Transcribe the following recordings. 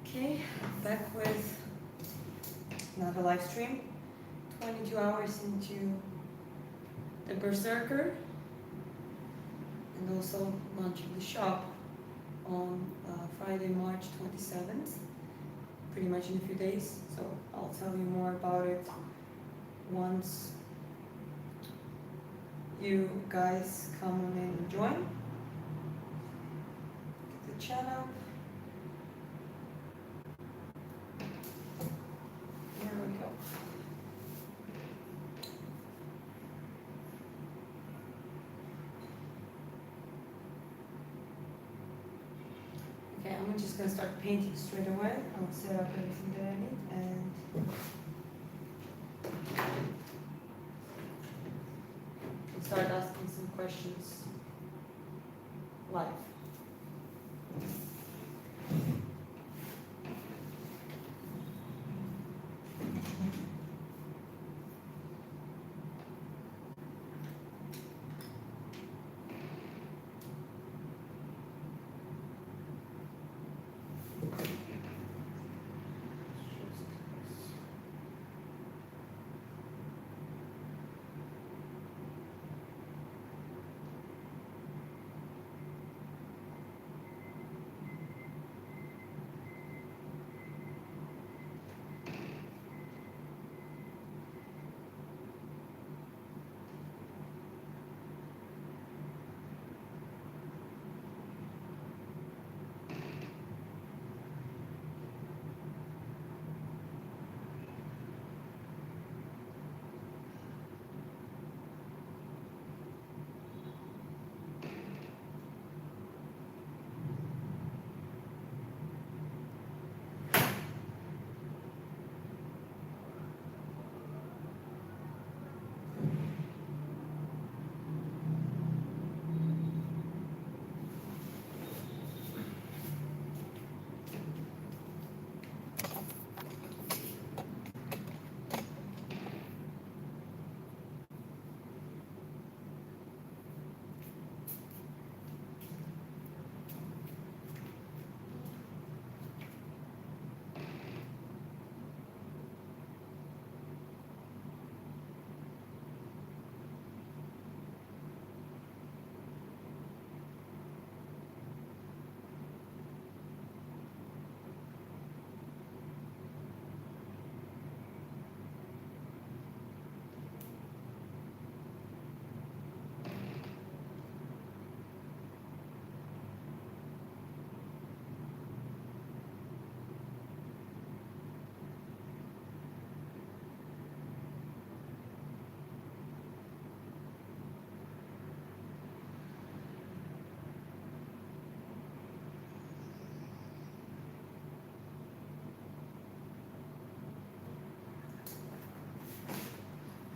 Okay, back with another live stream. 22 hours into the Berserker, and also launching the shop on Friday, March 27th, pretty much in a few days. So I'll tell you more about it once you guys come on in and join. Get the chat up. Here we go. Okay, I'm just gonna start painting straight away. I'll set up everything that I need and we'll start asking some questions live.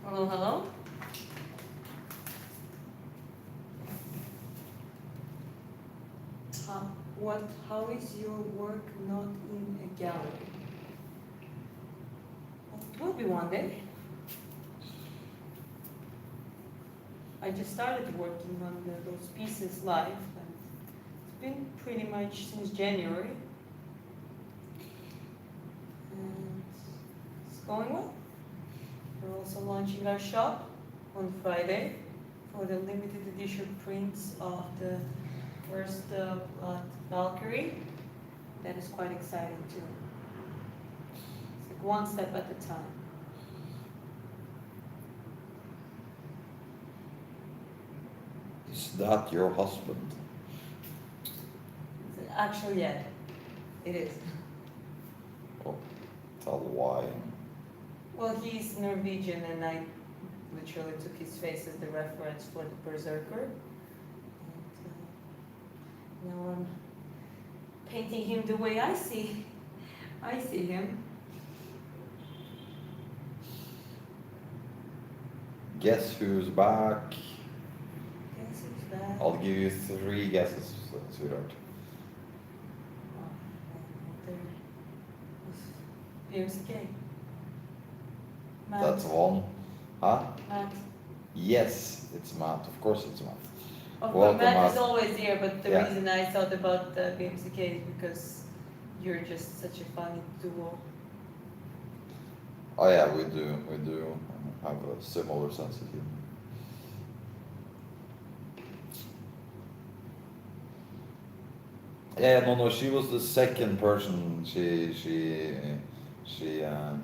Hello, hello. How is your work not in a gallery? It will be one day. I just started working on those pieces live, and it's been pretty much since January. And it's going well. We're also launching our shop on Friday for the limited edition prints of the first Valkyrie. That is quite exciting too. It's like one step at a time. Is that your husband? Actually, yeah, it is. Oh, tell why. Well, he's Norwegian, and I literally took his face as the reference for the Berserker. And now I'm painting him the way I see him. Guess who's back? Guess who's back? I'll give you 3 guesses, sweetheart. BMCK. That's one. Huh? Matt. Yes, it's Matt. Of course it's Matt. Of course, Welcome, Matt is Matt. always here, but the Yeah. reason I thought about BMCK is because you're just such a funny duo. Oh yeah, we do have a similar sense of humor. Yeah, no, she was the second person. She um,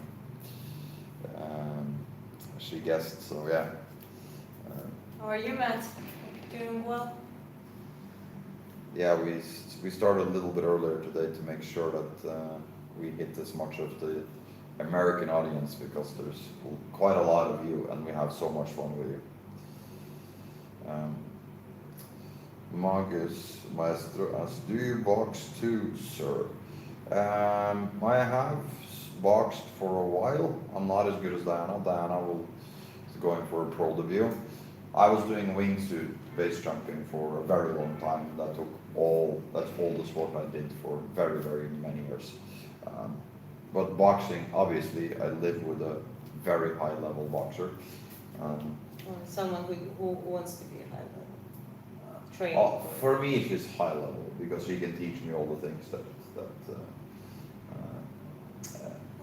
she guessed. So yeah. How are you, Matt? Doing well? Yeah, we started a little bit earlier today to make sure that we hit as much of the American audience because there's quite a lot of you and we have so much fun with you. Magus Maestro asks, do you box too, sir? I have boxed for a while. I'm not as good as Diana. Diana is going for a pro debut. I was doing wingsuit base jumping for a very long time. That's all the sport I did for very, very many years. But boxing, obviously, I live with a very high level boxer. Or someone who wants to be a high level trainer? For me, she's high level because she can teach me all the things that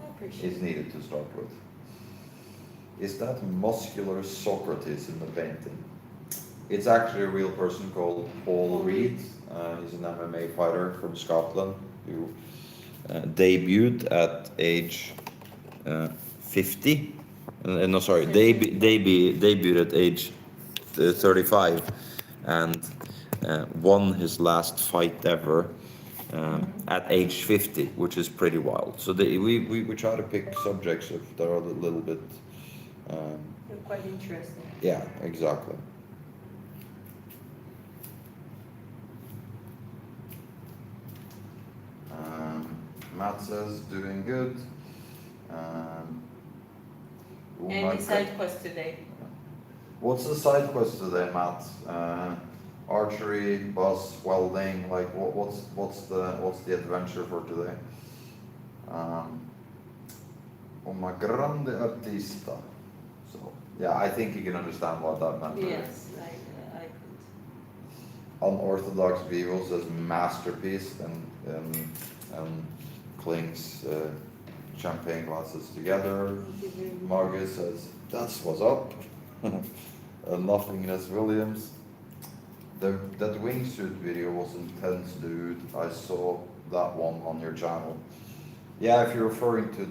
I appreciate is needed to start with. Is that muscular Socrates in the painting? It's actually a real person called Paul Reed. He's an MMA fighter from Scotland who debuted at age 50. No, sorry, debuted at age 35 and won his last fight ever at age 50, which is pretty wild. So we try to pick subjects that are a little bit. They're quite interesting. Yeah, exactly. Matt says doing good. Any side quest today? What's the side quest today, Matt? Archery, bus, welding. Like what's the adventure for today? Una grande artista. So yeah, I think you can understand what that meant. Yes, I could. Unorthodox Vivo says masterpiece and clinks champagne glasses together. Margaret says that's what's up. Nothingness Williams. That wingsuit video was intense, dude. I saw that one on your channel. Yeah, if you're referring to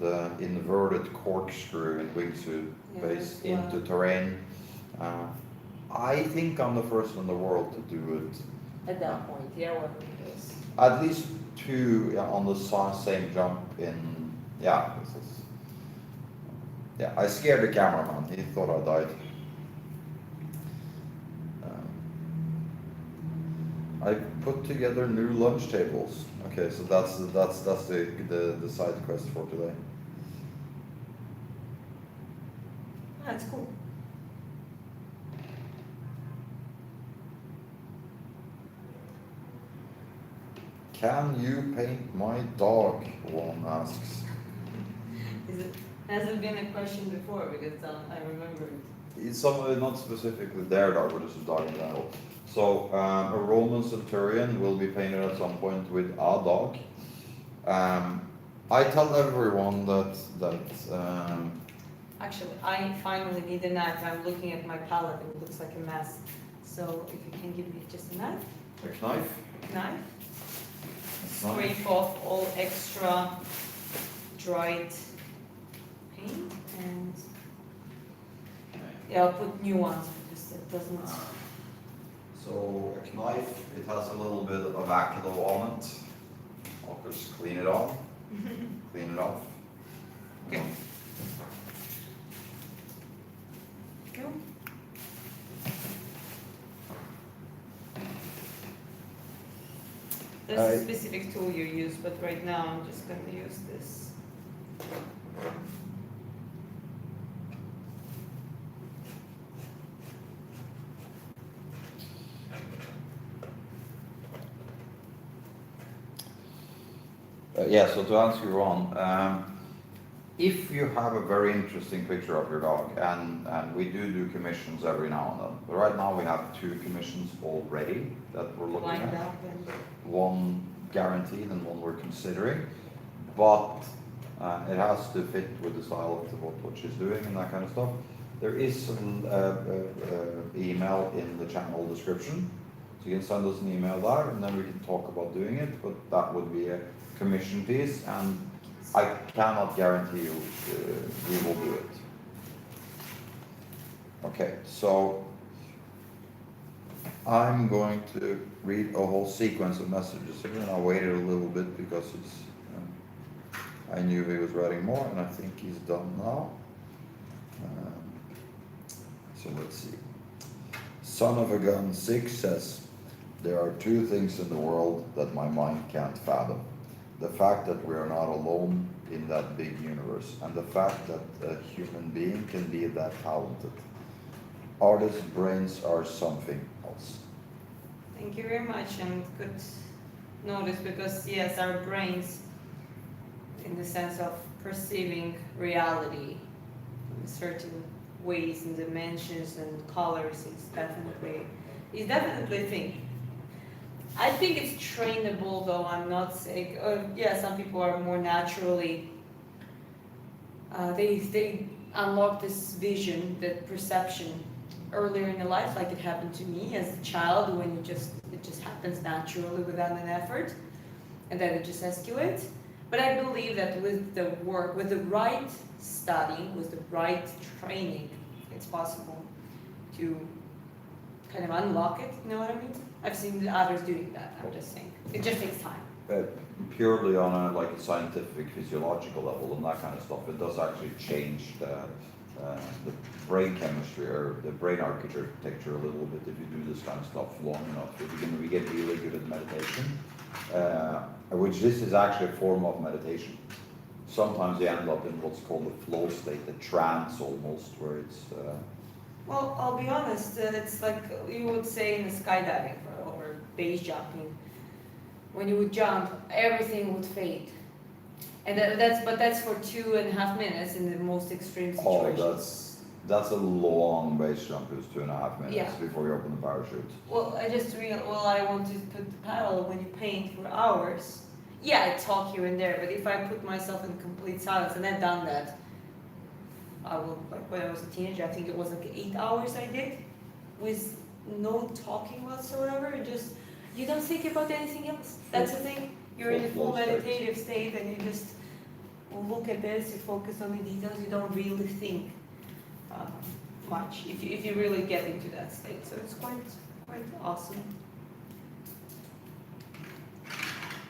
the inverted corkscrew in wingsuit based into terrain. I think I'm the first in the world to do it. At that point, yeah, what it is. At least two on the same jump in. Yeah, I scared the cameraman. He thought I died. I put together new lunch tables. Okay, so that's the side quest for today. That's cool. Can you paint my dog? One asks. Hasn't been a question before because I remember it. It's not specifically their dog, but it's a dog in general. So a Roman centurion will be painted at some point with a dog. I tell everyone that. Actually, I finally need a knife. I'm looking at my palette and it looks like a mess. So if you can give me just a knife. A knife. Knife. Scrape off all extra dried paint and yeah, I'll put new ones because it doesn't. So a knife, it has a little bit of acrylic on it. I'll just clean it off. Clean it off. Okay. Go. There's a specific tool you use, but right now I'm just going to use this. Yeah, so to answer you on, if you have a very interesting picture of your dog, and we do commissions every now and then, but right now we have 2 commissions already that we're looking Lined at. up and One guaranteed and one we're considering, but it has to fit with the style of what she's doing and that kind of stuff. There is some email in the channel description, so you can send us an email there, and then we can talk about doing it. But that would be a commission piece, and I cannot guarantee you we will do it. Okay, so I'm going to read a whole sequence of messages here, and I waited a little bit because it's. I knew he was writing more, and I think he's done now. So let's see. Son of a Gun 6 says, there are two things in the world that my mind can't fathom. The fact that we are not alone in that big universe, and the fact that a human being can be that talented. Artists' brains are something else. Thank you very much, and good notice, because yes, our brains, in the sense of perceiving reality in certain ways and dimensions and colors, is definitely a thing. I think it's trainable, though. I'm not saying. Yeah, some people are more naturally. They unlock this vision, that perception, earlier in their life, like it happened to me as a child, when it just happens naturally without an effort, and then it just escalates. But I believe that with the work, with the right studying, with the right training, it's possible to kind of unlock it. You know what I mean? I've seen others doing that. I'm just saying, it just takes time. Purely on a scientific, physiological level and that kind of stuff, it does actually change the brain chemistry or the brain architecture a little bit if you do this kind of stuff long enough. If you can get really good at meditation, which this is actually a form of meditation. Sometimes you end up in what's called the flow state, the trance almost, where it's... Well, I'll be honest, it's like you would say in skydiving or base jumping. When you would jump, everything would fade. And that's for 2.5 minutes in the most extreme situations. Oh, that's a long base jump. It's 2.5 minutes Yeah. before you open the parachute. Well, I want to put the paddle when you paint for hours. Yeah, I talk here and there, but if I put myself in complete silence, and I've done that, I will, like when I was a teenager, I think it was like 8 hours I did, with no talking whatsoever, and just, you don't think about anything else. That's the thing. You're in a full meditative state, and you just look at this, you focus on the details, you don't really think much, if you really get into that state. So it's quite awesome.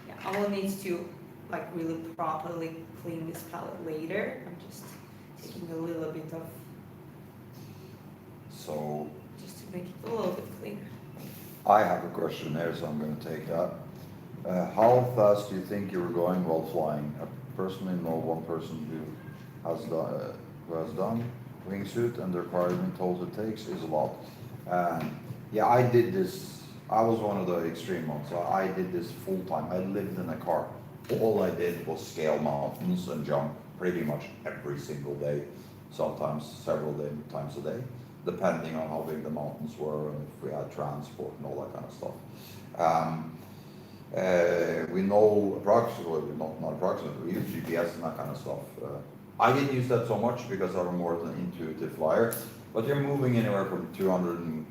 Yeah, I will need to like really properly clean this palette later. I'm just taking a little bit of, So just to make it a little bit cleaner. I have a question there, so I'm going to take that. How fast do you think you were going while flying? I personally know one person who has done wingsuit, and the requirement tolls it takes is a lot. Yeah, I did this. I was one of the extreme ones. So I did this full time. I lived in a car. All I did was scale mountains and jump pretty much every single day, sometimes several times a day, depending on how big the mountains were and if we had transport and all that kind of stuff. We know approximately, not approximately, we use GPS and that kind of stuff. I didn't use that so much because I'm more of an intuitive flyer, but you're moving anywhere from 200 and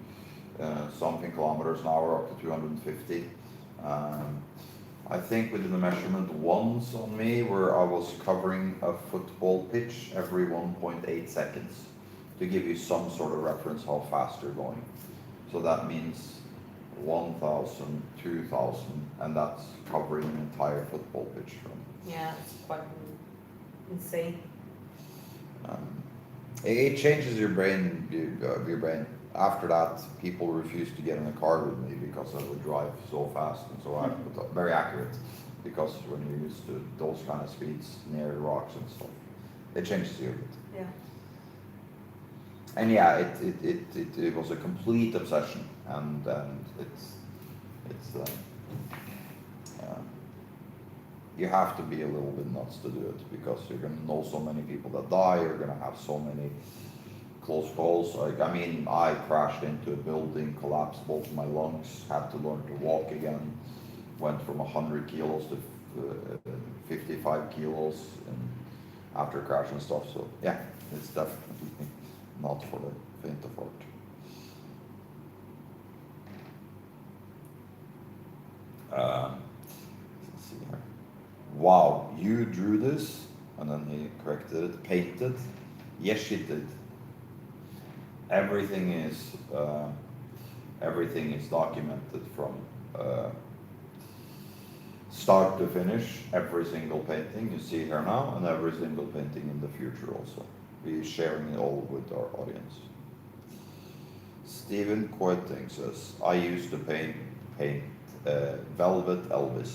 something kilometers an hour up to 250. I think we did a measurement once on me where I was covering a football pitch every 1.8 seconds to give you some sort of reference how fast you're going. So that means 1,000, 2,000, and that's covering an entire football pitch from. Yeah, it's quite insane. It changes your brain. Your brain. After that, people refused to get in a car with me because I would drive so fast and so very accurate. Because when you're used to those kind of speeds near rocks and stuff, it changes you a bit. Yeah. And yeah, it was a complete obsession, and you have to be a little bit nuts to do it, because you're gonna know so many people that die. You're gonna have so many close calls. Like, I mean, I crashed into a building, collapsed both my lungs, had to learn to walk again. went from 100 kilos to 55 kilos and after crash and stuff. So yeah, it's definitely not for the faint of heart. Let's see here. Wow, you drew this, and then he corrected it. Painted? Yes, she did. Everything is documented from start to finish. Every single painting you see here now, and every single painting in the future also. We're sharing it all with our audience. Stephen Quoting says, I used to paint Velvet Elvis.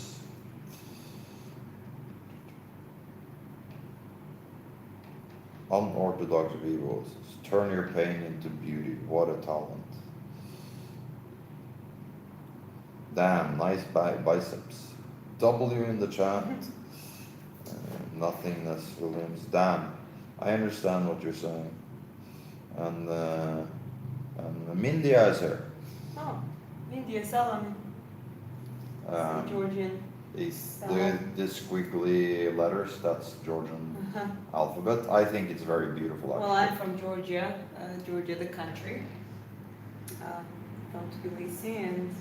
Unorthodox Vivo says, turn your pain into beauty. What a talent. Damn, nice biceps. W in the chat. Nothingness Williams. Damn, I understand what you're saying. And Mindy is here. Oh, India Salam. Georgian. Is the squiggly letters, that's Georgian alphabet. I think it's very beautiful actually. Well, I'm from Georgia, Georgia the country, from Tbilisi, and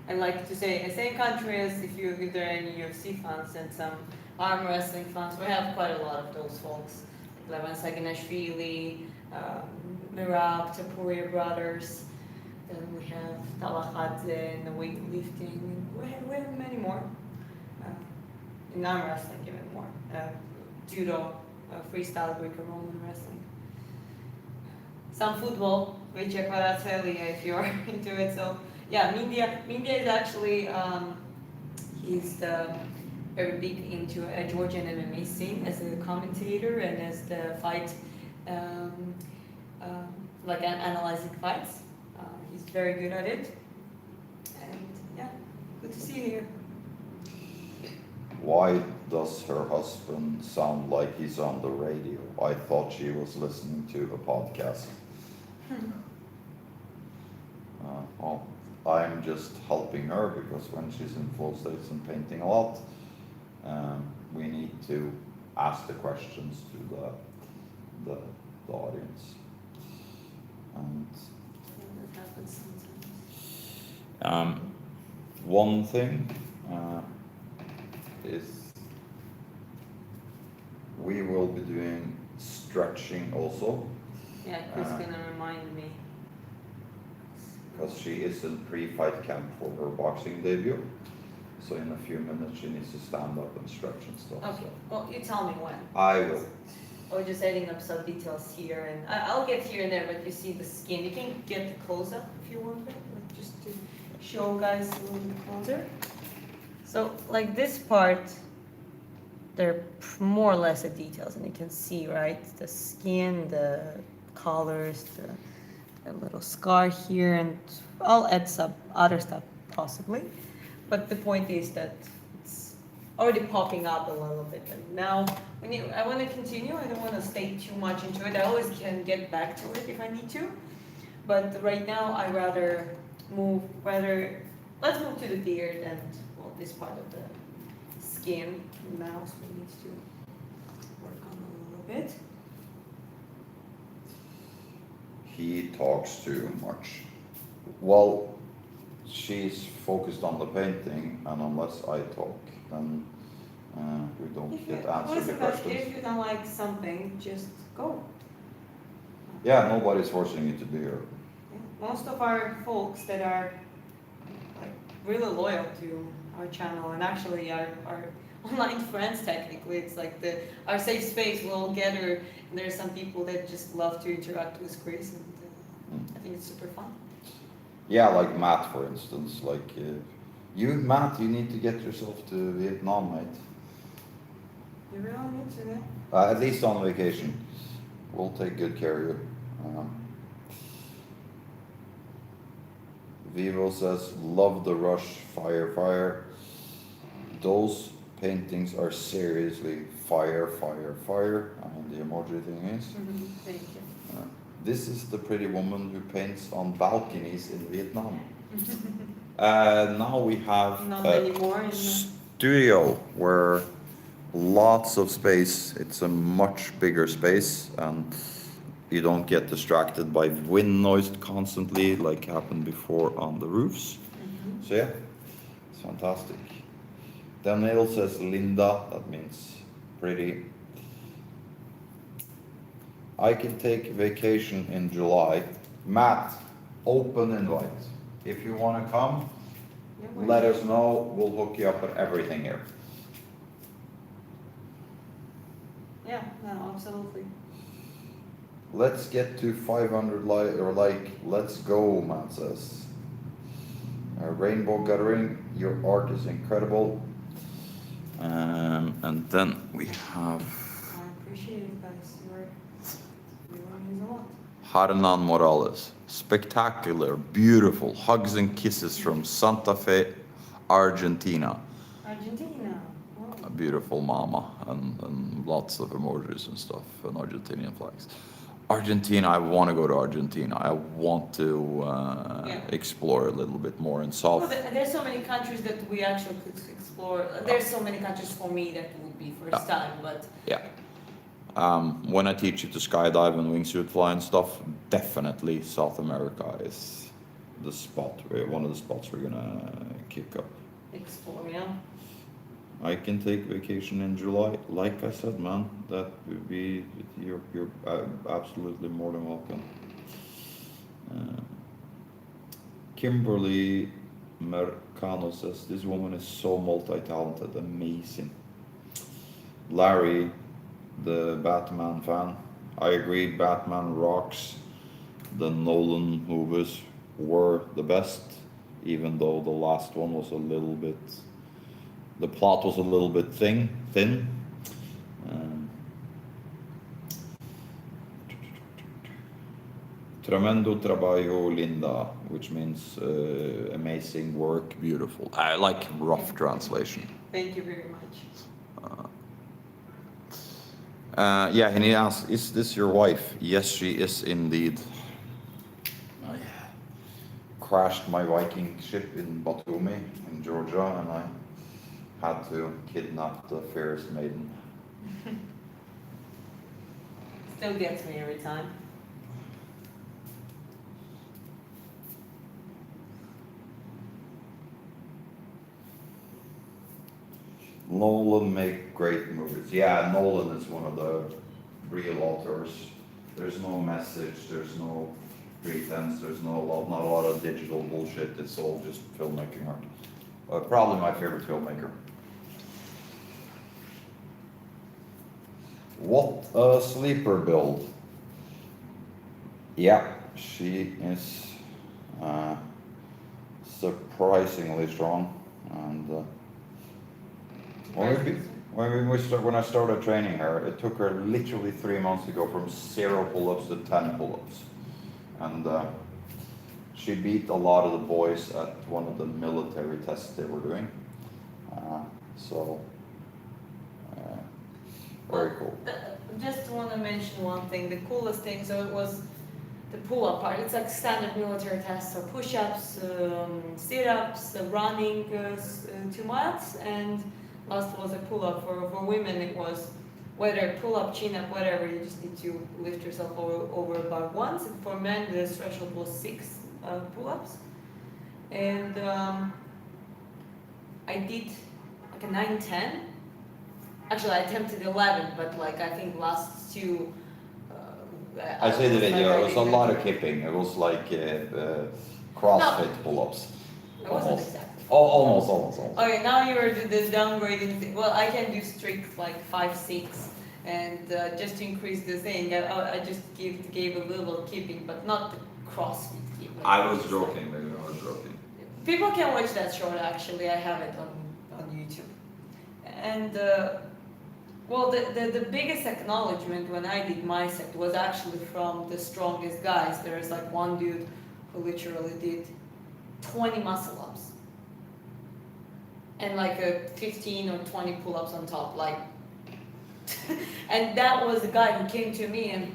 I like to say same country as if there are any UFC fans and some arm wrestling fans. We have quite a lot of those folks, like Levan Saginashvili, Mirab, Tapuria brothers. Then we have Talahadze and the weightlifting. We have many more. In arm wrestling, even more. Judo, freestyle Greco-Roman wrestling. Some football, which Kvaratskhelia if you're into it. So yeah, Mindia is actually he's very big into a Georgian MMA scene as a commentator and as the fight, like analyzing fights. He's very good at it. And yeah, good to see you here. Why does her husband sound like he's on the radio? I thought she was listening to a podcast. Well, I'm just helping her because when she's in flow states and painting a lot, we need to ask the questions to the audience. And that happens sometimes. one thing is we will be doing stretching also. Yeah, Chris gonna remind me. Because she is in pre-fight camp for her boxing debut. So in a few minutes she needs to stand up and stretch and stuff. Okay, well, you tell me when. I will. Or just adding up some details here, and I'll get here and there, but you see the skin. You can get the close-up if you want it, like just to show guys a little bit closer. So, like this part, they're more or less the details, and you can see, right, the skin, the colors, the little scar here, and I'll add some other stuff possibly. But the point is that it's already popping up a little bit. And now, I want to continue. I don't want to stay too much into it. I always can get back to it if I need to. But right now, I let's move to the beard and, well, this part of the skin. Now, so we need to work on a little bit. He talks too much. Well, she's focused on the painting, and unless I talk, then we don't get answered the questions. If you don't like something, just go. Yeah, nobody's forcing you to be here. Yeah. Most of our folks that are like really loyal to our channel and actually our online friends, technically, it's like our safe space. We'll all gather, and there's some people that just love to interact with Chris, and I think it's super fun. Yeah, like Matt, for instance. Like Matt, you need to get yourself to Vietnam, mate. You really need to, yeah? At least on vacation. We'll take good care of you. Vivo says, love the rush, fire, fire. Those paintings are seriously fire, fire, fire. And the emoji thing is. Thank you. This is the pretty woman who paints on balconies in Vietnam. Now we have Not a anymore. studio where lots of space. It's a much bigger space, and you don't get distracted by wind noise constantly like happened before on the roofs. Mm-hmm. So yeah, it's fantastic. Daniel says Linda, that means pretty. I can take vacation in July. Matt, open invite. If you want to come, let us know. We'll hook you up with everything here. Yeah, no, absolutely. Let's get to 500 let's go, Matt says. Rainbow Gathering, your art is incredible. And then we have I appreciate it, guys. You means a lot. Hernan Morales. Spectacular, beautiful, hugs and kisses from Santa Fe, Argentina. Argentina. Oh. A beautiful mama and lots of emojis and stuff and Argentinian flags. Argentina, I want to go to Argentina. I want to explore a little bit more in South. Well, there's so many countries that we actually could explore. There's so many countries for me that would be first time, but yeah. When I teach you to skydive and wingsuit fly and stuff, definitely South America is the spot, one of the spots we're gonna kick up. Explore, yeah. I can take vacation in July. Like I said, man, that would be, you're absolutely more than welcome. Kimberly Mercano says, this woman is so multi-talented, amazing. Larry, the Batman fan, I agree, Batman rocks. The Nolan movies were the best, even though the last one was a little bit, the plot was a little bit thin. Tremendo trabajo, Linda, which means amazing work, beautiful. I like rough translation. Thank you very much. Yeah, and he asks, is this your wife? Yes, she is indeed. I crashed my Viking ship in Batumi in Georgia, and I had to kidnap the fairest maiden. Still gets me every time. Nolan make great movies. Yeah, Nolan is one of the real authors. There's no message, there's no pretense, there's not a lot of digital bullshit. It's all just filmmaking art. Probably my favorite filmmaker. What a sleeper build. Yeah, she is surprisingly strong, and when I started training her, it took her literally 3 months to go from 0 pull-ups to 10 pull-ups, and she beat a lot of the boys at one of the military tests they were doing. Very cool. Just want to mention one thing. The coolest thing, so it was the pull-up part. It's like standard military tests, so push-ups, sit-ups, running 2 miles, and last was a pull-up. For women, it was whether pull-up, chin-up, whatever. You just need to lift yourself over about once. And for men, the threshold was 6 pull-ups, and I did like a 9-10. Actually, I attempted 11, but like I think last 2. I say the video. It was a lot of kipping. It was like CrossFit pull-ups. It wasn't exactly. Almost. Okay, now you're this downgrading thing. Well, I can do strict like 5, 6, and just to increase the thing, I just gave a little kipping, but not the CrossFit kick. Like I was joking. People can watch that short. Actually, I have it on YouTube, and. Well, the biggest acknowledgement when I did my set was actually from the strongest guys. There's like one dude who literally did 20 muscle ups and like a 15 or 20 pull-ups on top, like, and that was the guy who came to me and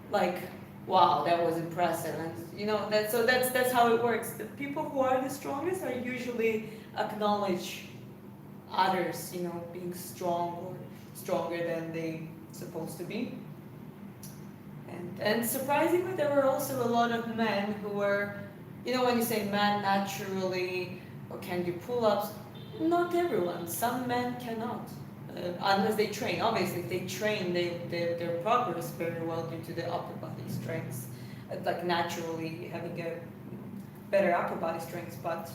like wow, that was impressive. And you know, that's how it works. The people who are the strongest are usually acknowledge others, you know, being strong or stronger than they supposed to be. And surprisingly, there were also a lot of men who were, you know, when you say man naturally or can do pull-ups, not everyone. Some men cannot, unless they train. Obviously, if they train, their progress very well due to the upper body strengths, like naturally having a better upper body strength. But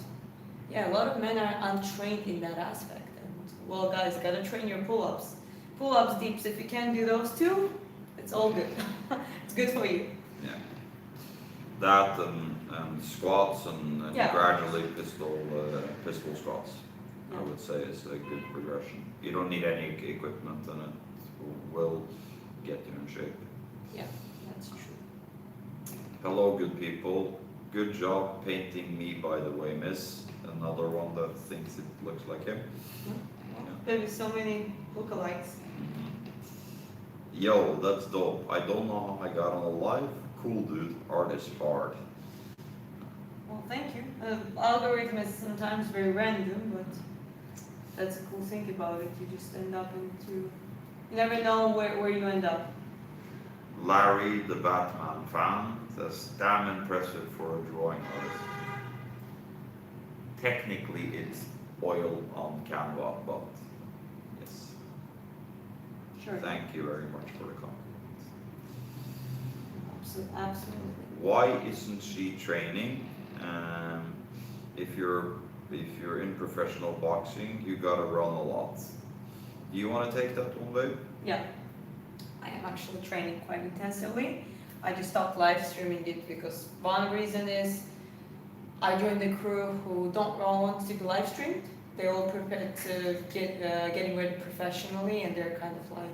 yeah, a lot of men are untrained in that aspect. And well, guys, gotta train your pull-ups. Pull-ups, deeps. If you can do those two, it's all good. It's good for you. Yeah. That and squats and Yeah. gradually pistol squats, I Yeah. would say is a good progression. You don't need any equipment and it will get you in shape. Yeah, that's true. Hello, good people. Good job painting me, by the way, miss. Another one that thinks it looks like him. There is so many lookalikes. Yo, that's dope. I don't know how I got on a live. Cool, dude. Art is hard. Well, thank you. Algorithm is sometimes very random, but that's a cool thing about it. You just end up into, you never know where you end up. Larry, the Batman fan, says, damn impressive for a drawing artist. Technically, it's oil on Canva, but yes. Sure. Thank you very much for the compliment. Absolutely. Why isn't she training? If you're in professional boxing, you gotta run a lot. Do you want to take that one, babe? Yeah. I am actually training quite intensively. I just stopped live streaming it because one reason is I joined the crew who don't want to be live streamed. They're all prepared to getting ready professionally, and they're kind of like,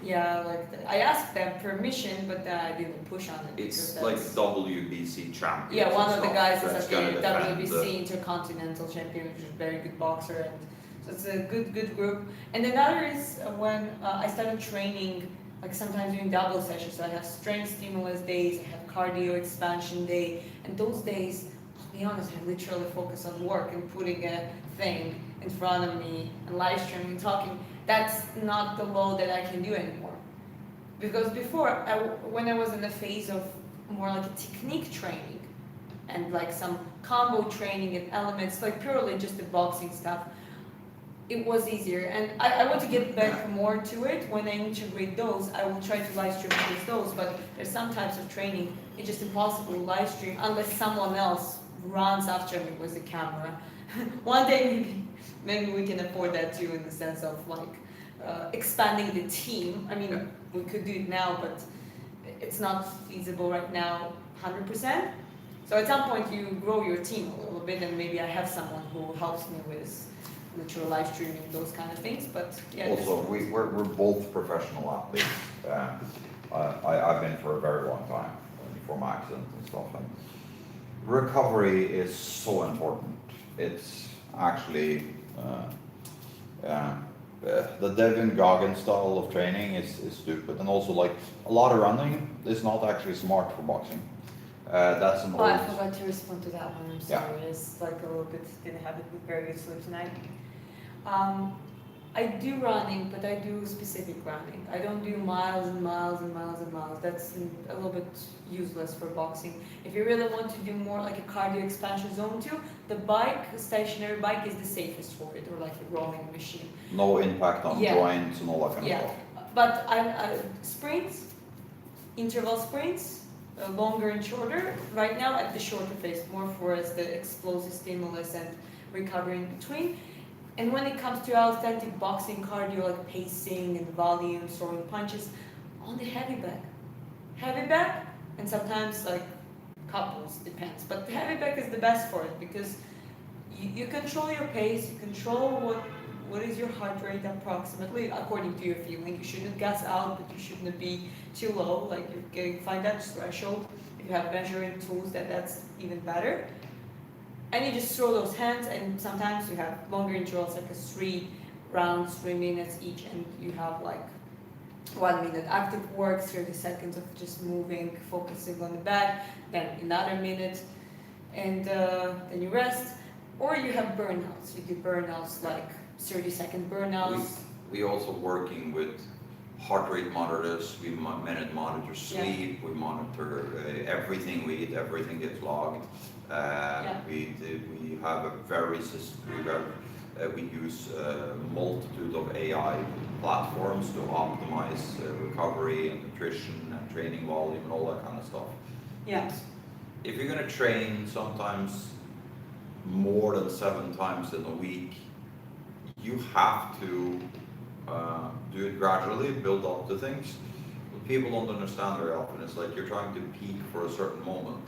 yeah, like I asked them permission, but I didn't push on it. It's like WBC champion. Yeah, one of the guys is that's like gonna a defend WBC Intercontinental Champion, which is a very good boxer, and so it's a good group. And another is when I started training, like sometimes doing double sessions. So I have strength stimulus days, I have cardio expansion day, and those days, I'll be honest, I literally focus on work and putting a thing in front of me and live streaming and talking. That's not the load that I can do anymore. Because before, when I was in the phase of more like a technique training and like some combo training and elements, like purely just the boxing stuff, it was easier. And I want to get back more to it. When I integrate those, I will try to live stream against those, but there's some types of training, it's just impossible to live stream unless someone else runs after me with the camera. One day maybe we can afford that too, in the sense of like expanding the team. I mean, we could do it now, but it's not feasible right now 100%. So at some point you grow your team a little bit, and maybe I have someone who helps me with literal live streaming, those kind of things. But yeah. Also, we're both professional athletes. I've been for a very long time before my accident and stuff. And recovery is so important. It's actually the Devin Goggins style of training is stupid, and also like a lot of running is not actually smart for boxing. That's an Oh, I old. forgot to respond to that one. I'm sorry. It's like a little bit, didn't have it with very good sleep tonight. I do running, but I do specific running. I don't do miles and miles and miles and miles. That's a little bit useless for boxing. If you really want to do more like a cardio expansion zone too, the bike, a stationary bike, is the safest for it, or like a rowing machine. No impact on Yeah. joints and all that kind Yeah, of stuff. but I sprints, interval sprints, longer and shorter. Right now at the shorter phase, more for as the explosive stimulus and recovery in between. And when it comes to authentic boxing cardio, like pacing and volume, throwing punches, on the heavy back, and sometimes like couples, depends. But the heavy back is the best for it, because you control your pace, you control what is your heart rate approximately according to your feeling. You shouldn't gas out, but you shouldn't be too low. Like you're getting find that threshold. If you have measuring tools, that's even better. And you just throw those hands, and sometimes you have longer intervals, like a 3 rounds, 3 minutes each, and you have like 1 minute active work, 30 seconds of just moving, focusing on the back, then another minute, and then you rest. Or you have burnouts. You do burnouts like 30-second burnouts. We also working with heart rate monitors, we monitor sleep, we monitor everything we eat, everything gets logged. We have a very we use a multitude of AI platforms to optimize recovery and nutrition and training volume and all that kind of stuff. Yeah. If you're gonna train sometimes more than 7 times in a week, you have to do it gradually, build up the things. What people don't understand very often is like you're trying to peak for a certain moment.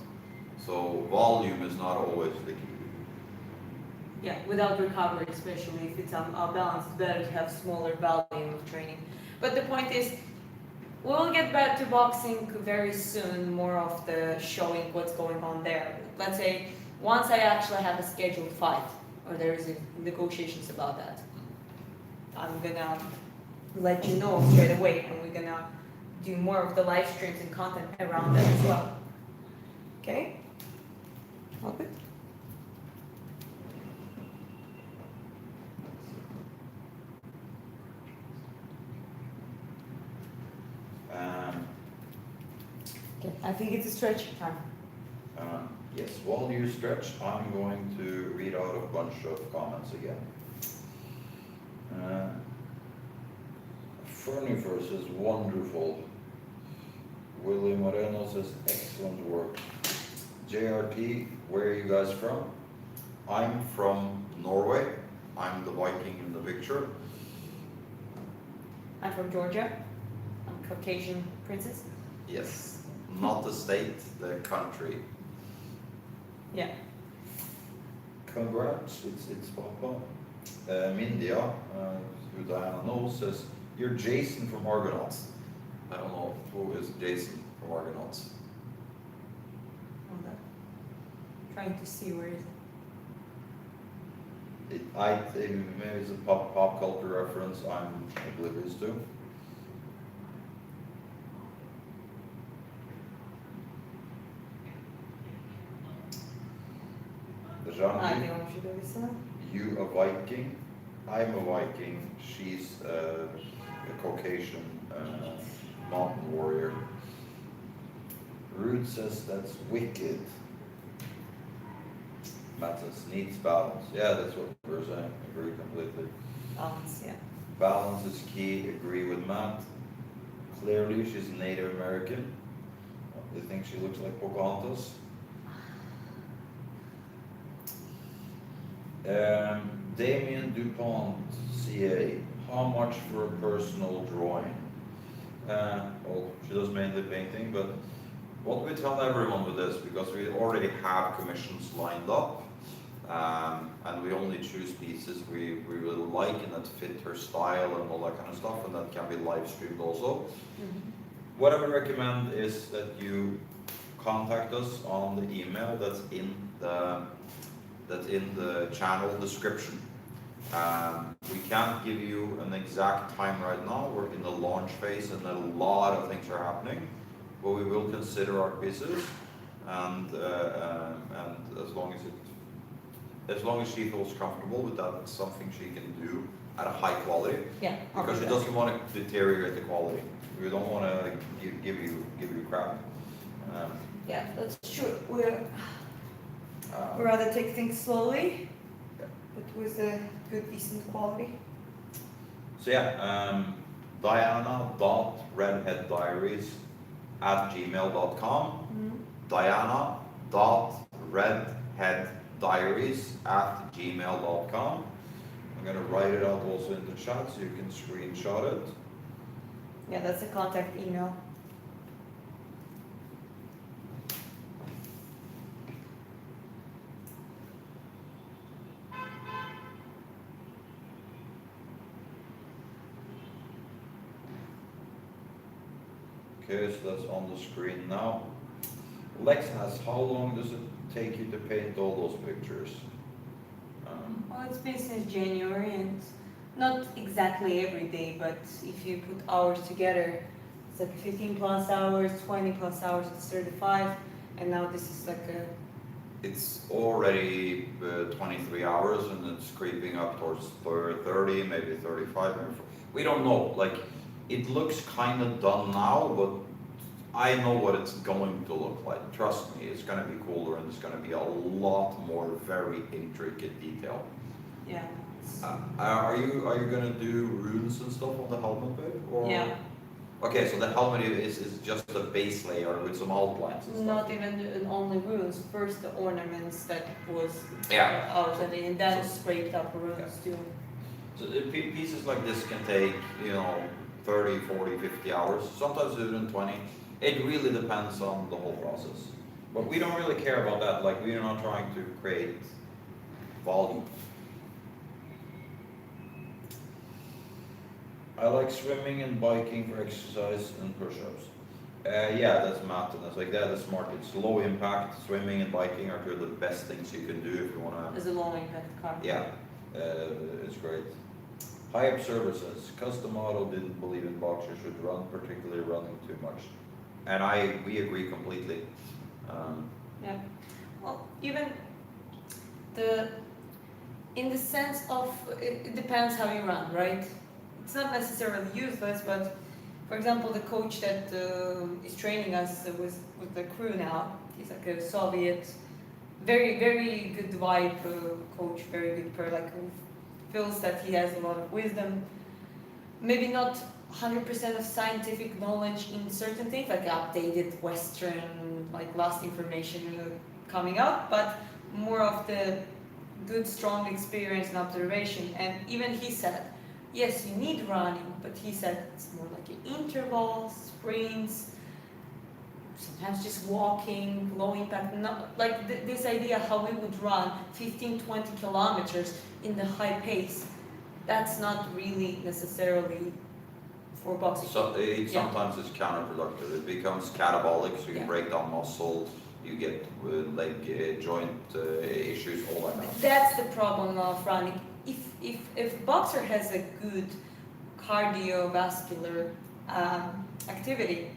So volume is not always the key. Yeah, without recovery, especially if it's unbalanced, it's better to have smaller volume of training. But the point is, we'll get back to boxing very soon, more of the showing what's going on there. Let's say, once I actually have a scheduled fight, or there is negotiations about that, I'm gonna let you know straight away, and we're gonna do more of the live streams and content around that as well. Okay? All good? Okay, I think it's a stretch time. Yes, while you stretch, I'm going to read out a bunch of comments again. Fernifer says, wonderful. Willie Moreno says, excellent work. JRT, where are you guys from? I'm from Norway. I'm the Viking in the picture. I'm from Georgia. I'm Caucasian princess. Yes, not the state, the country. Yeah. Congrats, it's Papa. Mindia, who Diana knows, says, you're Jason from Argonauts. I don't know who is Jason from Argonauts. Hold on. Trying to see where is it. I think maybe it's a pop culture reference I'm oblivious to. Janji, you a Viking? I'm a Viking. She's a Caucasian mountain warrior. Rude says that's wicked. Matt says needs balance. Yeah, that's what we're saying. Agree completely. Balance, yeah. Balance is key. Agree with Matt. Clearly, she's Native American. They think she looks like Pocahontas. Damien Dupont, CA. How much for a personal drawing? Well, she does mainly painting, but what we tell everyone with this, because we already have commissions lined up, and we only choose pieces we really like and that fit her style and all that kind of stuff, and that can be live streamed also. Mm-hmm. What I would recommend is that you contact us on the email that's in the channel description. We can't give you an exact time right now. We're in the launch phase and a lot of things are happening, but we will consider our pieces, and as long as she feels comfortable with that, it's something she can do at a high quality. Yeah. Because she doesn't want to deteriorate the quality. We don't want to give you crap. Yeah, that's true. We'd rather take things slowly, but with a good, decent quality. So yeah, Diana.redheaddiaries@gmail.com. Mm-hmm. Diana.redheaddiaries@gmail.com. I'm gonna write it out also in the chat so you can screenshot it. Yeah, that's the contact email. Okay, so that's on the screen now. Lex asks, how long does it take you to paint all those pictures? Well, it's been since January, and not exactly every day, but if you put hours together, it's like 15 plus hours, 20 plus hours, it's 35, and now this is like a, It's already 23 hours and it's creeping up towards 30, maybe 35. We don't know. Like, it looks kind of done now, but I know what it's going to look like. Trust me, it's going to be cooler and it's going to be a lot more very intricate detail. yeah. Are you going to do runes and stuff on the helmet, babe? Or? Yeah. Okay, so the helmet is just a base layer with some outlines and stuff. Not even only runes. First the ornaments that was Yeah. outstanding, and then So- scraped up runes too. So the pieces like this can take, 30, 40, 50 hours, sometimes even 20. It really depends on the whole process. But we don't really care about that, like we're not trying to create volume. I like swimming and biking for exercise and push-ups. Yeah, that's math and that's like that. That's smart. It's low impact. Swimming and biking are two of the best things you can do if you wanna. As a low impact car. Yeah, it's great. High up services. Custom Auto didn't believe in boxers should run, particularly running too much, and we agree completely. Yeah. Well, even in the sense of, it depends how you run, right? It's not necessarily useless, but for example, the coach that is training us with the crew now, he's like a Soviet, very, very good vibe coach, very good like who feels that he has a lot of wisdom. Maybe not 100% of scientific knowledge in certain things, like updated Western, like last information coming out, but more of the good, strong experience and observation. And even he said, yes, you need running, but he said it's more like intervals, sprints, sometimes just walking, low impact, not like this idea how we would run 15, 20 kilometers in the high pace. That's not really necessarily for boxing. So sometimes it's counterproductive. It becomes catabolic, so you Yeah. break down muscle, you get joint issues, all that kind of stuff. That's the problem of running. If a boxer has a good cardiovascular activity,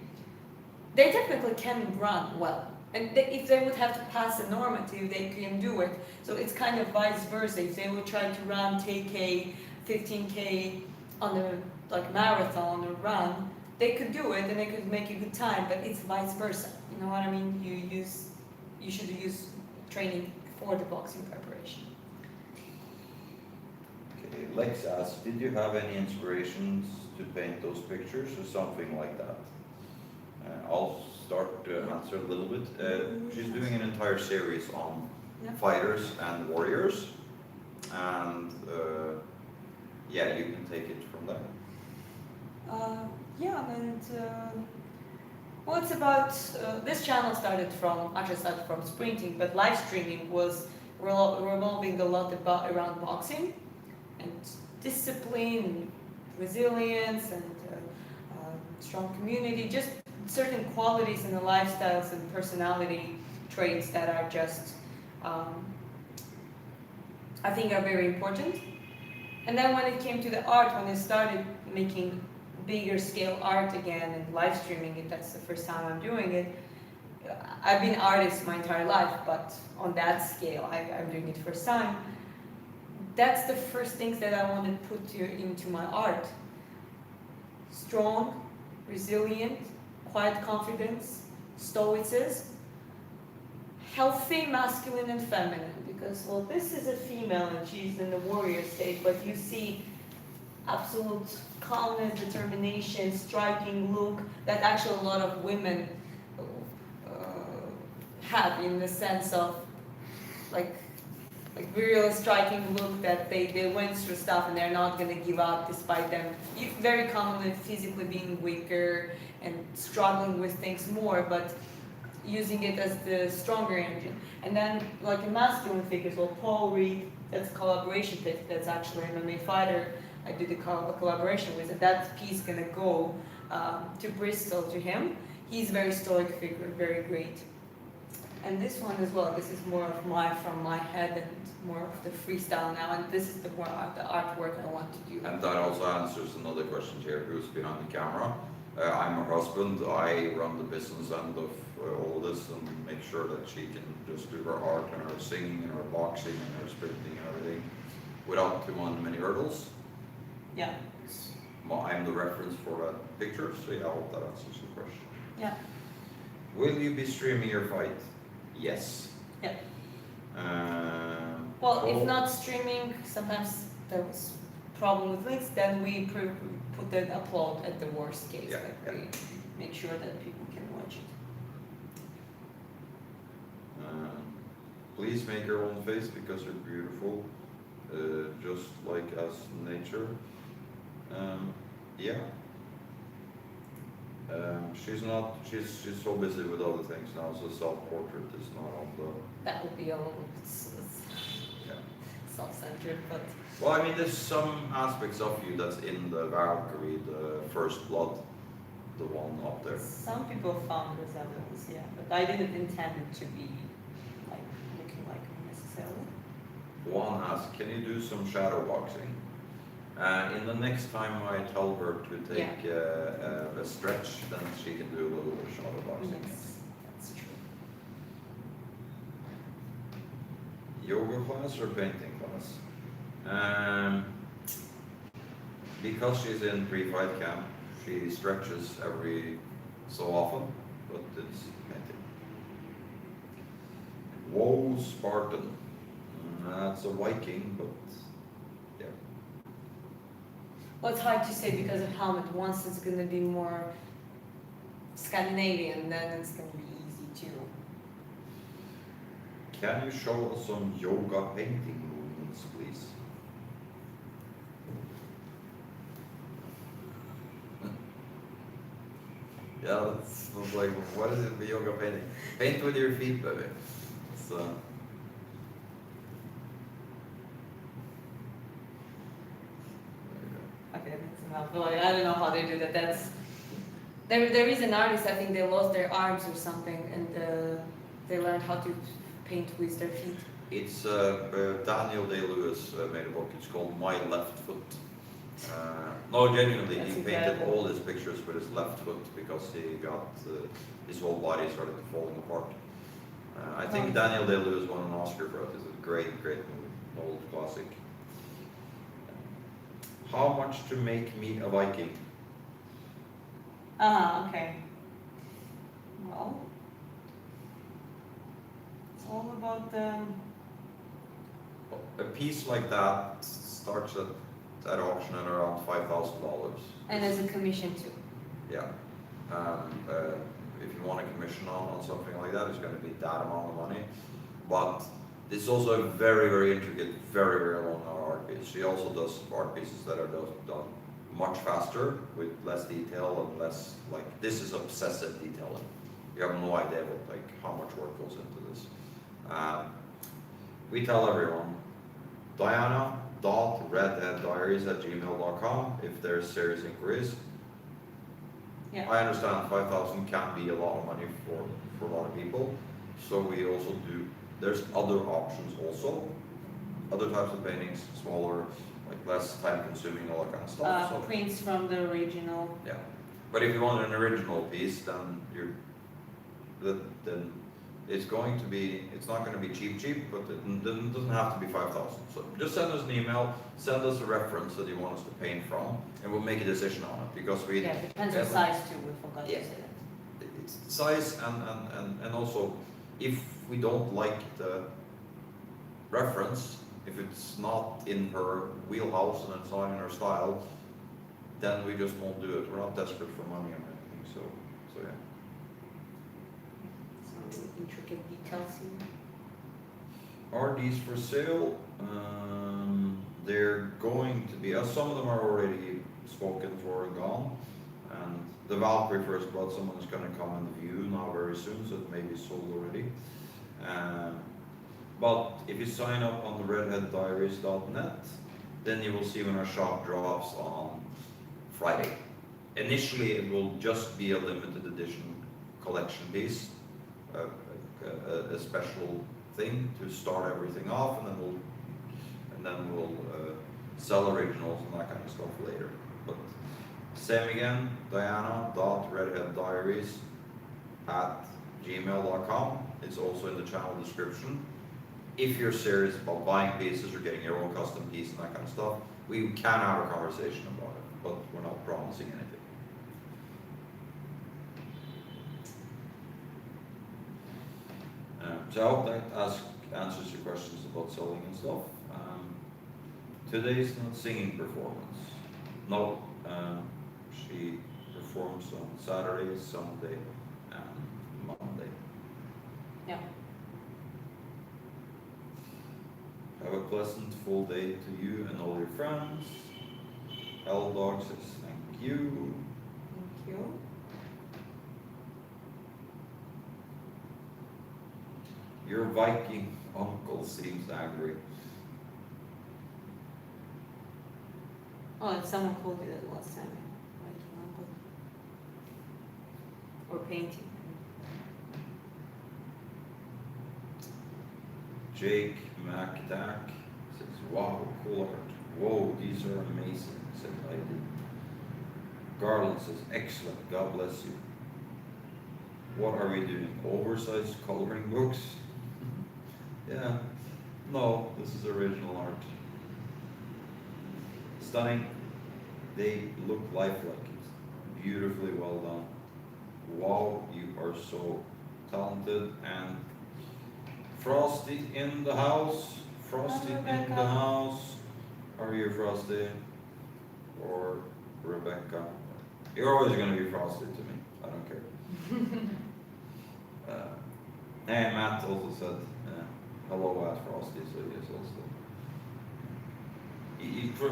they technically can run well. And if they would have to pass a normative, they can do it. So it's kind of vice versa. If they would try to run 10K, 15K on a like marathon or run, they could do it and they could make a good time, but it's vice versa. You know what I mean? You should use training for the boxing preparation. Okay, Lex asks, did you have any inspirations to paint those pictures or something like that? I'll start to answer a little bit. She's doing an entire series on Yeah. fighters and warriors, and yeah, you can take it from there. Yeah, and well, it's about this channel started from sprinting, but live streaming was revolving a lot around boxing and discipline, resilience, and strong community, just certain qualities in the lifestyles and personality traits that are just, I think, are very important. And then when it came to the art, when I started making bigger scale art again and live streaming it, that's the first time I'm doing it. I've been an artist my entire life, but on that scale, I'm doing it first time. That's the first things that I want to put into my art. Strong, resilient, quiet confidence, stoicism, healthy masculine and feminine, because well, this is a female and she's in the warrior state, but you see absolute calmness, determination, striking look that actually a lot of women have, in the sense of like really striking look that they went through stuff and they're not going to give up despite them very commonly physically being weaker and struggling with things more, but using it as the stronger engine. And then like in masculine figures, well, Paul Reed, that's a collaboration piece, that's actually an MMA fighter I did a collaboration with, and that piece gonna go to Bristol to him. He's very stoic figure, very great. And this one as well, this is more of from my head and more of the freestyle now, and this is the more the artwork I want to do. And that also answers another question here, who's behind the camera. I'm her husband, I run the business end of all of this and make sure that she can just do her art and her singing and her boxing and her sprinting and everything without too many hurdles. Yeah. I'm the reference for that picture, so yeah, I hope that answers your question. Yeah. Will you be streaming your fight? Yes. Yeah. Well, if not streaming, sometimes there was problem with links, then we put the upload at the worst case. Yeah, like we make sure that people can watch it. Please make your own face because you're beautiful, just like as nature. Yeah. She's so busy with other things now, so self-portrait is not on the... That would be a little Yeah. self-centered, but... Well, I mean, there's some aspects of you that's in the Valkyrie, the First Blood, the one up there. Some people found resemblance, yeah, but I didn't intend it to be like looking like her necessarily. One asked, can you do some shadow boxing? In the next time I tell her to take a stretch, then she can do a little bit of shadow boxing. Yes, that's true. Yoga class or painting class? Because she's in pre-fight camp, she stretches every so often, but it's painting. Whoa, Spartan. That's a Viking, but yeah. Well, it's hard to say because of helmet. Once it's going to be more Scandinavian, then it's going to be easy too. Can you show us some yoga painting movements, please? Yeah, that's like, what is it with yoga painting? Paint with your feet, baby. So. Okay, that's enough. But like, I don't know how they do that. There is an artist. I think they lost their arms or something, and they learned how to paint with their feet. It's Daniel Day-Lewis made a book. It's called My Left Foot. No, genuinely, That's he painted incredible. all his pictures with his left foot because he got his whole body started falling apart. I think Daniel Day-Lewis won an Oscar for it. It's a great, great movie, an old classic. How much to make me a Viking? Okay. Well, it's all about the. A piece like that starts at auction at around $5,000. And as a commission too. Yeah. If you want a commission on something like that, it's going to be that amount of money. But it's also a very, very intricate, very, very long art piece. She also does art pieces that are done much faster with less detail and less, like, this is obsessive detailing. You have no idea what, like, how much work goes into this. We tell everyone, diana.redheaddiaries@gmail.com if there's serious inquiries. Yeah. I understand 5,000 can be a lot of money for a lot of people, so we also do, there's other options also, other types of paintings, smaller, like less time consuming, all that kind of stuff. So, Prints from the original. yeah, but if you want an original piece, then then it's going to be, it's not going to be cheap, but it doesn't have to be 5,000. So just send us an email, send us a reference that you want us to paint from, and we'll make a decision on it, because we... Yeah, depends on size too, we forgot to Yeah. say that. It's size and also, if we don't like the reference, if it's not in her wheelhouse and it's not in her style, then we just won't do it. We're not desperate for money or anything, so yeah. Some intricate details here. Are these for sale? They're going to be, some of them are already spoken for and gone. And the Valkyrie First Blood, someone is going to come and view now very soon, so it may be sold already. But if you sign up on the redheaddiaries.net, then you will see when our shop drops on Friday. Initially, it will just be a limited edition collection piece, a special thing to start everything off, and then we'll sell originals and that kind of stuff later. But same again, diana.redheaddiaries@gmail.com. It's also in the channel description. If you're serious about buying pieces or getting your own custom piece and that kind of stuff, we can have a conversation about it, but we're not promising anything. So I hope that answers your questions about selling and stuff. Today's not singing performance. No, she performs on Saturday, Sunday, and Monday. Yeah. Have a pleasant full day to you and all your friends. L-Dog says thank you. Thank you. Your Viking uncle seems angry. Oh, and someone called me that last time. Like, uncle. Or painting. Jake MacDack says, wow, cool art. Whoa, these are amazing, said Heidi. Garland says, excellent, God bless you. What are we doing? Oversized coloring books? Yeah, no, this is original art. Stunning. They look lifelike. Beautifully well done. Wow, you are so talented. And Frosty in the house. Frosty in the house. Are you Frosty? Or Rebecca? You're always going to be Frosty to me. I don't care. Hey, Matt also said hello at Frosty, so yes, also.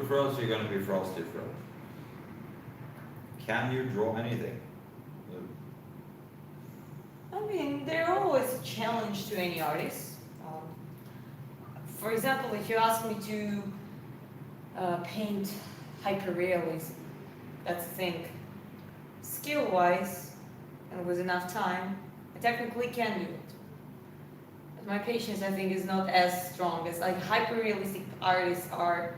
For us, you're going to be Frosty forever. Can you draw anything? I mean, they're always a challenge to any artist. For example, if you ask me to paint hyperrealism, that's the thing. Skill-wise, and with enough time, I technically can do it. But my patience, I think, is not as strong as like hyper-realistic artists are.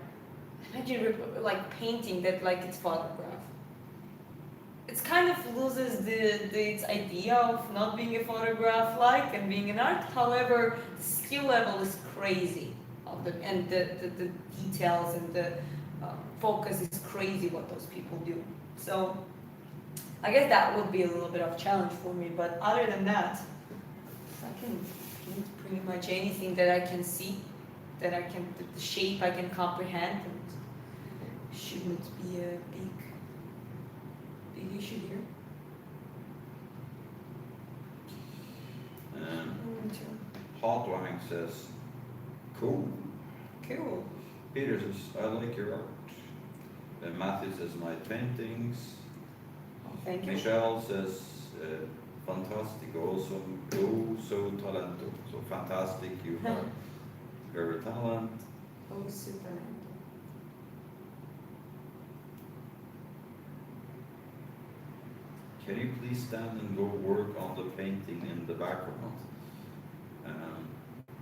Imagine like painting that like it's photograph. It kind of loses its idea of not being a photograph like and being an art. However, the skill level is crazy and the details and the focus is crazy what those people do. So I guess that would be a little bit of a challenge for me, but other than that, I can paint pretty much anything that I can see, that I can, the shape I can comprehend, and shouldn't be a big issue here. Hot Wang says, cool. Cool. Peter says, I like your art. And Matthew says, my paintings. Thank you. Michelle says, fantastic, awesome, oh, so talento. So fantastic, you are very talented. Oh, super. Can you please stand and go work on the painting in the background?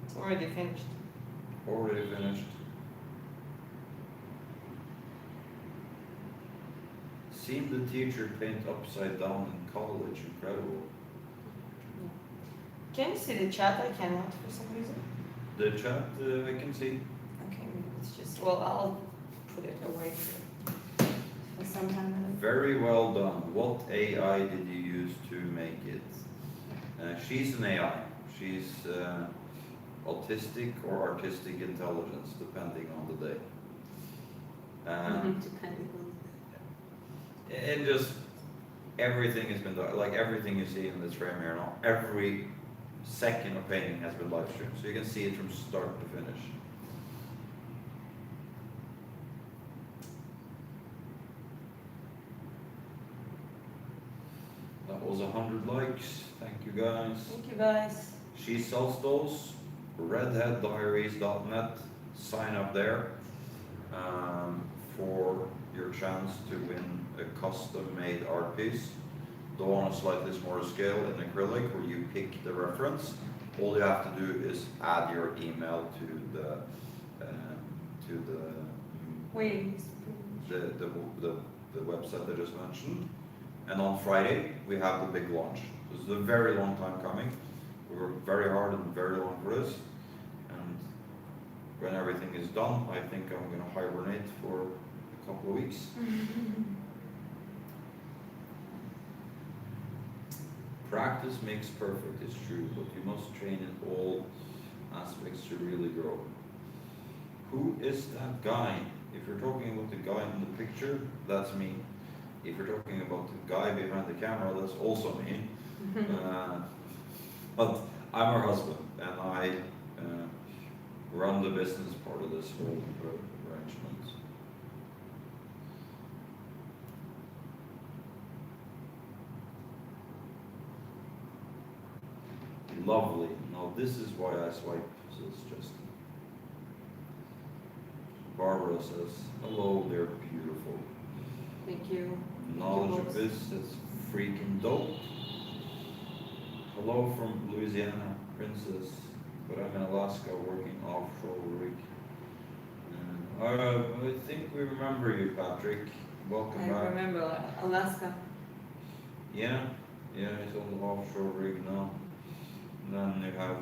It's already finished. Already finished. Seen the teacher paint upside down in college, incredible. Can you see the chat? I cannot for some reason. The chat, I can see. Okay, it's just, well, I'll put it away for some time. Very well done. What AI did you use to make it? She's an AI. She's autistic or artistic intelligence, depending on the day. Depending on It just, everything has been done, like everything you see in this frame here now, every second of painting has been live streamed, so you can see it from start to finish. That was 100 likes. Thank you guys. Thank you guys. She sells those. redheaddiaries.net. Sign up there for your chance to win a custom-made art piece. The one on a slightly smaller scale in acrylic, where you pick the reference, all you have to do is add your email to the Wait. the website that I just mentioned. And on Friday, we have the big launch. This is a very long time coming. We worked very hard and very long for this. And when everything is done, I think I'm going to hibernate for a couple of weeks. Practice makes perfect, it's true, but you must train in all aspects to really grow. Who is that guy? If you're talking about the guy in the picture, that's me. If you're talking about the guy behind the camera, that's also me. But I'm her husband, and I run the business part of this whole arrangement. Lovely. Now this is why I swipe, says Justin. Barbara says, hello, they're beautiful. Thank you. Knowledge of this is freaking dope. Hello from Louisiana, Princess, but I'm in Alaska working offshore rig. I think we remember you, Patrick. Welcome back. I remember Alaska. Yeah, it's on the offshore rig now. And then you have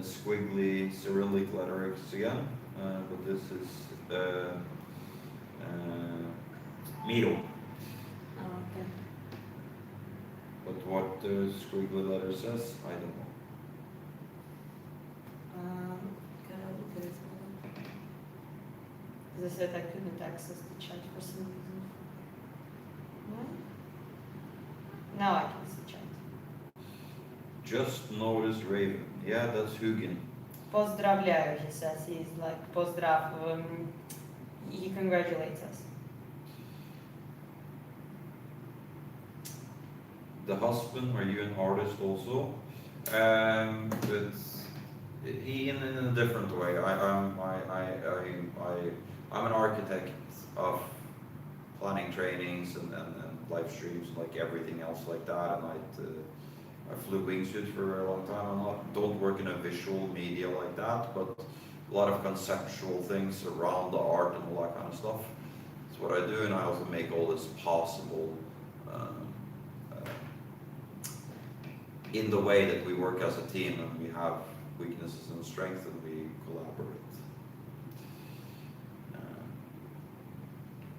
squiggly Cyrillic letters again, but this is Miro. Oh, okay. But what the squiggly letter says, I don't know. Gotta look at it. Because I said I couldn't access the chat for some reason. What? Now I can see chat. Just noticed Raven. Yeah, that's Hugin. Поздравляю, he says. He's like, pozdrav. He congratulates us. The husband, are you an artist also? But in a different way. I'm an architect of planning trainings and live streams, like everything else like that. And I flew wingsuits for a very long time. Don't work in a visual media like that, but a lot of conceptual things around the art and all that kind of stuff. That's what I do, and I also make all this possible in the way that we work as a team, and we have weaknesses and strengths, and we collaborate.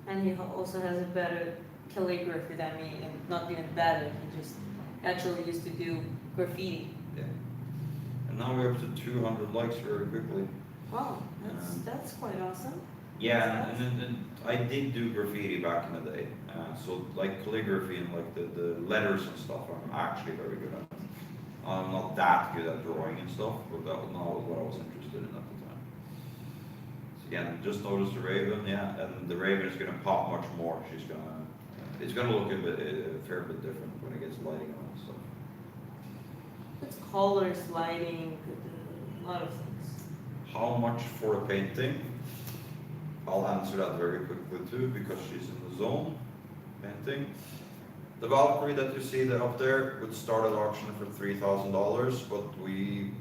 And he also has a better calligraphy than me, and not even better, he just actually used to do graffiti. Yeah. And now we're up to 200 likes very quickly. Wow, that's quite awesome. Yeah, and I did do graffiti back in the day. So like calligraphy and like the letters and stuff, I'm actually very good at. I'm not that good at drawing and stuff, but that was not what I was interested in at the time. So again, just noticed the Raven, yeah, and the Raven is gonna pop much more. It's gonna look a fair bit different when it gets lighting on and stuff. It's colors, lighting, a lot of things. How much for a painting? I'll answer that very quickly too, because she's in the zone. Painting. The Valkyrie that you see up there would start at auction for $3,000, but we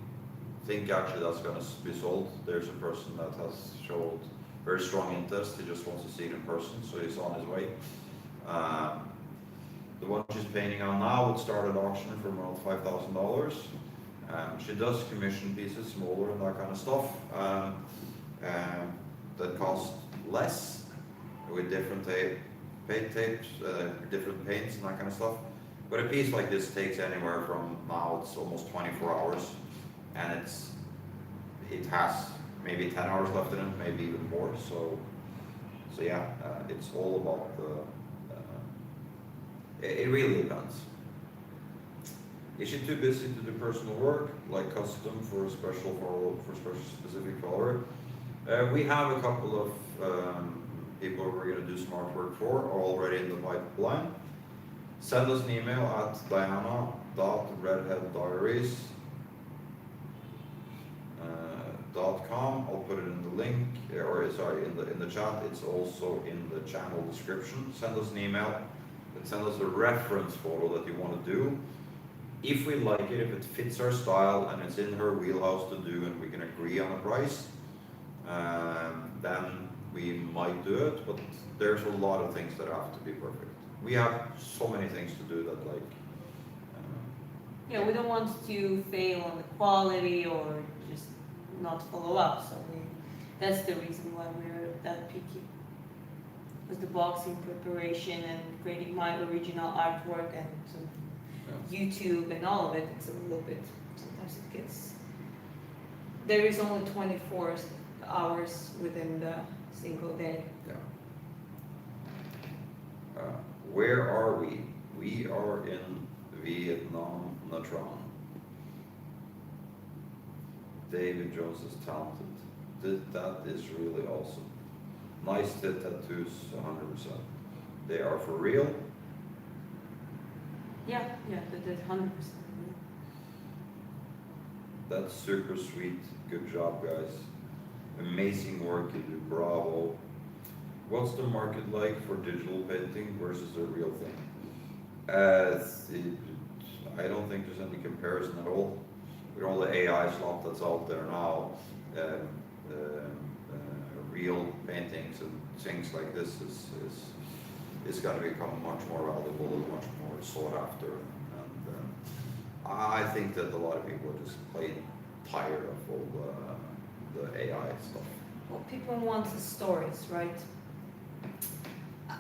think actually that's going to be sold. There's a person that has showed very strong interest. He just wants to see it in person, so he's on his way. The one she's painting on now would start at auction for around $5,000. She does commission pieces, smaller and that kind of stuff, that cost less with different paint tapes, different paints and that kind of stuff. But a piece like this takes anywhere from now it's almost 24 hours, and it has maybe 10 hours left in it, maybe even more. So yeah, it's all about it really depends. Is she too busy to do personal work, like custom for a specific follower? We have a couple of people we're going to do smart work for already in the pipeline. Send us an email at diana.redheaddiaries.com. I'll put it in the link, or sorry, in the chat. It's also in the channel description. Send us an email and send us a reference photo that you want to do. if we like it, if it fits our style and it's in her wheelhouse to do, and we can agree on a price, then we might do it. But there's a lot of things that have to be perfect. We have so many things to do that, like. Yeah, we don't want to fail on the quality or just not follow up. So that's the reason why we're that picky. Was the boxing preparation and creating my original artwork and YouTube and all of it. It's a little bit, sometimes it gets, there is only 24 hours within the single day. Yeah. Where are we? We are in Vietnam, Natron. David Jones is talented. That is really awesome. Nice tattoos, 100%. They are for real. Yeah, that's 100%. That's super sweet. Good job, guys. Amazing work you do. Bravo. What's the market like for digital painting versus a real thing? I don't think there's any comparison at all. With all the AI stuff that's out there now, real paintings and things like this is going to become much more valuable and much more sought after. And I think that a lot of people are just plain tired of all the AI stuff. Well, people want the stories, right?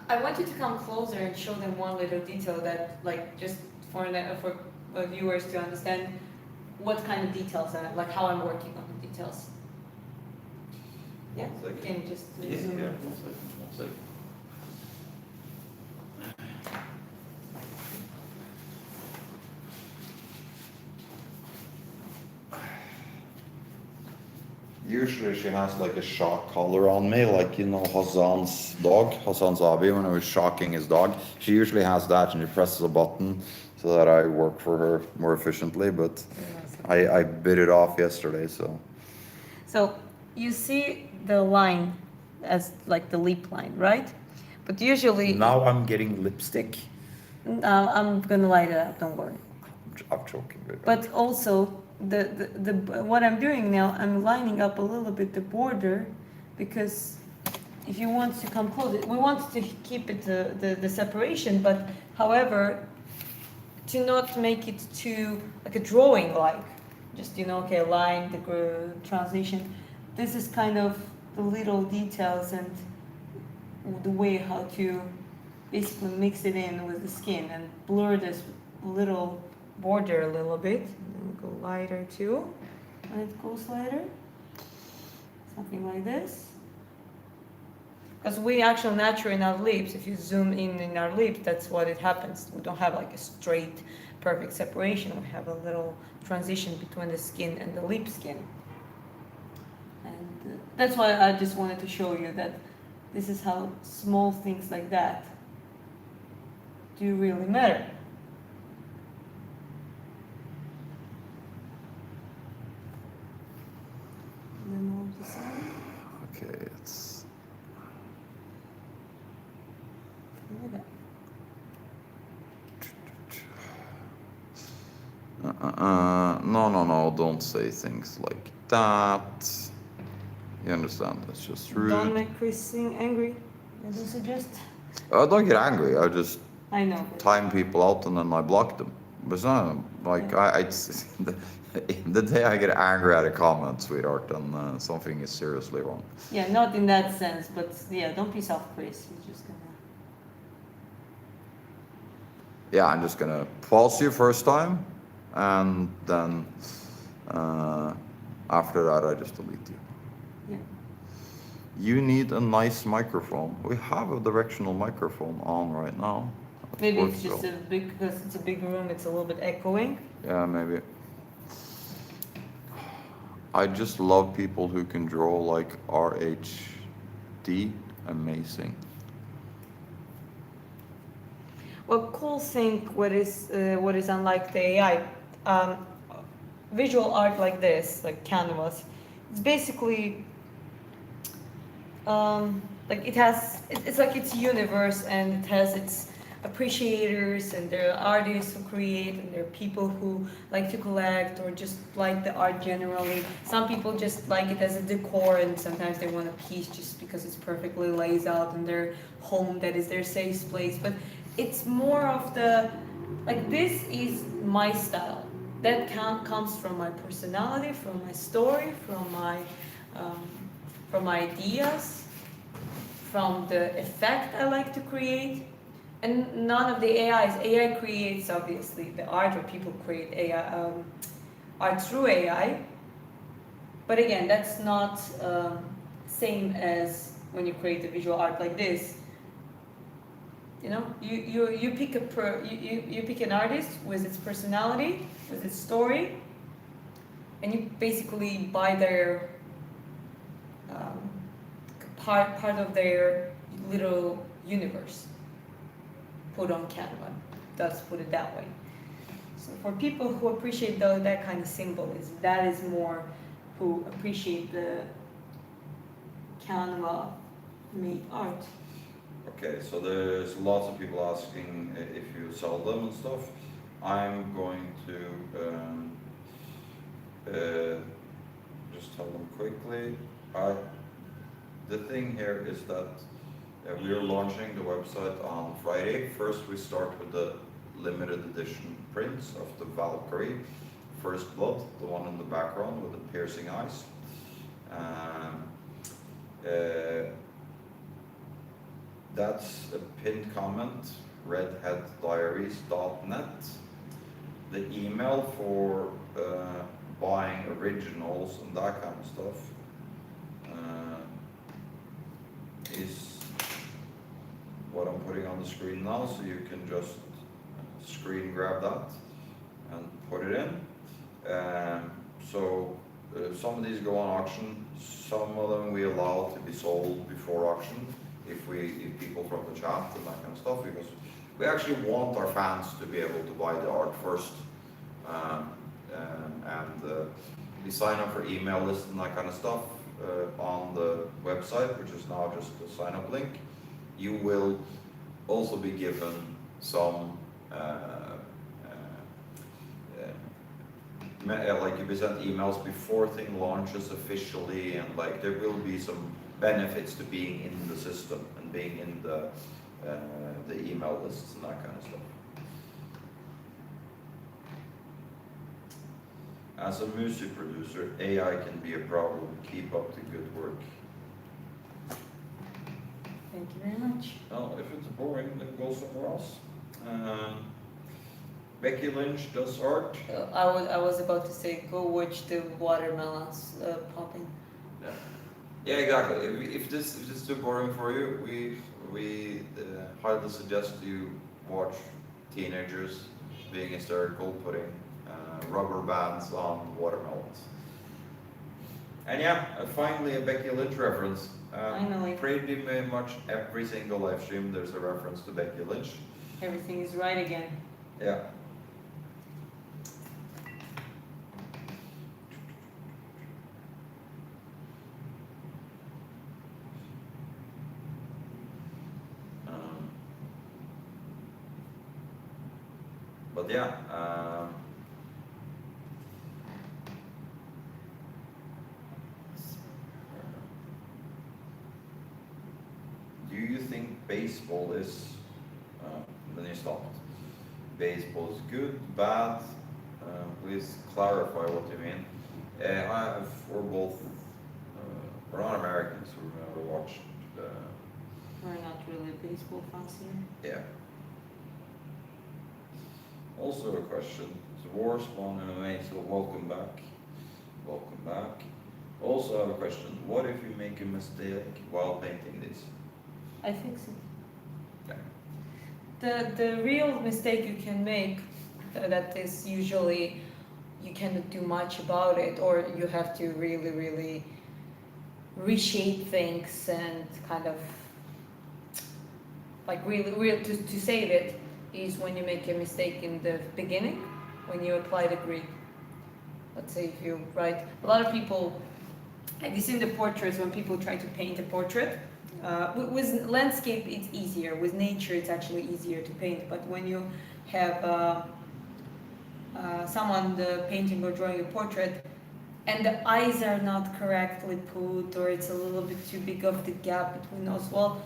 I want you to come closer and show them one little detail that, like, just for viewers to understand what kind of details are, like how I'm working on the details. Yeah, can you just zoom in? One second. Usually she has like a shock collar on me, like, you know, Hassan's dog, Hassan's Abi, when I was shocking his dog. She usually has that and she presses a button so that I work for her more efficiently, but I bit it off yesterday, so. So you see the line as like the lip line, right? But usually Now I'm getting lipstick. I'm gonna light it up, don't worry. I'm joking. But also the what I'm doing now, I'm lining up a little bit the border, because if you want to come close, we want to keep it the separation, but however, to not make it too like a drawing like, just, you know, okay, line, the transition. This is kind of the little details and the way how to basically mix it in with the skin and blur this little border a little bit. And then go lighter too, and it goes lighter, something like this. Because we actually naturally in our lips, if you zoom in our lips, that's what it happens. We don't have like a straight, perfect separation. We have a little transition between the skin and the lip skin. And that's why I just wanted to show you that this is how small things like that do really matter. And then on the side. Okay, it's. Like that. No, don't say things like that. You understand? That's just rude. Don't make Chris angry. I don't suggest. Don't get angry. I just I know. time people out and then I block them. But it's not like the day I get angry at a comment, sweetheart, then something is seriously wrong. Yeah, not in that sense, but yeah, don't piss off Chris. He's just gonna. Yeah, I'm just gonna pause you first time, and then after that I just delete you. Yeah. You need a nice microphone. We have a directional microphone on right now. Maybe it's just because it's a big room, it's a little bit echoing. Yeah, maybe. I just love people who can draw like RHD. Amazing. Well, cool thing what is unlike the AI, visual art like this, like canvas, it's basically like it's like its universe, and it has its appreciators, and there are artists who create, and there are people who like to collect or just like the art generally. Some people just like it as a decor, and sometimes they want a piece just because it's perfectly laid out in their home, that is their safe place. But it's more of the, like, this is my style. That comes from my personality, from my story, um, from my ideas, from the effect I like to create. And none of the AIs. AI creates obviously the art, or people create AI art through AI. But again, that's not same as when you create a visual art like this. You know, you pick you pick an artist with its personality, with its story, and you basically buy their um, part of their little universe, put on Canva. Let's put it that way. So for people who appreciate that kind of symbolism, that is more who appreciate the Canva made art. Okay, so there's lots of people asking if you sell them and stuff. I'm going to just tell them quickly. The thing here is that we are launching the website on Friday. First, we start with the limited edition prints of the Valkyrie, First Blood, the one in the background with the piercing eyes. That's a pinned comment, redheaddiaries.net. The email for buying originals and that kind of stuff is what I'm putting on the screen now, so you can just screen grab that and put it in. Some of these go on auction, some of them we allow to be sold before auction if people from the chat and that kind of stuff, because we actually want our fans to be able to buy the art first. We sign up for email lists and that kind of stuff on the website, which is now just a sign up link. You will also be given some like you'll be sent emails before thing launches officially, and like there will be some benefits to being in the system and being in the email lists and that kind of stuff. As a music producer, AI can be a problem. Keep up the good work. Thank you very much. Well, if it's boring, then go somewhere else. Becky Lynch does art. I was about to say, go watch the watermelons popping. Yeah, exactly. If this is too boring for you, we highly suggest you watch teenagers being hysterical, putting rubber bands on watermelons. And yeah, finally a Becky Lynch reference. I know it. Pretty much every single live stream there's a reference to Becky Lynch. Everything is right again. Yeah. But yeah, do you think baseball is, then you stopped. Baseball is good, bad? Please clarify what you mean. We're both, we're not Americans, so we've never watched. We're not really baseball fans here. Yeah. Also a question, it's Warspawn MMA, so welcome back. Welcome back. Also have a question, what if you make a mistake while painting this? I fix it. Okay. The real mistake you can make, that is usually you cannot do much about it, or you have to really reshape things and kind of like really to save it, is when you make a mistake in the beginning, when you apply the grid. Let's say if you write, a lot of people, have you seen the portraits when people try to paint a portrait With landscape, it's easier. With nature, it's actually easier to paint. But when you have someone painting or drawing a portrait, and the eyes are not correctly put, or it's a little bit too big of the gap between those, well,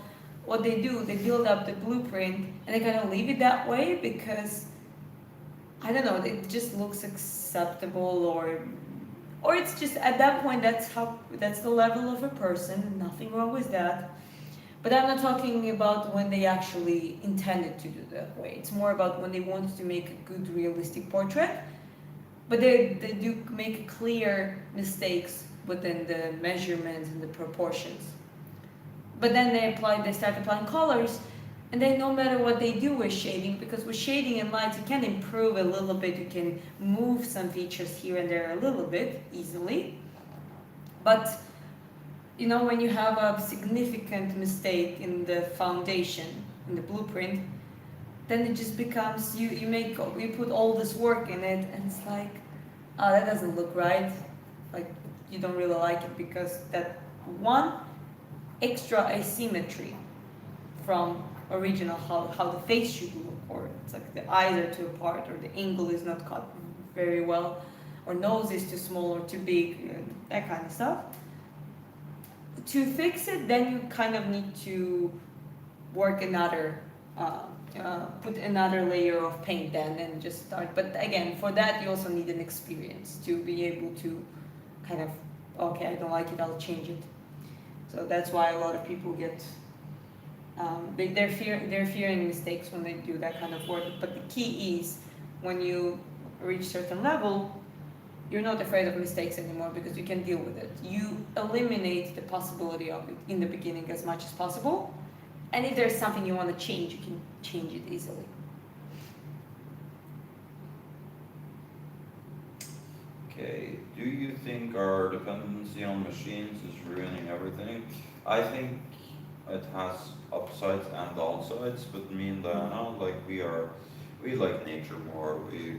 what they do, they build up the blueprint and they kind of leave it that way because I don't know, it just looks acceptable, or it's just at that point that's the level of a person, nothing wrong with that. But I'm not talking about when they actually intended to do that way. It's more about when they wanted to make a good realistic portrait, but they do make clear mistakes within the measurements and the proportions. But then they start applying colors, and then no matter what they do with shading, because with shading and lights you can improve a little bit, you can move some features here and there a little bit easily. But you know, when you have a significant mistake in the foundation, in the blueprint, then it just becomes you put all this work in it, and it's like, oh, that doesn't look right. Like you don't really like it because that one extra asymmetry from original, how the face should look, or it's like the eyes are too apart, or the angle is not cut very well, or nose is too small or too big, that kind of stuff. To fix it, then you kind of need to work another, put another layer of paint then and just start. But again, for that you also need an experience to be able to kind of, okay, I don't like it, I'll change it. So that's why a lot of people get, they're fearing mistakes when they do that kind of work. But the key is when you reach certain level, you're not afraid of mistakes anymore because you can deal with it. You eliminate the possibility of it in the beginning as much as possible. And if there's something you want to change, you can change it easily. Okay, do you think our dependency on machines is ruining everything? I think it has upsides and downsides, but me and Diana, like we like nature more. We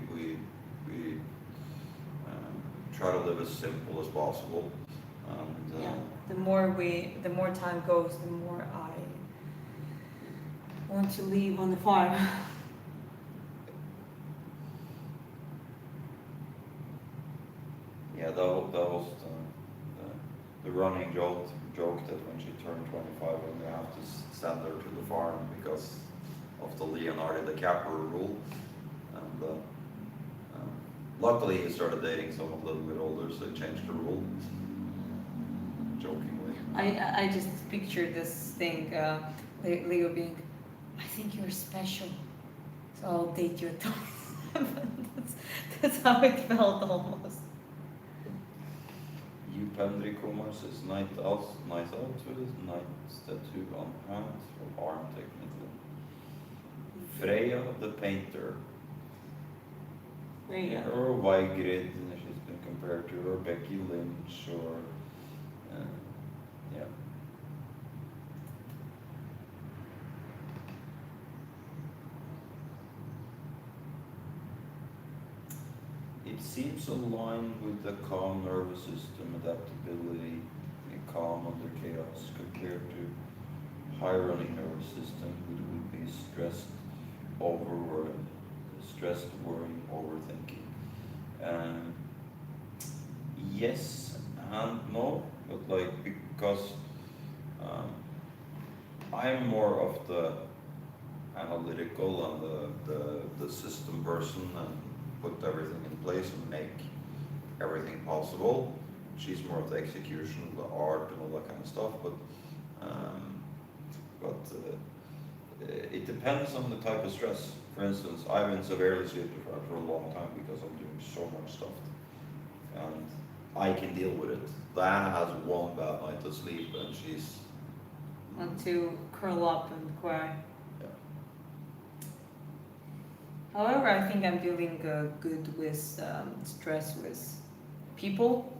try to live as simple as possible. And, Yeah. The more time goes, the more I want to leave on the farm. Yeah, that was the running joke that when she turned 25, when they have to send her to the farm because of the Leonardo DiCaprio rule. And luckily he started dating someone a little bit older, so he changed the rule. Jokingly. I just pictured this thing, Leo being, I think you're special, so I'll date you at 27. That's how it felt almost. Pendrikomer says night out with night tattoo on hand or arm technically. Freya the painter. Freya. Or Vigrid, she's been compared to, or Becky Lynch, or yeah. It seems aligned with the calm nervous system adaptability and calm under chaos compared to high running nervous system, which would be stressed, worrying, overthinking. Yes and no, but like because I'm more of the analytical and the system person and put everything in place and make everything possible. She's more of the execution, the art and all that kind of stuff, but it depends on the type of stress. For instance, I've been severely sleep deprived for a long time because I'm doing so much stuff, and I can deal with it. Diana has one bad night of sleep and she's Want to curl up and cry. yeah. However, I think I'm dealing good with stress with people.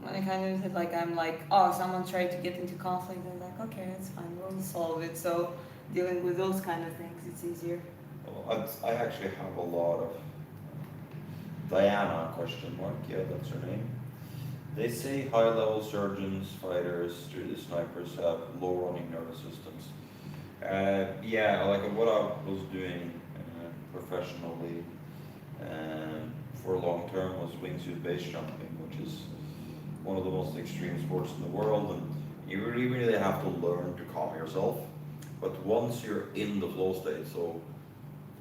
When I kind of like, I'm like, oh, someone tried to get into conflict, I'm like, okay, that's fine, we'll solve it. So dealing with those kind of things, it's easier. Well, I actually have a lot of Diana ? Yeah, that's her name. They say high-level surgeons, fighters, snipers have low running nervous systems. Yeah, like what I was doing professionally for long term was wingsuit base jumping, which is one of the most extreme sports in the world, and you really have to learn to calm yourself. But once you're in the flow state, so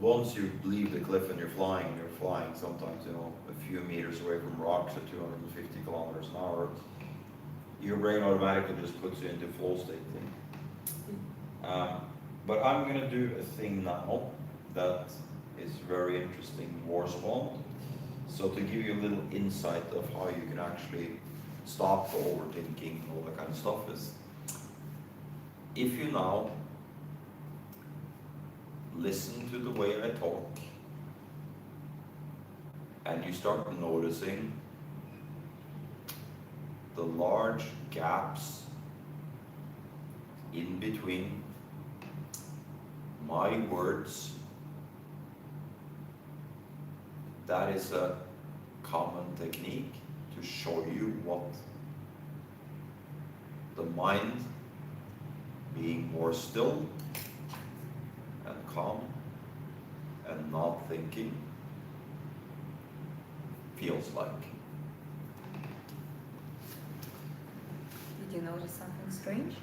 once you leave the cliff and you're flying sometimes, a few meters away from rocks at 250 kilometers an hour, your brain automatically just puts you into flow state thing. But I'm gonna do a thing now that is very interesting, war spawn. So to give you a little insight of how you can actually stop the overthinking and all that kind of stuff is, if you now listen to the way I talk and you start noticing the large gaps in between my words, that is a common technique to show you what the mind being more still and calm and not thinking feels like. Did you notice something strange?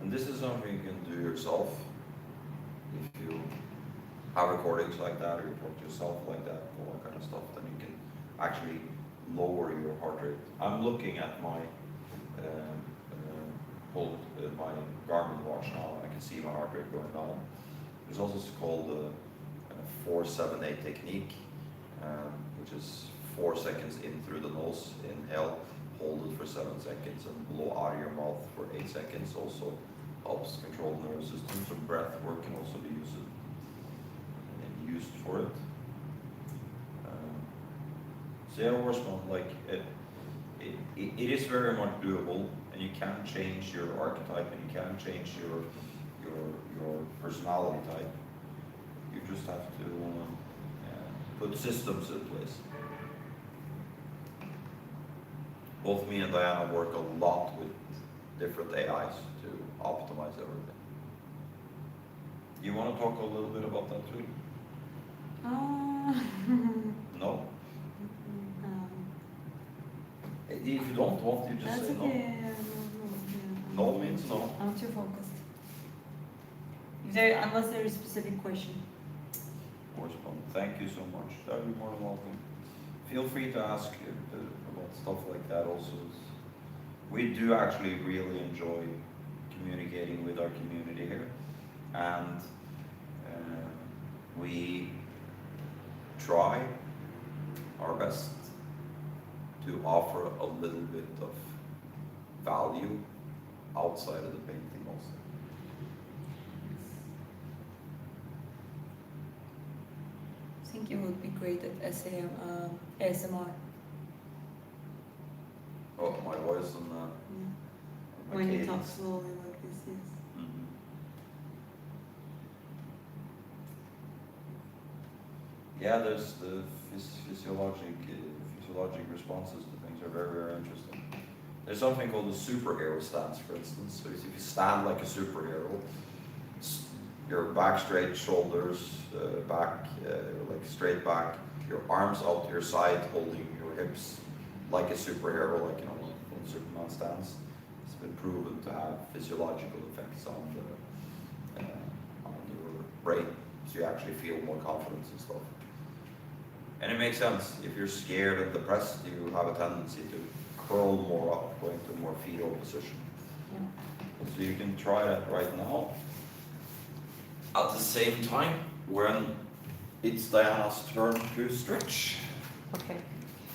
And this is something you can do yourself if you have recordings like that, or you talk to yourself like that, all that kind of stuff. Then you can actually lower your heart rate. I'm looking at my my Garmin watch now, and I can see my heart rate going down. There's also called a 4-7-8 technique, which is 4 seconds in through the nose, inhale, hold it for 7 seconds, and blow out of your mouth for 8 seconds. Also helps control the nervous system. So breath work can also be used for it. So yeah, horseman, like it is very much doable, and you can change your archetype, and you can change your personality type. You just have to put systems in place. Both me and Diana work a lot with different AIs to optimize everything. You want to talk a little bit about that too? No? If you don't want, you just That's say okay. no. No means no. I'm too focused. Unless there is a specific question. Horseman, thank you so much. You're more than welcome. Feel free to ask about stuff like that also. We do actually really enjoy communicating with our community here, and we try our best to offer a little bit of value outside of the painting also. I think you would be great at ASMR. Oh, my voice and my When you cadence. talk slowly like this, yes. Mhm. Yeah, there's the physiologic responses to things are very, very interesting. There's something called the superhero stance, for instance. So if you stand like a superhero, your back straight, shoulders back, like straight back, your arms out to your side, holding your hips like a superhero, like when Superman stands. It's been proven to have physiological effects on your brain, so you actually feel more confidence and stuff. And it makes sense. If you're scared and depressed, you have a tendency to curl more up, going to a more fetal position. Yeah. So you can try that right now. At the same time, when it's Diana's turn to stretch. Okay.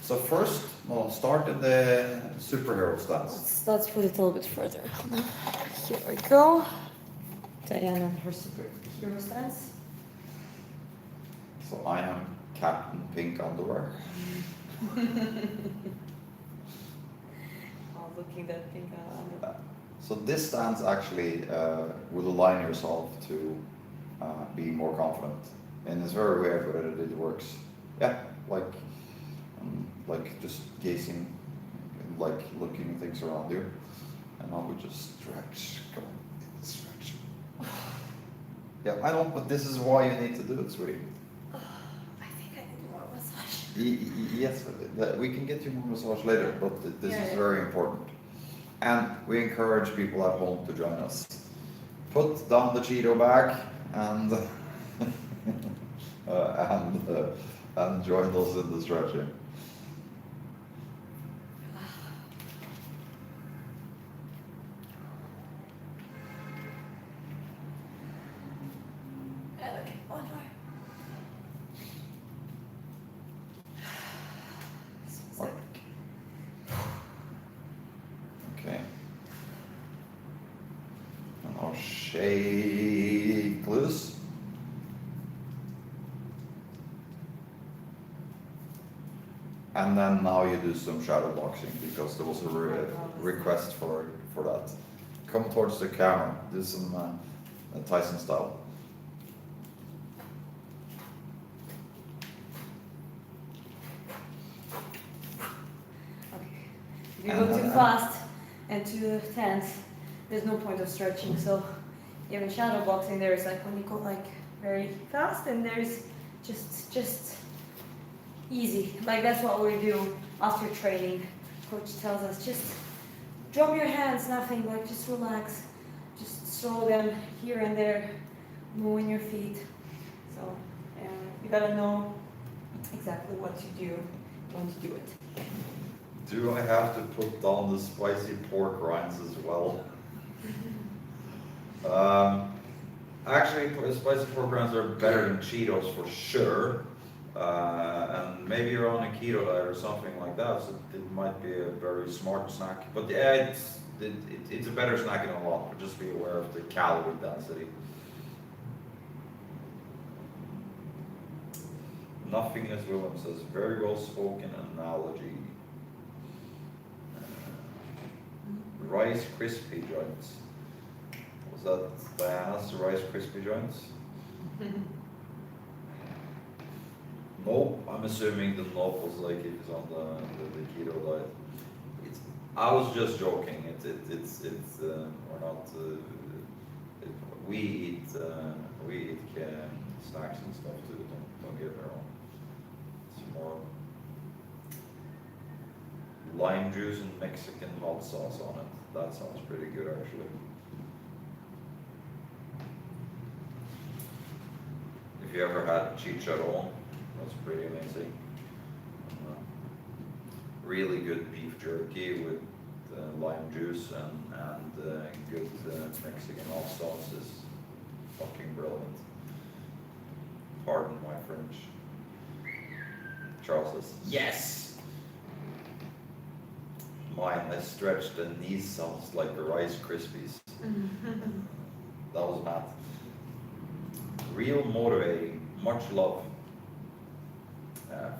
So first, we'll start in the superhero stance. Let's put it a little bit further. Here we go. Diana, her superhero stance. So I am Captain Pink Underwear. Oh, looking that pink underwear. So this stance actually will align yourself to be more confident. And it's very weird, but it works. Yeah, like just gazing, like looking at things around you, and I would just stretch, go, stretch. Yeah, I know, but this is why you need to do it, sweetie. I think I need more massage. Yes, we can get you more massage later, but this is very important. And we encourage people at home to join us. Put down the Cheeto bag and and join us in the stretching. Okay, one more. Okay. And now shake loose. And then now you do some shadow boxing because there was a request for that. Come towards the camera. Do some Tyson style. Okay. If you go too fast and too tense, there's no point of stretching. So even shadow boxing, there is like when you go like very fast and there's just easy. Like that's what we do after training. Coach tells us just drop your hands, nothing, like just relax. Just throw them here and there, moving your feet. So you gotta know exactly what to do when to do it. Do I have to put down the spicy pork rinds as well? Actually, spicy pork rinds are better than Cheetos for sure. And maybe you're on a keto diet or something like that, so it might be a very smart snack. But yeah, it's a better snack in a lot, but just be aware of the calorie density. Nothingness Willem says, very well spoken analogy. Rice Krispie joints. Was that Diana's Rice Krispie joints? Nope, I'm assuming the nope was like it was on the keto diet. I was just joking. We're not. We eat snacks and stuff too. Don't get me wrong. It's more lime juice and Mexican hot sauce on it. That sounds pretty good actually. If you ever had chicharron, that's pretty amazing. Really good beef jerky with lime juice and good Mexican hot sauce is fucking brilliant. Pardon my French. Charles says, yes! Mine, I stretched and these sounds like the Rice Krispies. That was mad. Real motivating, much love.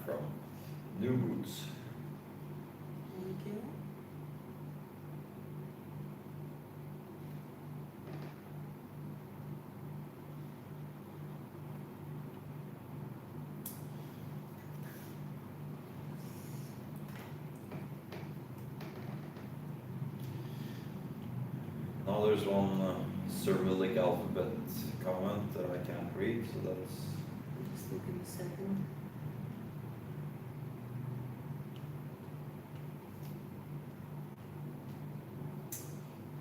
From New Boots. Thank you. Now there's one Cyrillic alphabet comment that I can't read, so that's. Just give me a second.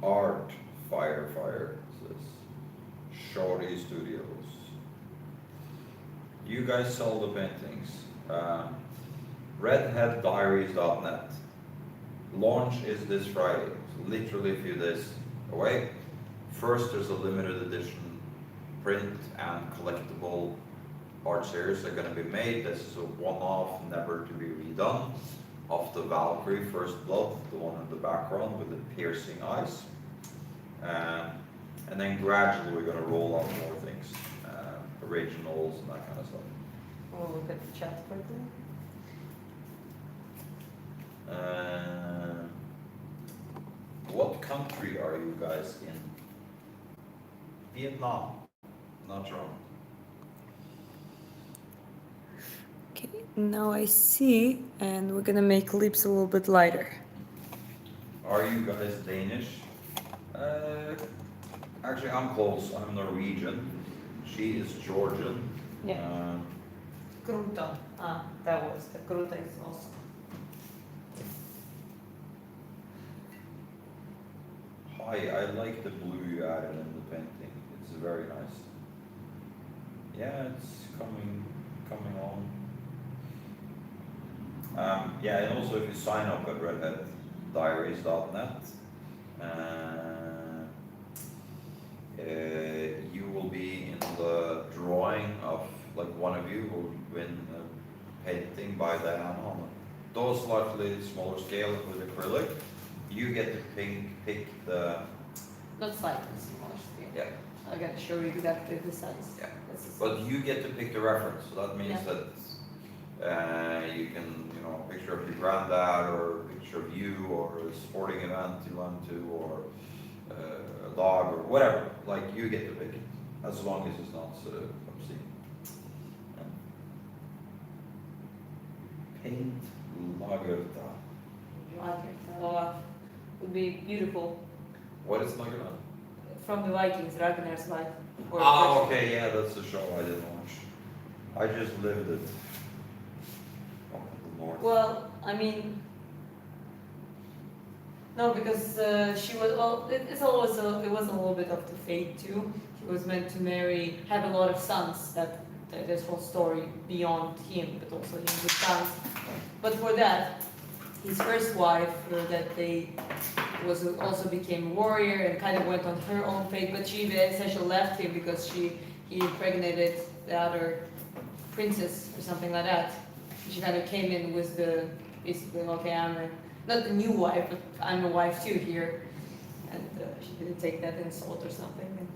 Art Fire says Shorty Studios. You guys sell the paintings. Redheaddiaries.net. Launch is this Friday, so literally a few days away. First, there's a limited edition print and collectible art series that are going to be made. This is a one-off, never to be redone, of the Valkyrie First Blood, the one in the background with the piercing eyes. And then gradually we're going to roll out more things, originals and that kind of stuff. We'll look at the chat quickly. What country are you guys in? Vietnam, not wrong. Okay, now I see, and we're gonna make lips a little bit lighter. Are you guys Danish? Actually, I'm close. I'm Norwegian. She is Georgian. Yeah. Uh, Kruta. That was the Kruta is also. Hi, I like the blue you added in the painting. It's very nice. Yeah, it's coming on. Yeah, and also if you sign up at redheaddiaries.net, you will be in the drawing of like one of you will win a painting by Diana on those slightly smaller scale with acrylic. You get to pick the Not slightly smaller scale. yeah. I gotta show you exactly the size. Yeah. That's the size. But you get to pick the reference, so that means Yeah. that you can, picture of your granddad or a picture of you or a sporting event you went to or a dog or whatever. Like you get to pick it, as long as it's not obscene. Paint Lagerta. Lagertha would be beautiful. What is Lagerta? From the Vikings, Ragnar's life. Oh, okay, yeah, that's the show I didn't watch. I just lived it. Up in the north. Well, I mean, no, because she was. Well, it's always it was a little bit of the fate too. She was meant to marry, have a lot of sons. That this whole story beyond him, but also him with sons. But for that, his first wife, that they was also became a warrior and kind of went on her own fate. But she essentially left him because he impregnated the other princess or something like that. She kind of came in with the basically, okay, not the new wife, but I'm a wife too here, and she didn't take that insult or something. And,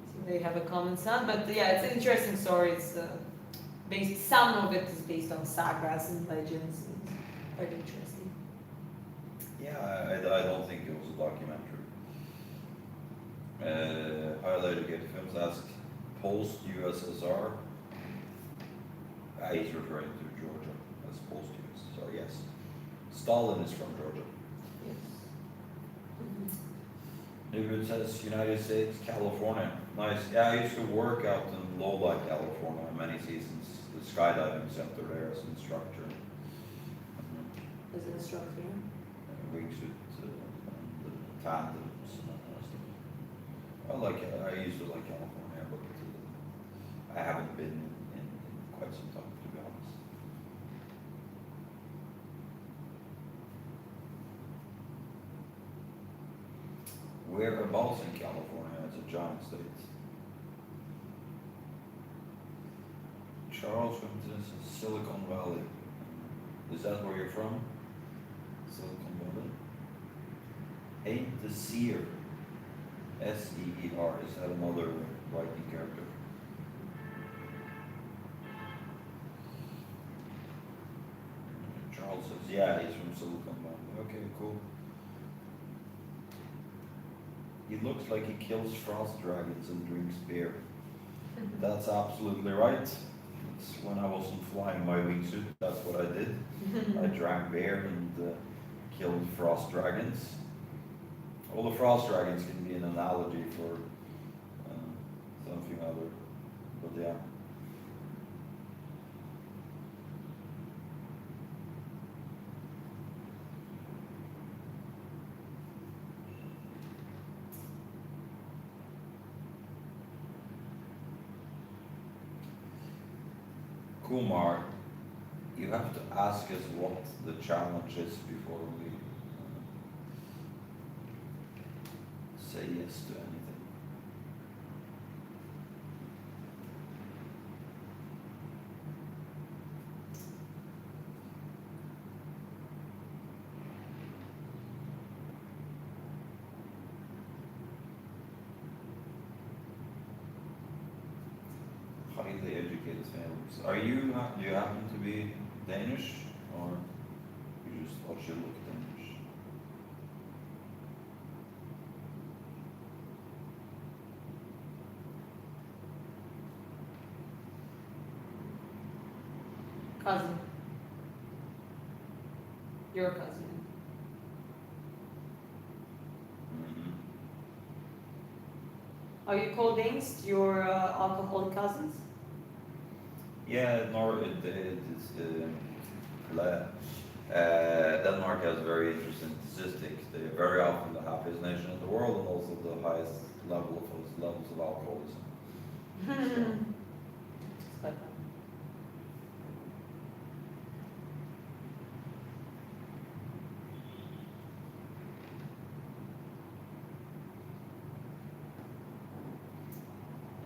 so they have a common son, but yeah, it's an interesting story. It's based. Some of it is based on sagas and legends, and quite interesting. Yeah, I don't think it was a documentary. Highly educated films ask post-USSR. He's referring to Georgia as post-USSR, yes. Stalin is from Georgia. Yes. It says United States, California. Nice. Yeah, I used to work out in Lola, California, many seasons. The skydiving center there as an instructor. As an instructor. Wingsuit, and the tandems and that kind of stuff. I used to like California, but I haven't been in quite some time, to be honest. Whereabouts in California? It's a giant state. Charles from Silicon Valley. Is that where you're from? Silicon Valley? Ain't the Seer. S-E-E-R. Is that another Viking character? Charles says, yeah, he's from Silicon Valley. Okay, cool. He looks like he kills frost dragons and drinks beer. That's absolutely right. It's when I wasn't flying my wingsuit, that's what I did. I drank beer and killed frost dragons. Well, the frost dragons can be an analogy for something other, but yeah. Kumar, you have to ask us what the challenge is before we say yes to anything. Highly educated families. Do you happen to be Danish, or you just thought you looked Danish? cousin. Your cousin. Mhm. Are you called names to your alcoholic cousins? Yeah, Denmark has very interesting statistics. They're very often the happiest nation in the world and also the highest levels of alcoholism. It's quite fun.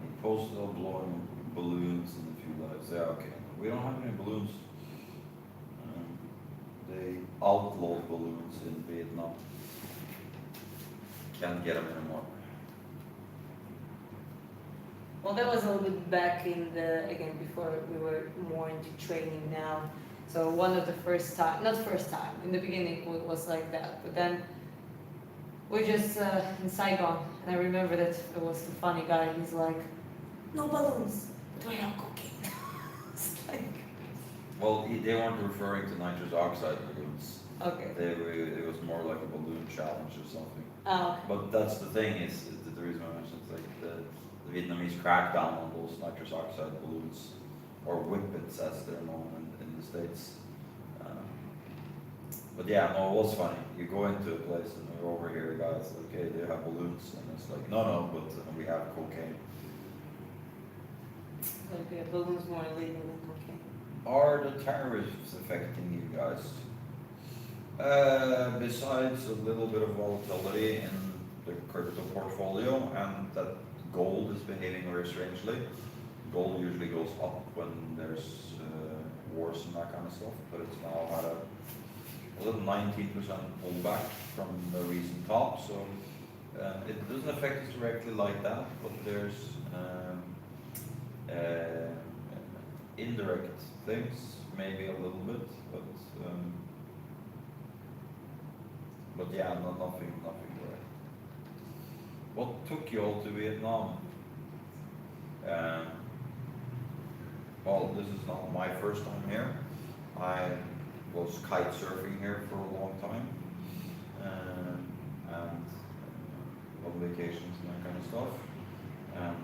He posted on blowing balloons in a few lives. Yeah, okay. We don't have any balloons. They outlawed balloons in Vietnam. Can't get them anymore. Well, that was a little bit back in the, again, before we were more into training now. So one of the first time, not first time, in the beginning it was like that. But then we just in Saigon, and I remember that it was a funny guy. He's like, no balloons, but we have cocaine. It's like, Well, they weren't referring to nitrous oxide balloons. okay. It was more like a balloon challenge or something. Oh, But that's the thing is that the reason I mentioned it's like the Vietnamese crackdown on those nitrous oxide balloons, or whippets as they're known in the States. But yeah, no, it was funny. You go into a place and you overhear guys like, okay, they have balloons, and it's like, no, but we have cocaine. okay, balloons more illegal than cocaine. Are the tariffs affecting you guys? Besides a little bit of volatility in the crypto portfolio and that gold is behaving very strangely. Gold usually goes up when there's wars and that kind of stuff, but it's now had a little 19% pullback from the recent top, so it doesn't affect us directly like that, but there's indirect things, maybe a little bit, but yeah, nothing direct. What took you all to Vietnam? Um, well, this is not my first time here. I was kite surfing here for a long time, and on vacations and that kind of stuff, and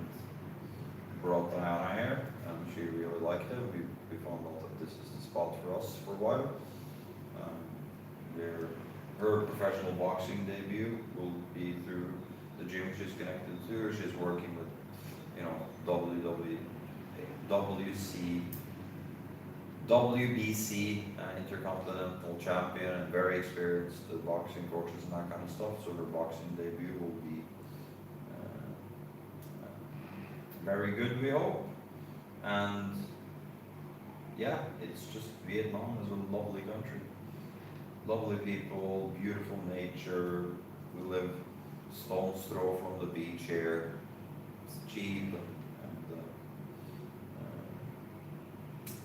brought Diana here, and she really liked it. We found out that this is the spot for us for a while. Her professional boxing debut will be through the gym she's connected to. She's working with, WBC Intercontinental Champion and very experienced boxing coaches and that kind of stuff. So her boxing debut will be very good, we hope. And yeah, it's just Vietnam is a lovely country. Lovely people, beautiful nature. We live stone's throw from the beach here. It's cheap and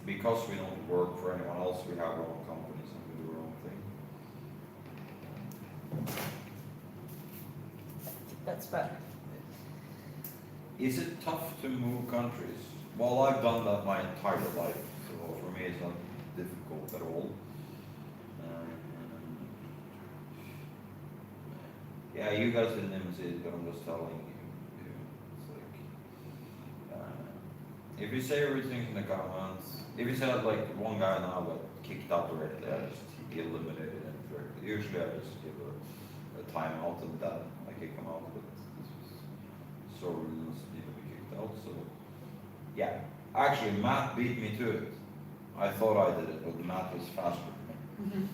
because we don't work for anyone else, we have our own companies and we do our own thing. That's better. Is it tough to move countries? Well, I've done that my entire life, so for me it's not difficult at all. Yeah, you guys didn't see it, but I'm just telling you. It's like, if you say everything in the comments, if you say like one guy now got kicked out directly, I just eliminated him directly. Usually I just give a timeout and then I kick him out, but this was so rude need to be kicked out, so yeah. Actually, Matt beat me to it. I thought I did it, but Matt was faster than me. Mm-hmm.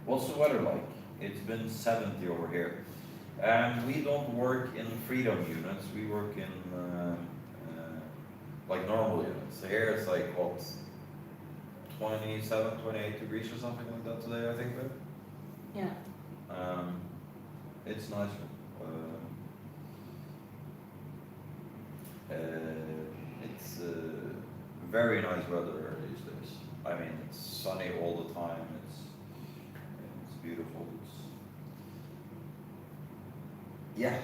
What's the weather like? It's been 70 over here. And we don't work in freedom units, we work in like normal units. So here it's like, what, 27, 28 degrees or something like that today, I think. Yeah. It's nice. It's very nice weather these days. I mean, it's sunny all the time. It's beautiful. Yeah,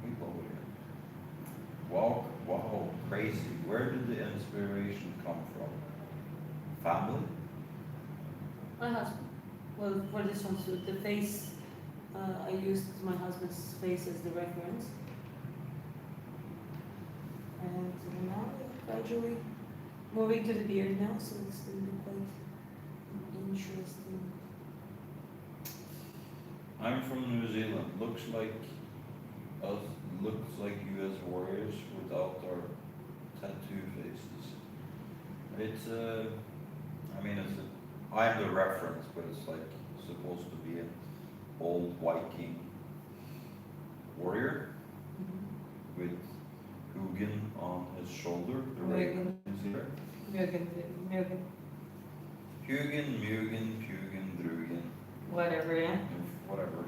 we love it. Wow, wow. crazy. Where did the inspiration come from? Family? My husband. Well, for this one, so the face, I used my husband's face as the reference. And now gradually moving to the beard now, so it's going to be quite interesting. I'm from New Zealand. Looks like us. Looks like you as warriors without our tattoo faces. It's I mean, I'm the reference, but it's like supposed to be an old Viking warrior with Hugin on his shoulder. The raven is here. Mugen. Hugin, Mugen, Pugin, Drugin. Whatever, yeah. Whatever.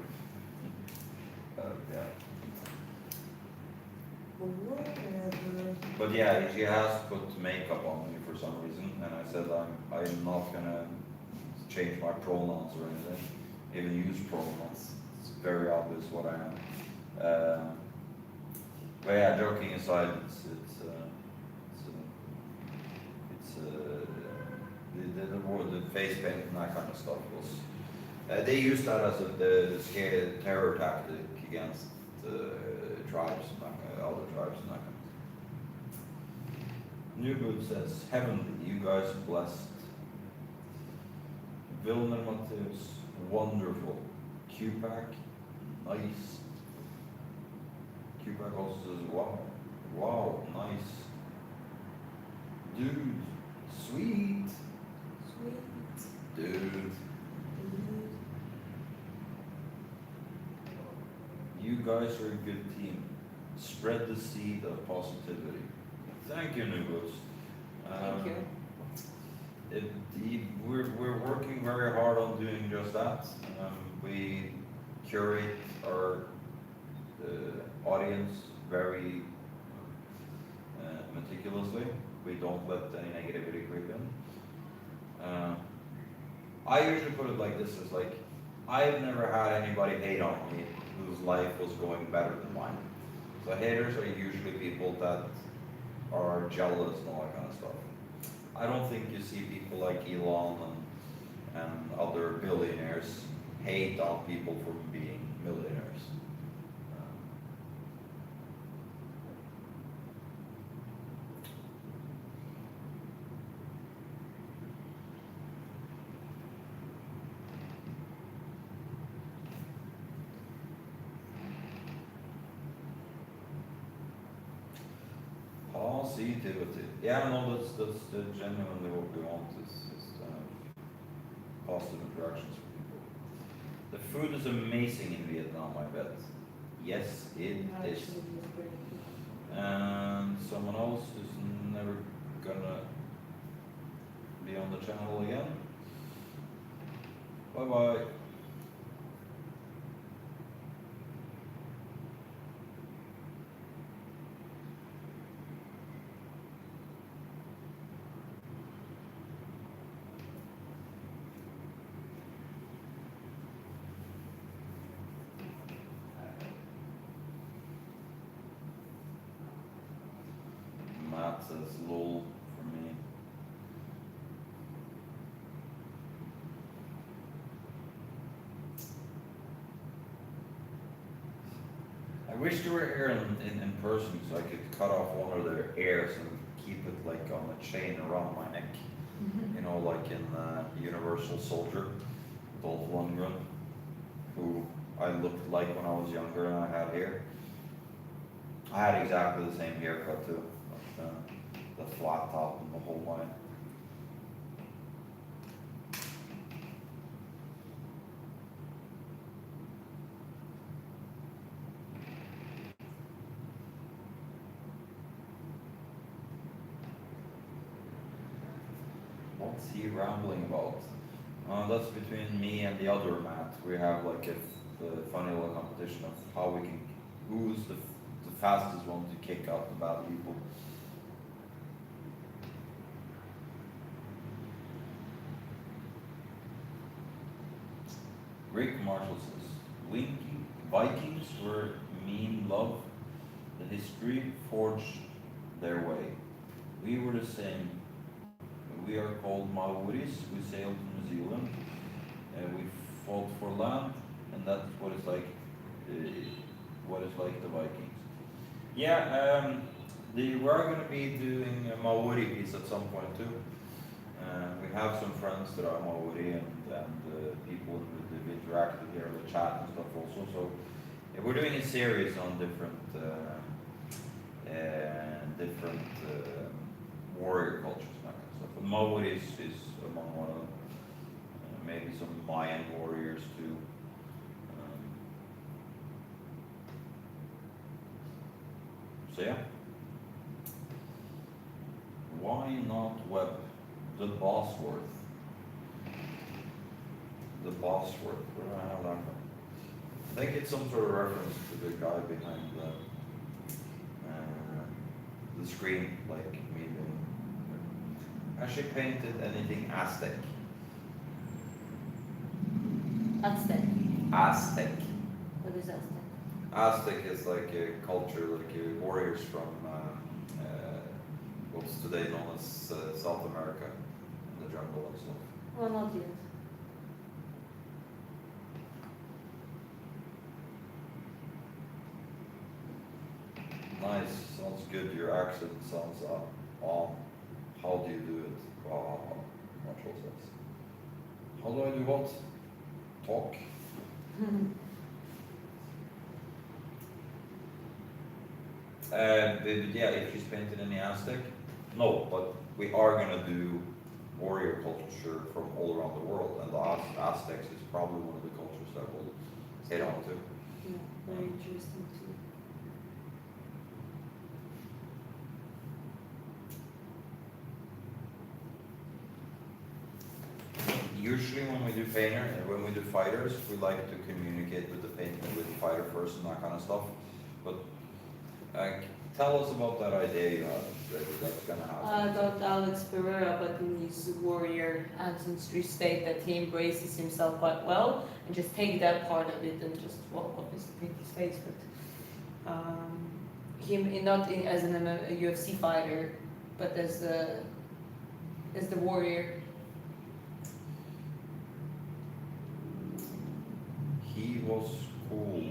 Yeah. Whatever. But yeah, she has put makeup on me for some reason, and I said I'm not gonna change my pronouns or anything, even use pronouns. It's very obvious what I am. But yeah, joking aside, the face paint and that kind of stuff was. They used that as the scare terror tactic against tribes, and other tribes, and that kind of stuff. Newboot says, "Heavenly, you guys are blessed." Vilner Matthews, wonderful. Q-Pack, nice. Q-Pack also says, wow, nice. Dude, sweet. Dude. You guys are a good team. Spread the seed of positivity. Thank you, Nubos. Thank you. We're working very hard on doing just that. We curate our audience very meticulously. We don't let any negativity creep in. I usually put it like this: is like I've never had anybody hate on me whose life was going better than mine. So haters are usually people that are jealous and all that kind of stuff. I don't think you see people like Elon and other billionaires hate on people for being millionaires. Positivity. Yeah, no, that's genuinely what we want is positive interactions with people. The food is amazing in Vietnam, I bet. Yes, it is. And someone else is never gonna be on the channel again. Bye bye. Matt says lol for me. I wish they were here in person so I could cut off one of their ears and keep it like on a chain around my neck. You know, like in Universal Soldier, Dolph Lundgren, who I looked like when I was younger and I had hair. I had exactly the same haircut too, the flat top and the whole line. What's he rambling about? That's between me and the other Matt. We have like the funny little competition of how we can, who's the fastest one to kick out the bad people. Rick Marshall says, Vikings were mean love. The history forged their way. We were the same. We are called Maoris. We sailed to New Zealand, and we fought for land, and that's what it's like. What it's like the Vikings. Yeah, we are going to be doing a Maori piece at some point too. We have some friends that are Maori and people that have interacted here in the chat and stuff also. So yeah, we're doing a series on different warrior cultures and that kind of stuff. And Maori is among one of them. Maybe some Mayan warriors too. So yeah. Why not web? The Bosworth. The Bosworth. Where do I have that from? I think it's some sort of reference to the guy behind the screen, like me being. Has she painted anything Aztec? Aztec. Aztec. What is Aztec? Aztec is like a culture, like warriors from what's today known as South America, the jungle and stuff. Well, not yet. Nice, sounds good. Your accent sounds how do you do it? Natural sense. How do I do what? Talk. Yeah, if she's painted any Aztec, no, but we are gonna do warrior culture from all around the world, and the Aztecs is probably one of the cultures that we'll head on to. Yeah, very interesting too. Usually when we do when we do fighters, we like to communicate with the fighter first and that kind of stuff. But tell us about that idea you have that's gonna happen. About Alex Pereira, but in his warrior ancestry state that he embraces himself quite well, and just take that part of it and just, well, obviously paint his face, but as a UFC fighter, but as the warrior. He was cool.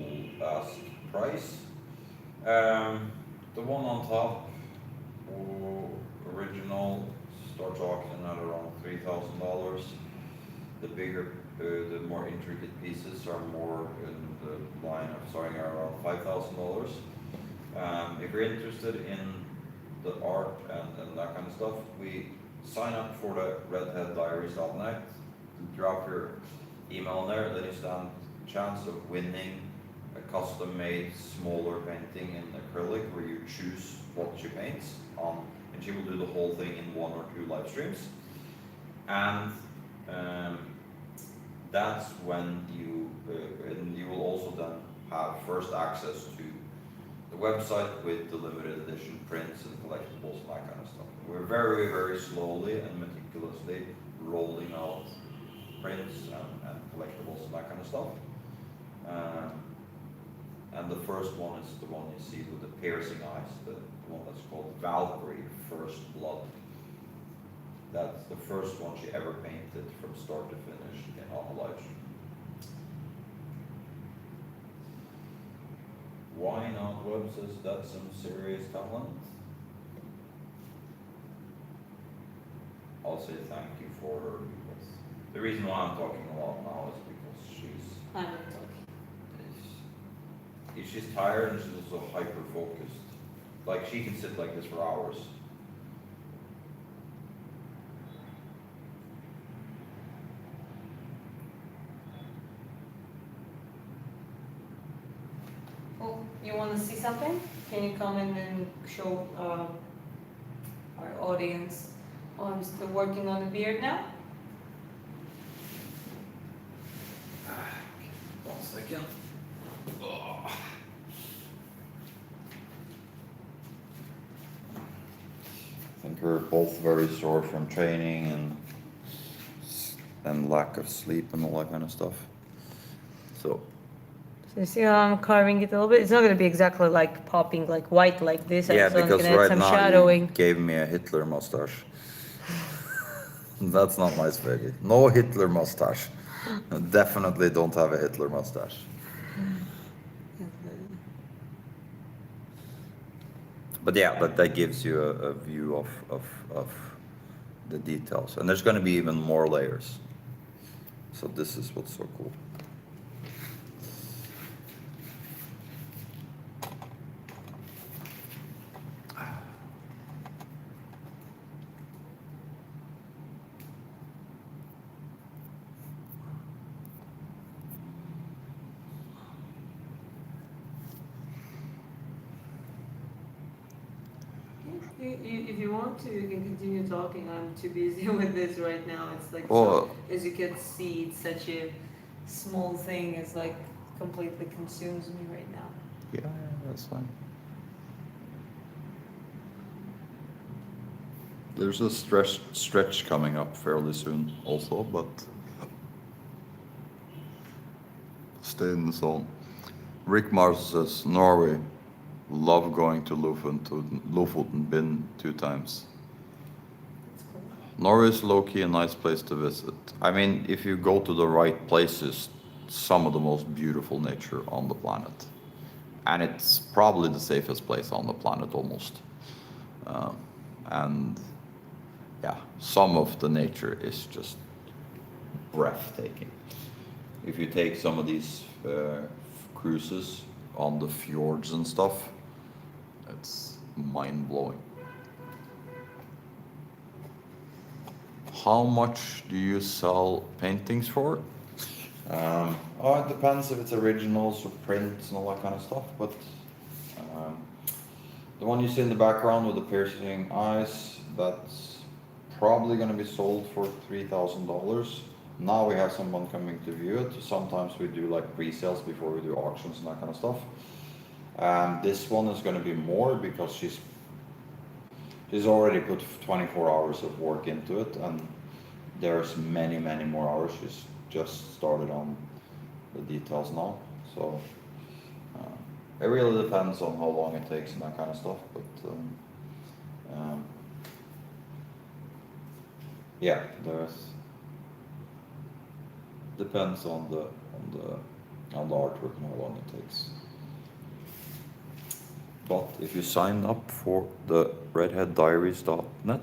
Ask price. The one on top, original, starts auction at around $3,000. The bigger, the more intricate pieces are more in the line of starting at around $5,000. If you're interested in the art and that kind of stuff, we sign up for the redheaddiaries.net. Drop your email in there, then you stand a chance of winning a custom-made smaller painting in acrylic where you choose what she paints on, and she will do the whole thing in 1 or 2 live streams. And that's when you will also then have first access to the website with the limited edition prints and collectibles and that kind of stuff. We're very, very slowly and meticulously rolling out prints and collectibles and that kind of stuff. And the first one is the one you see with the piercing eyes, the one that's called Valkyrie, First Blood. That's the first one she ever painted from start to finish on a live stream. Why not Web says that's some serious talent? I'll say thank you for her because the reason why I'm talking a lot now is because I'm not talking. she's tired and she's also hyper focused. Like she can sit like this for hours. Oh, you want to see something? Can you come in and show our audience? Oh, I'm still working on the beard now. 1 second. Oh. I think we're both very sore from training and lack of sleep and all that kind of stuff. So So you see how I'm carving it a little bit? It's not going to be exactly like popping like white like this. Yeah, I'm because going to add right some now you shadowing. gave me a Hitler mustache. That's not nice, baby. No Hitler mustache. Definitely don't have a Hitler mustache. But yeah, but that gives you a view of the details. And there's going to be even more layers. So this is what's so cool. If you want to, you can continue talking. I'm too busy with this right now. It's like, Oh. so, as you can see, it's such a small thing. It's like completely consumes me right now. Yeah, that's fine. There's a stretch coming up fairly soon also, but stay in the zone. Rick Mars says, Norway, love going to Lofoten, been 2 times. It's cool. Norway is low-key a nice place to visit. I mean, if you go to the right places, some of the most beautiful nature on the planet. And it's probably the safest place on the planet almost. And yeah, some of the nature is just breathtaking. If you take some of these cruises on the fjords and stuff, it's mind-blowing. How much do you sell paintings for? It depends if it's originals or prints and all that kind of stuff, but the one you see in the background with the piercing eyes, that's probably going to be sold for $3,000. Now we have someone coming to view it. Sometimes we do like pre-sales before we do auctions and that kind of stuff. This one is going to be more because she's already put 24 hours of work into it, and there's many more hours. She's just started on the details now, so it really depends on how long it takes and that kind of stuff. But yeah, there's depends on the artwork and how long it takes. But if you sign up for the redheaddiaries.net,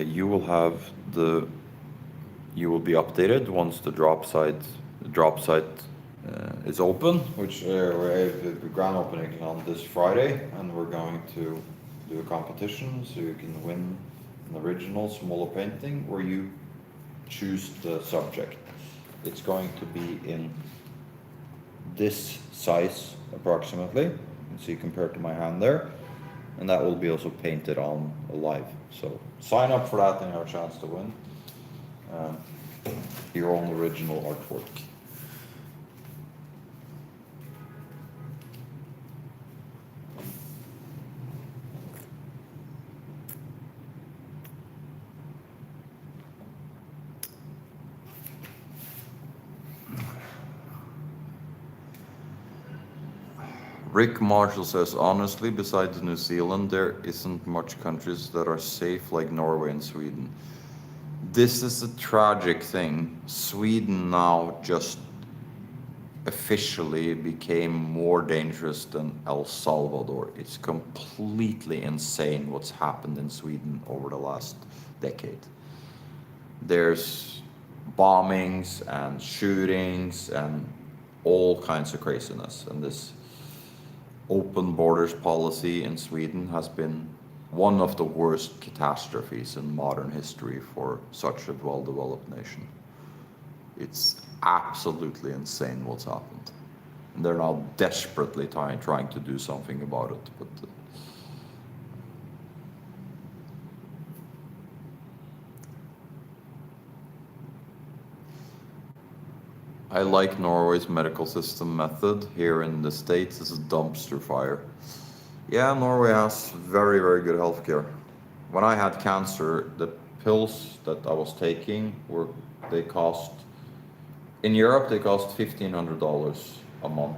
you will be updated once the drop site is open, which the grand opening is on this Friday, and we're going to do a competition so you can win an original smaller painting where you choose the subject. It's going to be in this size approximately. You can see compared to my hand there, and that will be also painted on alive. So sign up for that and you have a chance to win your own original artwork. Rick Marshall says, honestly, besides New Zealand, there isn't much countries that are safe like Norway and Sweden. This is a tragic thing. Sweden now just officially became more dangerous than El Salvador. It's completely insane what's happened in Sweden over the last decade. There's bombings and shootings and all kinds of craziness, and this open borders policy in Sweden has been one of the worst catastrophes in modern history for such a well-developed nation. It's absolutely insane what's happened. And they're now desperately trying to do something about it. But I like Norway's medical system method. Here in the States, it's a dumpster fire. Yeah, Norway has very good healthcare. When I had cancer, the pills that I was taking were They cost, in Europe, they cost $1,500 a month.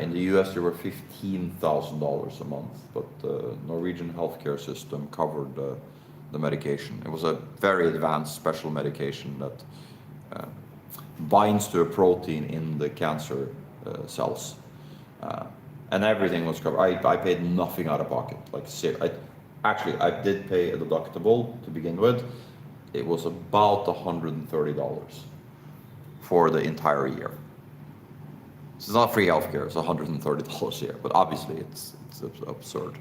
In the US, they were $15,000 a month, but the Norwegian healthcare system covered the medication. It was a very advanced special medication that binds to a protein in the cancer cells. And everything was covered. I paid nothing out of pocket. I did pay a deductible to begin with. It was about $130 for the entire year. It's not free healthcare, it's $130 a year, but obviously it's absurd.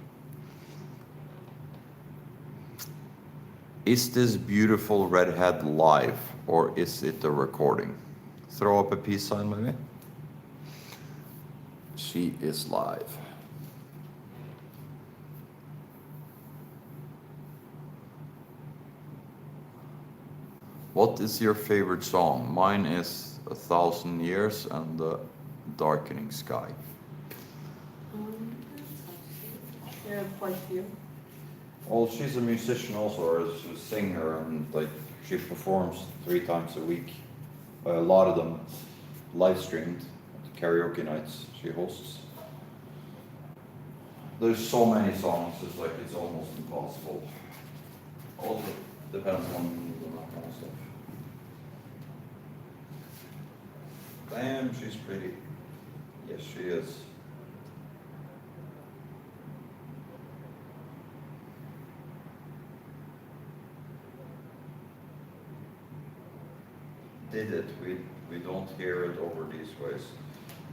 Is this beautiful redhead live or is it a recording? Throw up a peace sign maybe. She is live. What is your favorite song? Mine is 1,000 Years and The Darkening Sky. There are quite a few. Well, she's a musician also, or she's a singer, and she performs 3 times a week. A lot of them live streamed at karaoke nights she hosts. There's so many songs, it's almost impossible. Also depends on mood and that kind of stuff. Damn, she's pretty. Yes, she is. Did it? We don't hear it over these ways.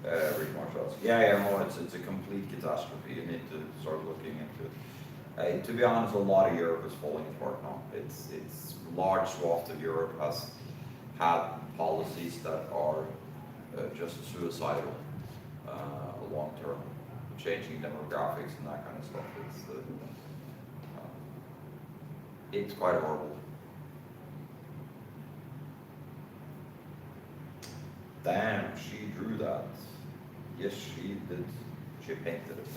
Read more shots. Yeah, no, it's a complete catastrophe. You need to start looking into it. To be honest, a lot of Europe is falling apart now. It's large swath of Europe has had policies that are just suicidal long term, changing demographics and that kind of stuff. It's quite horrible. Damn, she drew that. Yes, she did. She painted it.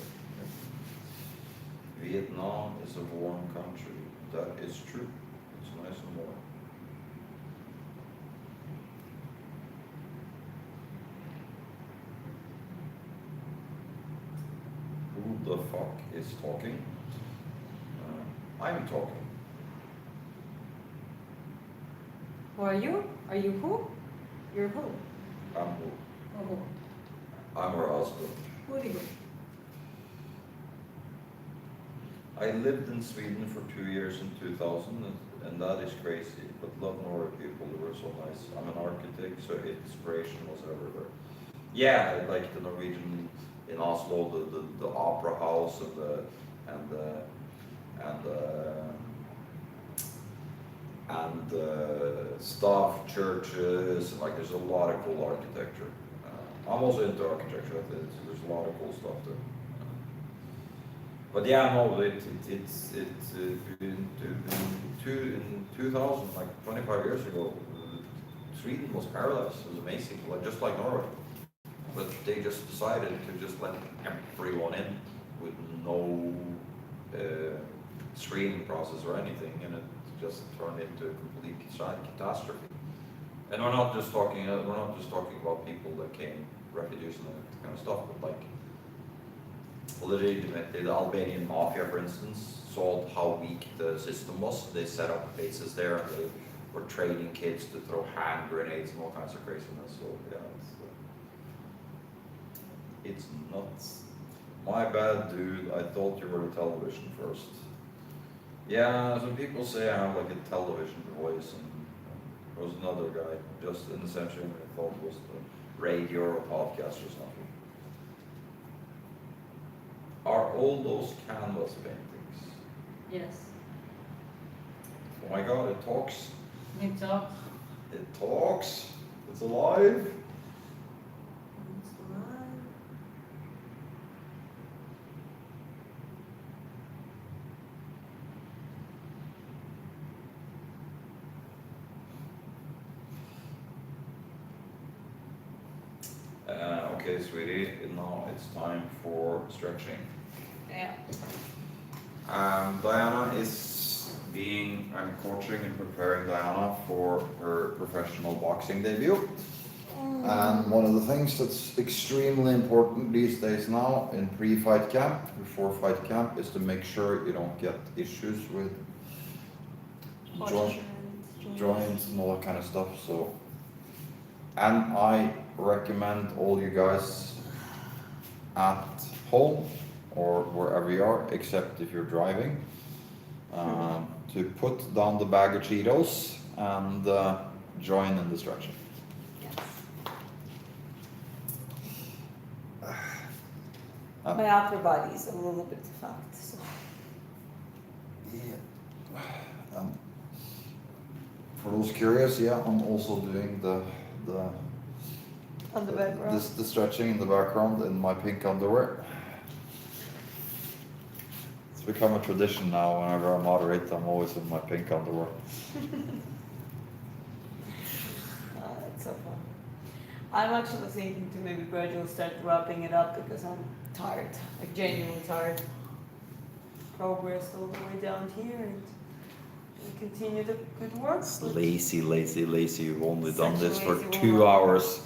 Vietnam is a warm country. That is true. It's nice and warm. Who the fuck is talking? I'm talking. Who are you? Are you who? You're who? I'm who? Oh, who? I'm her husband. Who are you? I lived in Sweden for 2 years in 2000, and that is crazy, but love Norway people, they were so nice. I'm an architect, so inspiration was everywhere. Yeah, like the Norwegian in Oslo, the opera house and staff churches, and there's a lot of cool architecture. I'm also into architecture, there's a lot of cool stuff there. But yeah, no, it's in 2000, 25 years ago, Sweden was paradise. It was amazing, just like Norway. But they just decided to just let everyone in with no screening process or anything, and it just turned into a complete catastrophe. And we're not just talking about people that came, refugees and that kind of stuff, but legitimately, the Albanian mafia, for instance, saw how weak the system was. They set up bases there, and they were training kids to throw hand grenades and all kinds of craziness. So yeah, it's nuts. My bad, dude. I thought you were the television first. Yeah, some people say I have a television voice, and there was another guy just in the century I thought was the radio or podcast or something. Are all those canvas paintings? Yes. Oh my god, it talks. It talks. It talks. It's alive. It's alive. Okay, sweetie, now it's time for stretching. Yeah. Diana is I'm coaching and preparing Diana for her professional boxing debut. And one of the things that's extremely important these days now in pre-fight camp, before fight camp, is to make sure you don't get issues with joints and all that kind of stuff. So, and I recommend all you guys at home or wherever you are, except if you're driving, to put down the bag of Cheetos and join in the stretching. My upper body is a little bit fucked. So. Yeah. For those curious, yeah, I'm also doing the On the background. the stretching in the background in my pink underwear. It's become a tradition now. Whenever I moderate, I'm always in my pink underwear. That's so fun. I'm actually thinking to maybe gradually start wrapping it up because I'm tired, like genuinely tired. Progress all the way down here and we continue the good work. Lazy. You've only Such done a this for lazy 2 woman. hours.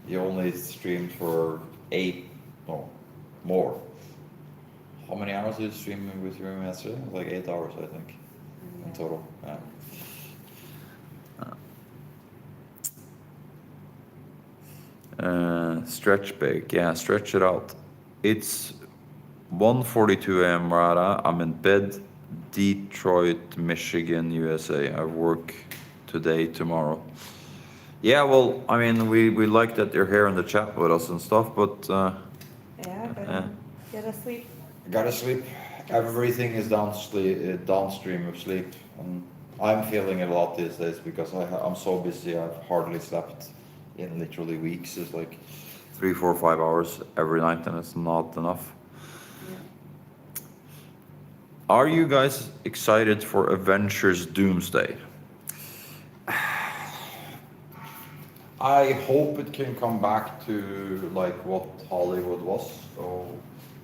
You only streamed for 8, no, more. How many hours did you stream with your yesterday? Like 8 hours, I think, in total. Yeah. Stretch bake, yeah, stretch it out. It's 1:42 a.m. Rada. I'm in bed, Detroit, Michigan, USA. I work today, tomorrow. Yeah, well, I mean, we like that you're here in the chat with us and stuff, but Yeah, gotta sleep. gotta sleep. Everything is downstream of sleep, and I'm feeling it a lot these days because I'm so busy. I've hardly slept in literally weeks. It's like 3, 4, 5 hours every night, and it's not enough. Yeah. Are you guys excited for Avengers Doomsday? I hope it can come back to like what Hollywood was. So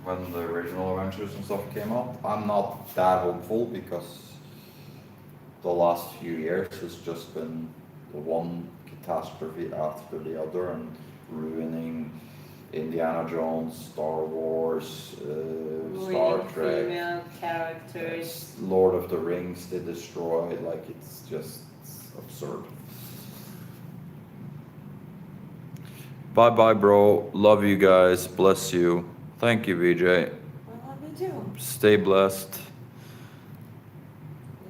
when the original Avengers and stuff came out, I'm not that hopeful because the last few years has just been the one catastrophe after the other and ruining Indiana Jones, Star Wars, Star Trek, Female characters. Lord of the Rings. They destroyed, like it's just absurd. Bye bye, bro. Love you guys. Bless you. Thank you, VJ. I love you too. Stay blessed.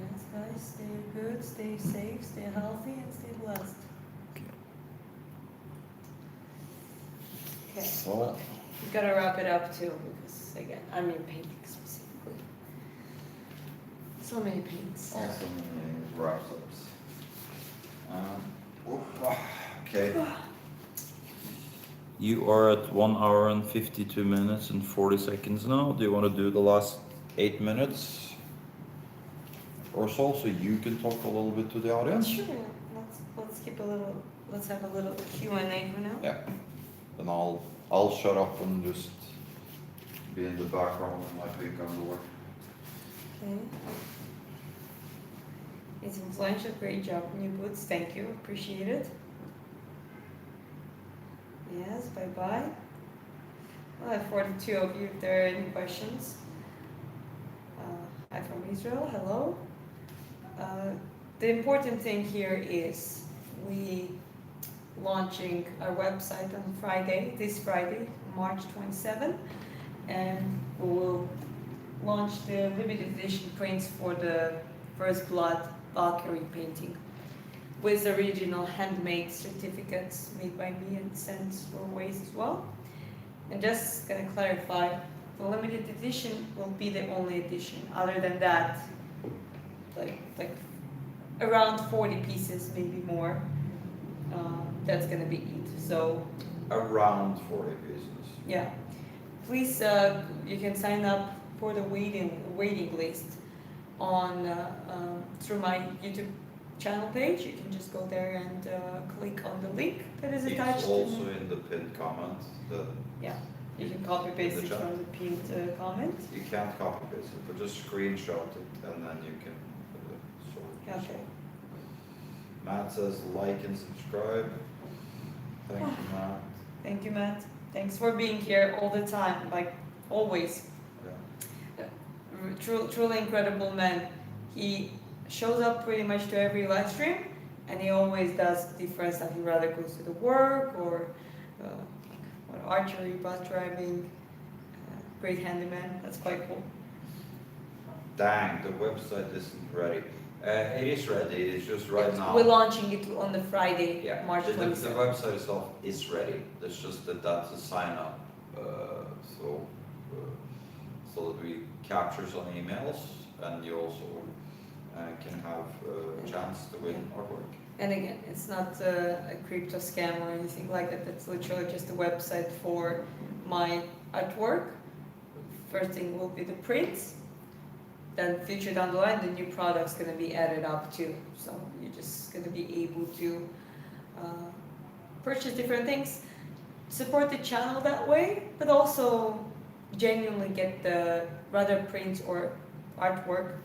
Yes, guys, stay good, stay safe, stay healthy, and stay blessed. Okay, So, we gotta wrap it up too because again, I'm in painting specifically. So many paints. also wraps ups. Okay. You are at 1 hour and 52 minutes and 40 seconds now. Do you want to do the last 8 minutes or so you can talk a little bit to the audience? Sure. Let's keep a little. Let's have a little Q&A for now. Yeah. Then I'll shut up and just be in the background and my big underwear. Okay. It's influential. Great job, new boots. Thank you. Appreciate it. Yes, bye-bye. Well, I have 42 of you if there are any questions. Hi from Israel, hello. The important thing here is we launching our website on Friday, this Friday, March 27, and we will launch the limited edition prints for the First Blood Valkyrie painting, with original handmade certificates made by me and sent your ways as well. And just gonna clarify, the limited edition will be the only edition. Other than that, like around 40 pieces, maybe more. That's gonna be it. So Around 40 pieces. yeah, please you can sign up for the waiting list on through my YouTube channel page. You can just go there and click on the link that is attached. It's also in the pinned comment. Yeah, you can copy paste In it the chat. from the pinned comment. You can't copy paste it, but just screenshot it and then you can Okay. Matt says like and subscribe. Thank you, Matt. Thank you, Matt. Thanks for being here all the time, like always. Yeah. Truly incredible man. He shows up pretty much to every live stream, and he always does different stuff. He rather goes to the work or archery, bus driving. Great handyman. That's quite cool. Dang, the website isn't ready. It is ready, it's just right now. We're launching it on the Friday, Yeah, March the 27th. website itself is ready. It's just that that's a sign up. So that we capture some emails, and you also can have a chance to win artwork. And again, it's not a crypto scam or anything like that. It's literally just a website for my artwork. First thing will be the prints. Then future down the line, the new product's gonna be added up too. So you're just gonna be able to purchase different things, support the channel that way, but also genuinely get the rather prints or artwork.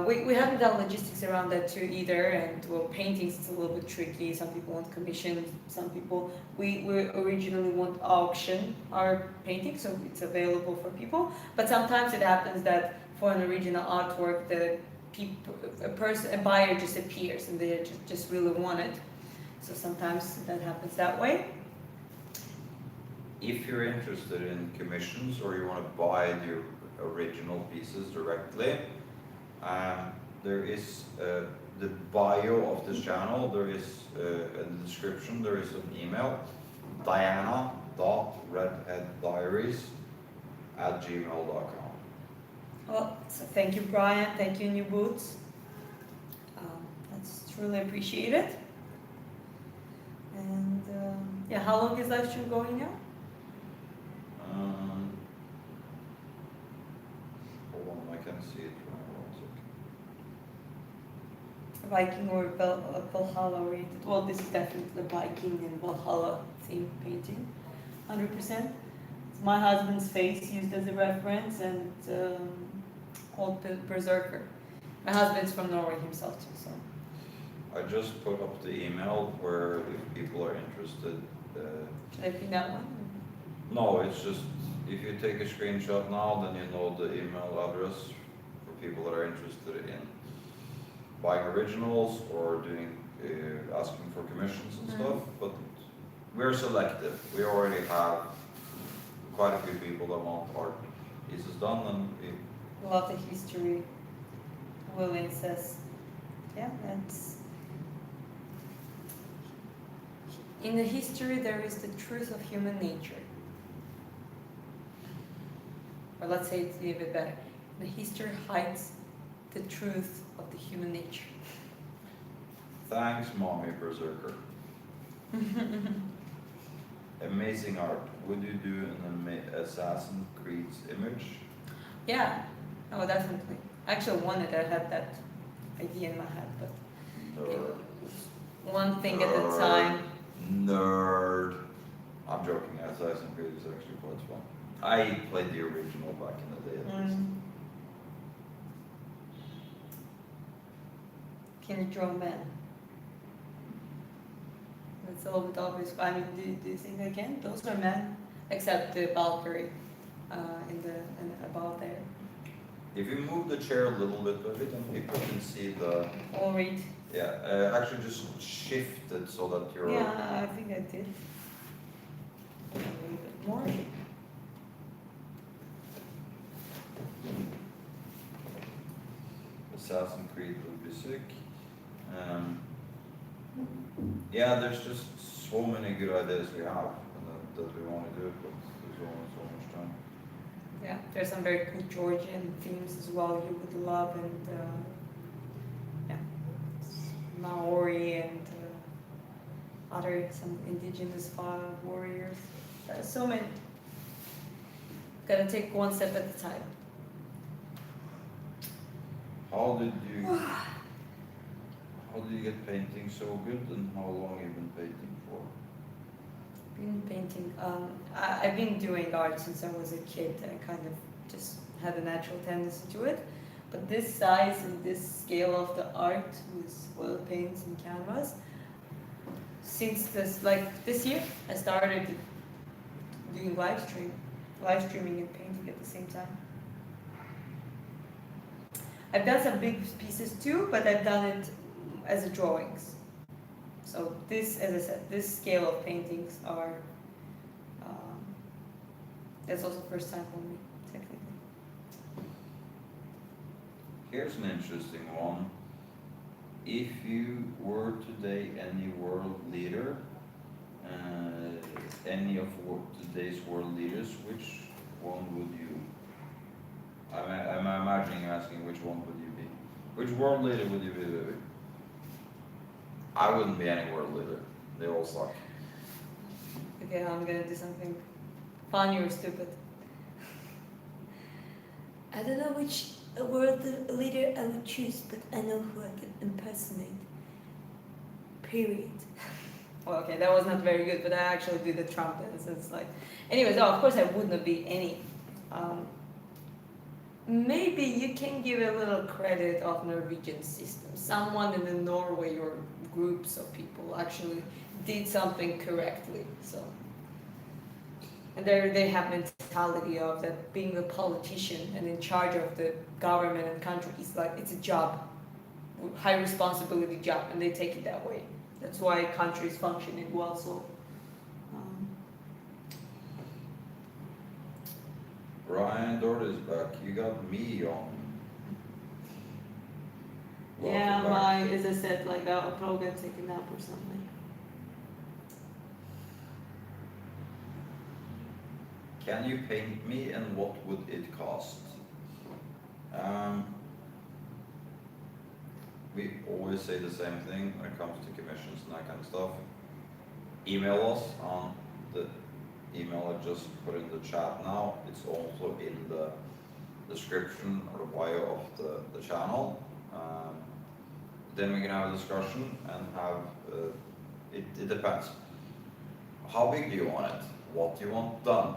We haven't done logistics around that too either, and well, paintings it's a little bit tricky. Some people want commissions, some people we originally want auction our painting, so it's available for people. But sometimes it happens that for an original artwork, a buyer just appears and they just really want it. So sometimes that happens that way. If you're interested in commissions or you want to buy the original pieces directly, there is the bio of this channel, there is in the description, there is an email, diana.redheaddiaries@gmail.com. Well, so thank you, Brian. Thank you, New Boots. That's truly appreciated. And yeah, how long is live stream going now? Hold on, I can see it. Viking or Valhalla oriented. Well, this is definitely the Viking and Valhalla theme painting, 100%. It's my husband's face used as a reference, and called Berserker. My husband's from Norway himself too, so. I just put up the email where if people are interested. Should I pick that one? No, it's just if you take a screenshot now, then you know the email address for people that are interested in buying originals or doing asking for commissions and stuff. But we're selective. We already have quite a few people that want art pieces done, and A lot of history. Willing says, yeah, that's. In the history, there is the truth of human nature. Or let's say it's a little bit better. The history hides the truth of the human nature. thanks, Mommy Berserker. Amazing art. Would you do an Assassin's Creed image? Yeah, oh, definitely. Actually, I had that idea in my head, but Nerd. one thing at a time. Nerd. I'm joking. Assassin's Creed is actually quite fun. I played the original back in the day at least. Can you draw a man? That's a little bit obvious. I mean, do you think I can? Those are men, except the Valkyrie above there. If you move the chair a little bit of it, and people can see the. All right. Yeah, actually just shift it so that you're. Yeah, I think I did. A little bit more. Assassin's Creed would be sick. Yeah, there's just so many good ideas we have that we want to do, but there's only so much time. Yeah, there's some very cool Georgian themes as well you would love, and yeah, Maori and some indigenous warriors. There's so many. Gotta take one step at a time. How did you get painting so good, and how long have you been painting for? Been painting. I've been doing art since I was a kid. I kind of just had a natural tendency to it. But this size and this scale of the art with oil paints and canvas, since this year, I started doing live streaming and painting at the same time. I've done some big pieces too, but I've done it as a drawings. So this, as I said, this scale of paintings are, that's also first time for me, technically. Here's an interesting one. If you were today any world leader, any of today's world leaders, which one would you? I'm imagining asking which one would you be? Which world leader would you be, baby? I wouldn't be any world leader. They all suck. Okay, I'm gonna do something funny or stupid. I don't know which world leader I would choose, but I know who I can impersonate. Period. Well, okay, that was not very good, but I actually did the Trump dance. It's like, anyways, of course I would not be any. Maybe you can give a little credit of Norwegian system. Someone in the Norway or groups of people actually did something correctly. So, and they have mentality of that being a politician and in charge of the government and country is like it's a job, high responsibility job, and they take it that way. That's why countries functioning well. So. Ryan Doherty's back. You got me on. Yeah, Welcome back. as I said, like I'll probably gonna take a nap or something. Can you paint me and what would it cost? We always say the same thing when it comes to commissions and that kind of stuff. Email us on the email I just put in the chat now. It's also in the description or the bio of the channel. Then we can have a discussion and have, it depends. How big do you want it? What do you want done?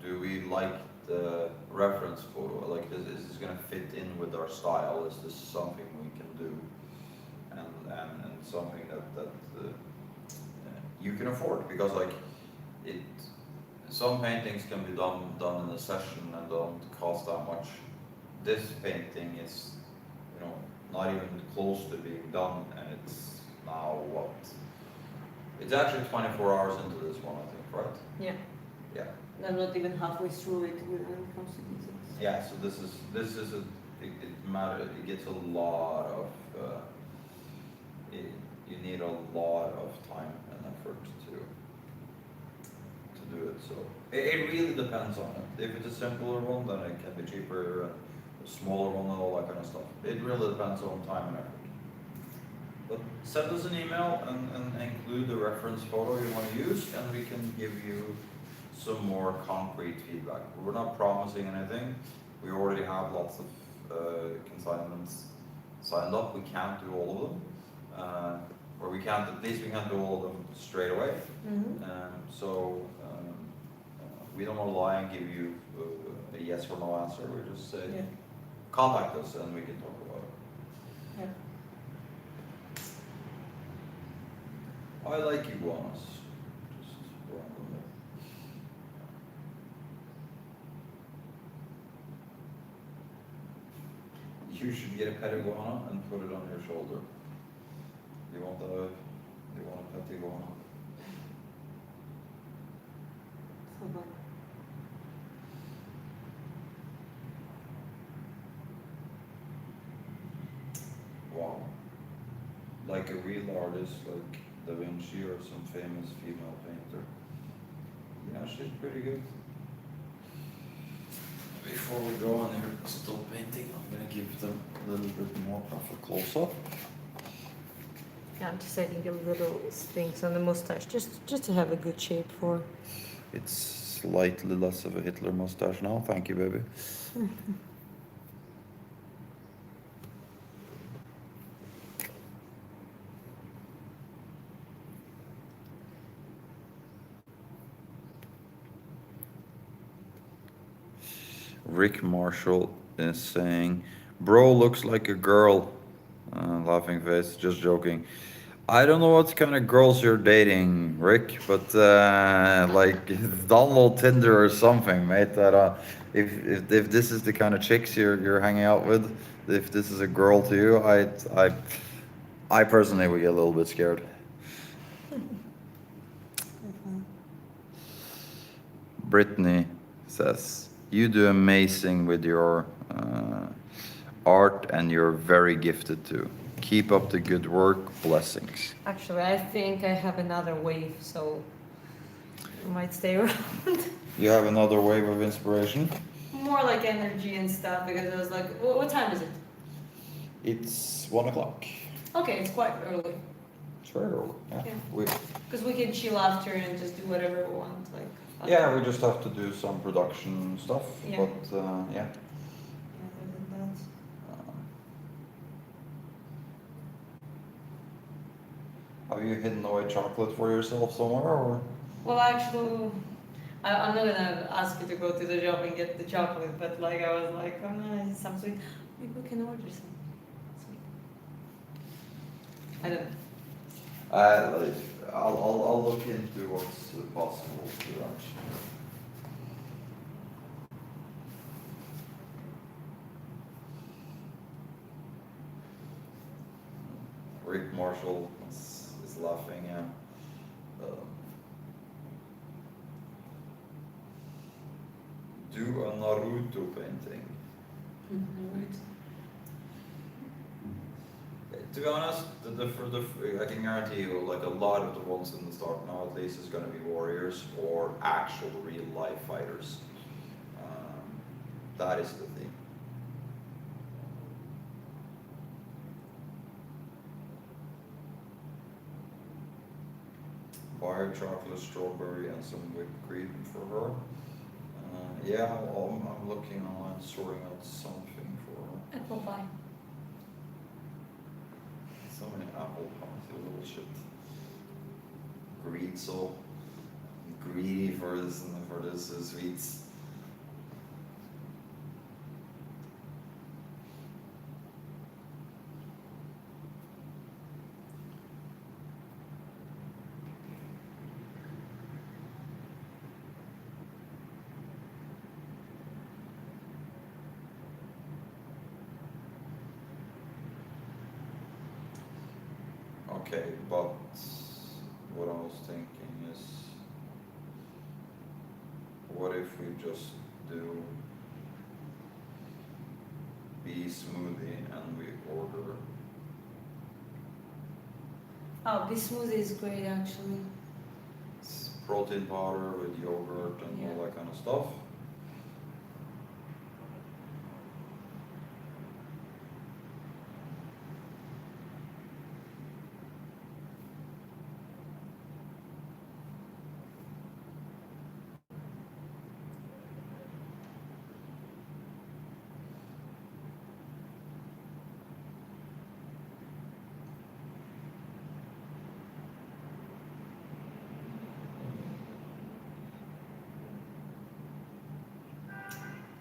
Do we like the reference photo? Like, is this gonna fit in with our style? Is this something we can do? And something that you can afford? Because like, some paintings can be done in a session and don't cost that much. This painting is, not even close to being done, and it's now what? It's actually 24 hours into this one, I think, right? Yeah. Yeah. I'm not even halfway through it when it comes to details. Yeah. So this is it matters. It gets a lot of. You need a lot of time and effort to do it. So it really depends on it. If it's a simpler one, then it can be cheaper. A smaller one and all that kind of stuff. It really depends on time and effort. But send us an email and include the reference photo you want to use, and we can give you some more concrete feedback. We're not promising anything. We already have lots of consignments signed up. We can't do all of them, or we can't. At least we can't do all of them straight away. Mm-hmm. We don't want to lie and give you a yes or no answer. We just say. Yeah. Contact us and we can talk about it. Yeah. I like iguanas. Just randomly. You should get a pet iguana and put it on your shoulder. You want a pet iguana? So fun. Wow. Like a real artist like Da Vinci or some famous female painter. Yeah, she's pretty good. Before we go on here, still painting, I'm gonna give them a little bit more of a close-up. Yeah, I'm just adding the little things on the mustache, just to have a good shape for. It's slightly less of a Hitler mustache now, thank you, baby. Rick Marshall is saying, "Bro looks like a girl." Laughing face, just joking. I don't know what kind of girls you're dating, Rick, but like download Tinder or something, mate. That if this is the kind of chicks you're hanging out with, if this is a girl to you, I personally would get a little bit scared. Brittany says, "You do amazing with your art, and you're very gifted too. Keep up the good work. Blessings." Actually, I think I have another wave, so you might stay around. You have another wave of inspiration? More like energy and stuff because I was like, what time is it? It's 1 o'clock. Okay, it's quite early. It's very early. Yeah. Yeah. We, Because we can chill after and just do whatever we want. Like. yeah, we just have to do some production stuff. Yeah. But yeah. Other than that. Have you hidden away chocolate for yourself somewhere, or? Well, actually, I'm not gonna ask you to go to the shop and get the chocolate, but like I was like, oh no, some sweet. Maybe we can order some sweet. I don't know. I'll look into what's possible to do actually. Rick Marshall is laughing, yeah. Do a Naruto painting. To be honest, I can guarantee you, like a lot of the ones in the stock now, at least, is going to be warriors or actual real life fighters. That is the thing. Buy her chocolate, strawberry, and some whipped cream for her. Yeah, I'm looking online, sorting out something for her. Apple pie. So many apple pies, you little shit. Greed, so greedy for this and for this sweets. Okay, but what I was thinking is, what if we just do bee smoothie and we order? Oh, this smoothie is great actually. It's protein powder with yogurt and all that kind of stuff.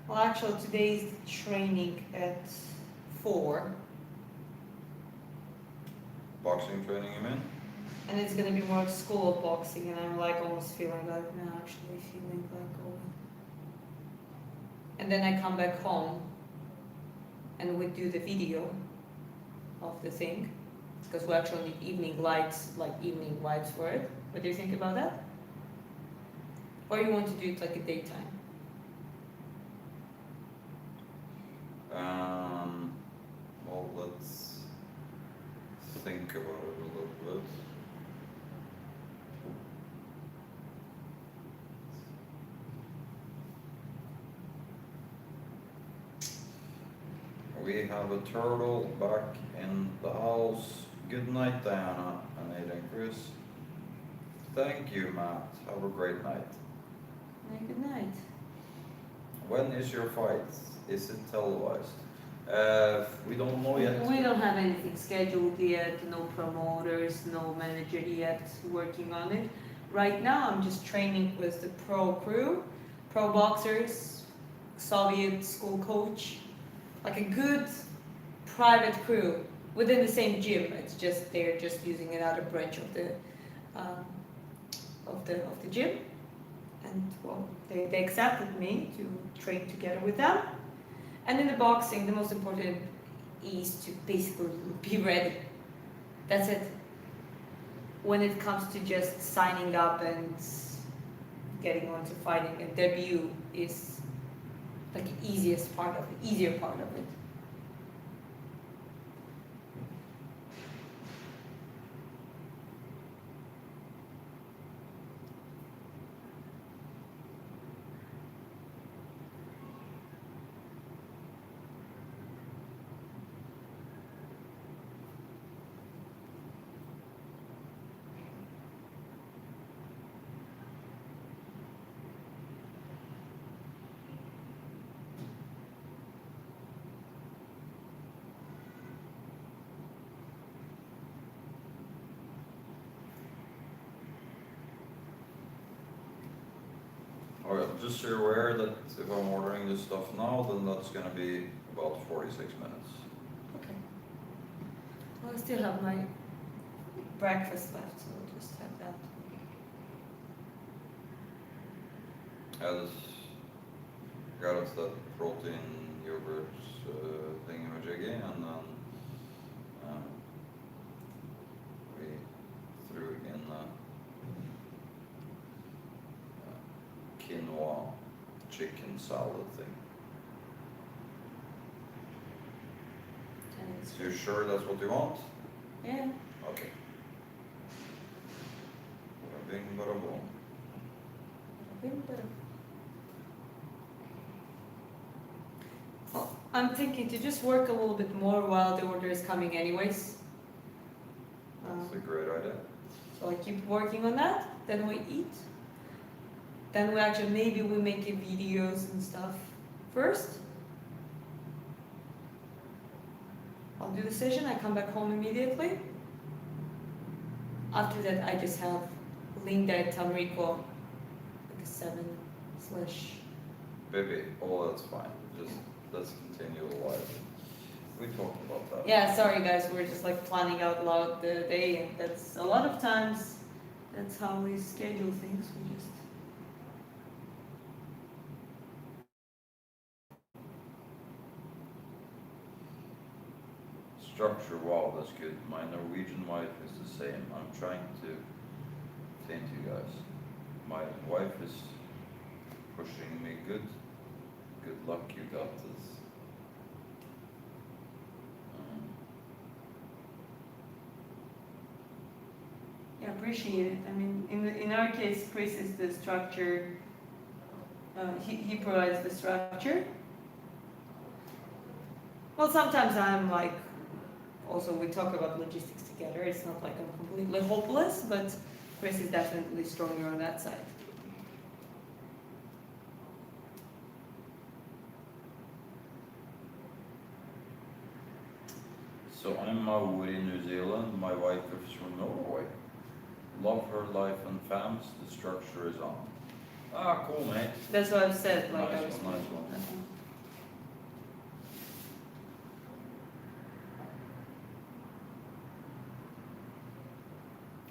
Well, actually, today's training at 4, Boxing training, you mean? and it's gonna be more school of boxing, and I'm like almost feeling like, no, actually feeling like going. And then I come back home, and we do the video of the thing, because we actually need evening lights for it. What do you think about that? Or you want to do it like a daytime? Well, let's think about it a little bit. We have a turtle back in the house. Good night, Diana and Ada and Chris. Thank you, Matt. Have a great night. Good night. When is your fight? Is it televised? We don't know yet. We don't have anything scheduled yet, no promoters, no manager yet working on it. Right now I'm just training with the pro crew, pro boxers, Soviet school coach, like a good private crew within the same gym. It's just they're just using another branch of the um, of the gym, and well, they accepted me to train together with them. And in the boxing, the most important is to basically be ready. That's it. When it comes to just signing up and getting on to fighting, a debut is like the easiest part of it, easier part of it. Alright, just so you're aware that if I'm ordering this stuff now, then that's gonna be about 46 minutes. Okay. Well, I still have my breakfast left, so I'll just have that. As got us that protein yogurt thingamajiggy, and then we threw in quinoa chicken salad thing. And it's So you're sure that's what you want? yeah. Okay. Bada bing, bada boom. Well, I'm thinking to just work a little bit more while the order is coming anyways. That's a great idea. So I keep working on that, then we eat. Then we actually, maybe we make a videos and stuff first. I'll do the session, I come back home immediately. After that, I just have Linda and Tamrico, like a 7/. Baby, oh, that's fine. Just let's continue the live. We talked about that. Yeah, sorry guys, we're just like planning out loud the day, and that's a lot of times, that's how we schedule things, we just. Structure, wow, that's good. My Norwegian wife is the same. I'm trying to explain to you guys. My wife is pushing me good. Good luck, you got this. Yeah, appreciate it. I mean, in our case, Chris is the structure. He provides the structure. Well, sometimes I'm like, also we talk about logistics together. It's not like I'm completely hopeless, but Chris is definitely stronger on that side. So I'm Maori in New Zealand. My wife is from Norway. Love her life and fams. The structure is on. Ah, cool, mate. That's what I've said. Like Nice I was. one, nice one.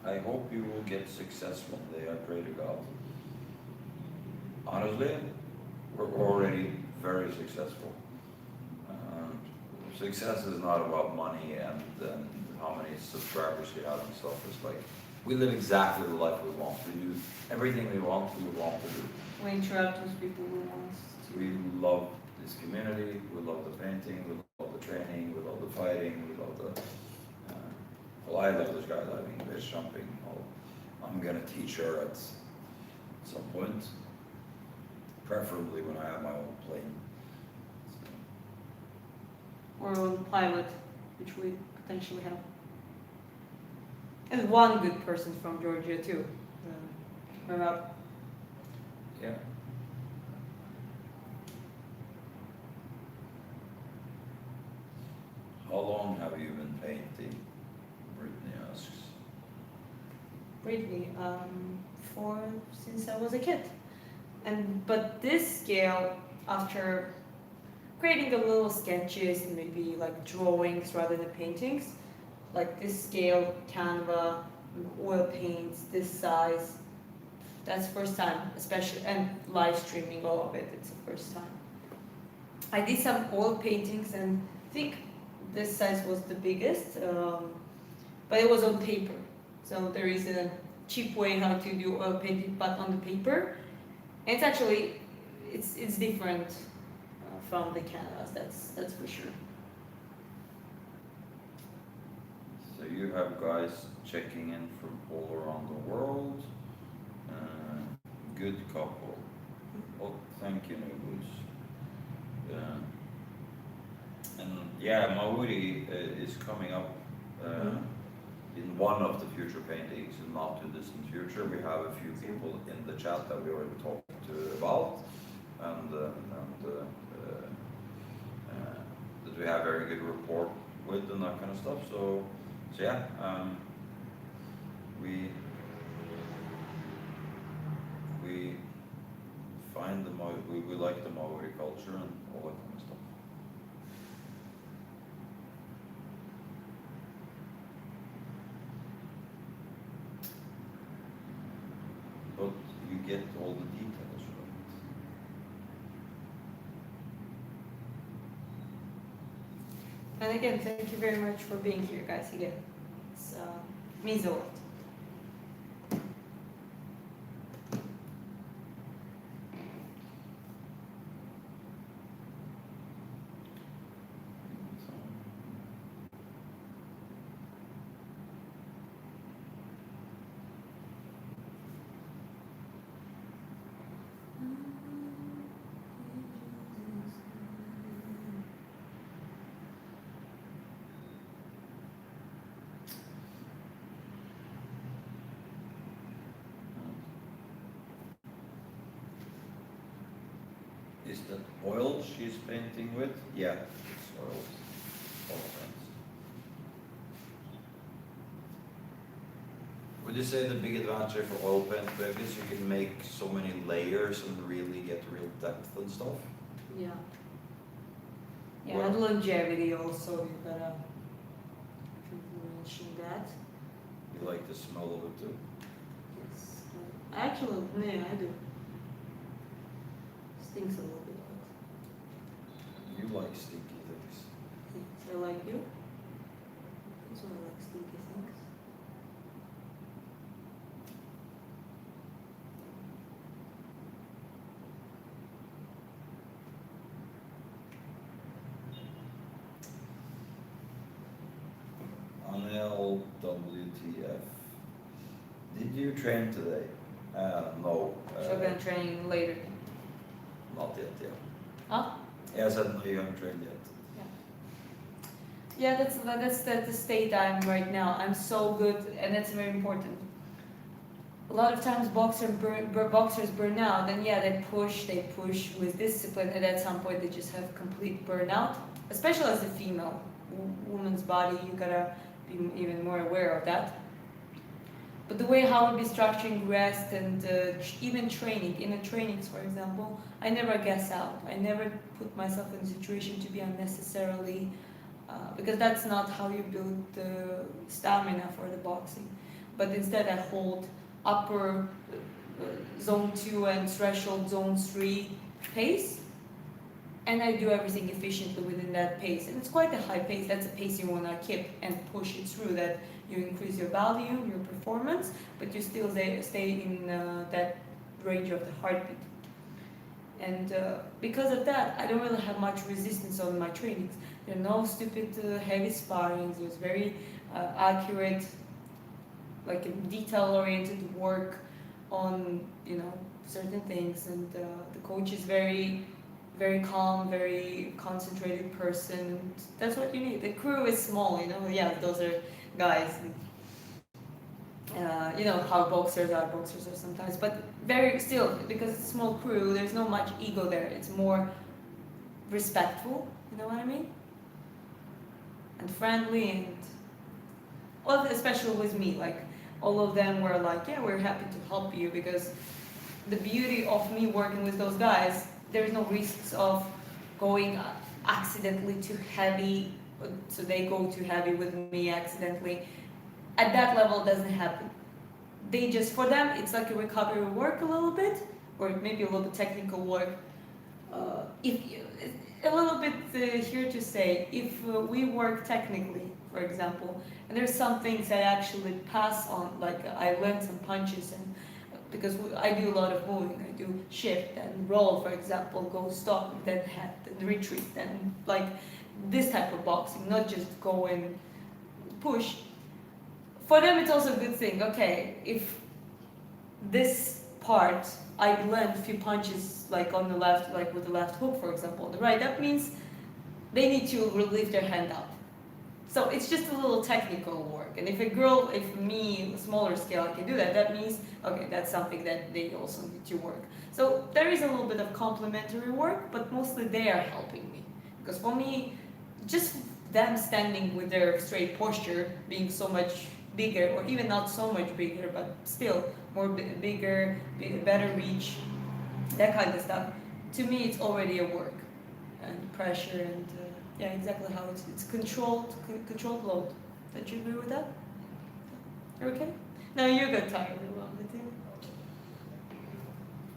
I hope you will get success one day. I pray to God. Honestly, we're already very successful. Success is not about money and how many subscribers you have and stuff. It's like we live exactly the life we want. We do everything we want to do. We interact with people we want to. We love this community. We love the painting. We love the training. We love the fighting. We love the. Well, I love the skydiving, base jumping. I'm gonna teach her at some point, preferably when I have my own plane. Or on pilot, which we potentially have. And one good person from Georgia too. Yeah. How long have you been painting? Brittany asks. Brittany, since I was a kid. But this scale, after creating the little sketches and maybe like drawings rather than paintings, like this scale, Canva, oil paints, this size. That's first time, especially, and live streaming all of it. It's the first time. I did some oil paintings, and I think this size was the biggest, but it was on paper. So there is a cheap way how to do oil painting, but on the paper. And it's actually, it's different from the canvas. That's for sure. So you have guys checking in from all around the world. Good couple. Oh, thank you, Nubus. And yeah, Maori is coming up in one of the future paintings in not too distant future. We have a few people in the chat that we already talked to about, and that we have very good rapport with and that kind of stuff. So yeah, we find we like the Maori culture and all that kind of stuff. But you get all the details right. And again, thank you very much for being here, guys. Again, it's means a lot. Is that oil she's painting with? Yeah, it's oil paints. Would you say the big advantage for oil paint maybe is you can make so many layers and really get real depth and stuff? Yeah. Yeah, Well- and longevity also. You gotta mention that. You like the smell of it too? Yes. Actually, yeah, I do. Stinks a little bit, You like stinky things. but yes, I like you. Also, I like stinky things. Anel WTF. Did you train today? No. So we're gonna train later. Not yet, yeah. Huh? Yeah, I said no, you haven't trained yet. Yeah, that's the state I'm right now. I'm so good, and that's very important. A lot of times boxers burn out, and yeah, they push with discipline, and at some point they just have complete burnout. Especially as a female, woman's body, you gotta be even more aware of that. But the way how we'll be structuring rest and even training, in the trainings for example, I never gas out. I never put myself in a situation to be unnecessarily, because that's not how you build the stamina for the boxing. But instead I hold upper zone 2 and threshold zone 3 pace, and I do everything efficiently within that pace. And it's quite a high pace. That's a pace you want to keep and push it through, that you increase your volume, your performance, but you still stay in that range of the heartbeat. And because of that, I don't really have much resistance on my trainings. There are no stupid heavy sparrings. There's very accurate, like detail-oriented work on certain things, and the coach is very calm, very concentrated person, and that's what you need. The crew is small, yeah, those are guys. How boxers are sometimes, but very still, because it's a small crew, there's no much ego there. It's more respectful, you know what I mean? And friendly, and well, especially with me, like all of them were like, yeah, we're happy to help you, because the beauty of me working with those guys, there's no risks of going accidentally too heavy, so they go too heavy with me accidentally. At that level, it doesn't happen. They just, for them, it's like a recovery work a little bit, or maybe a little bit technical work. If you, a little bit here to say, if we work technically, for example, and there's some things that actually pass on, like I learned some punches, and because I do a lot of moving, I do shift and roll, for example, go stop, then head, then retreat, then like this type of boxing, not just go and push. For them, it's also a good thing. Okay, if this part I land a few punches like on the left, like with the left hook, for example, on the right, that means they need to lift their hand up. So it's just a little technical work. And if a girl, if me, smaller scale, I can do that, that means, okay, that's something that they also need to work. So there is a little bit of complementary work, but mostly they are helping me. Because for me, just them standing with their straight posture, being so much bigger, or even not so much bigger, but still more bigger, better reach, that kind of stuff. To me, it's already a work, and pressure, and yeah, exactly how it's controlled load. Don't you agree with that? You're okay? No, you got tired a little bit.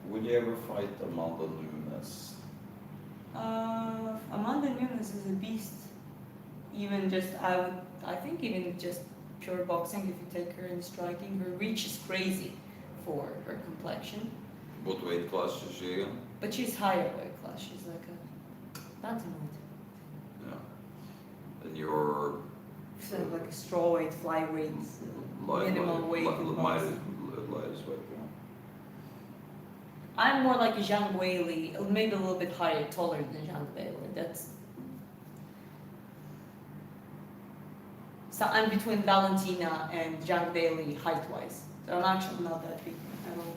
Would you ever fight Amanda Nunes? Amanda Nunes is a beast. Even just I think even just pure boxing, if you take her in striking, her reach is crazy for her complexion. What weight class is she in? But she's higher weight class. She's like a bantamweight. Yeah. And you're Sort of like a strawweight, flyweight, minimal weight. in boxing. lightest weight. Yeah. I'm more like a Zhang Weili, maybe a little bit higher, taller than Zhang Weili. That's. So I'm between Valentina and Zhang Weili height-wise. So I'm actually not that big at all.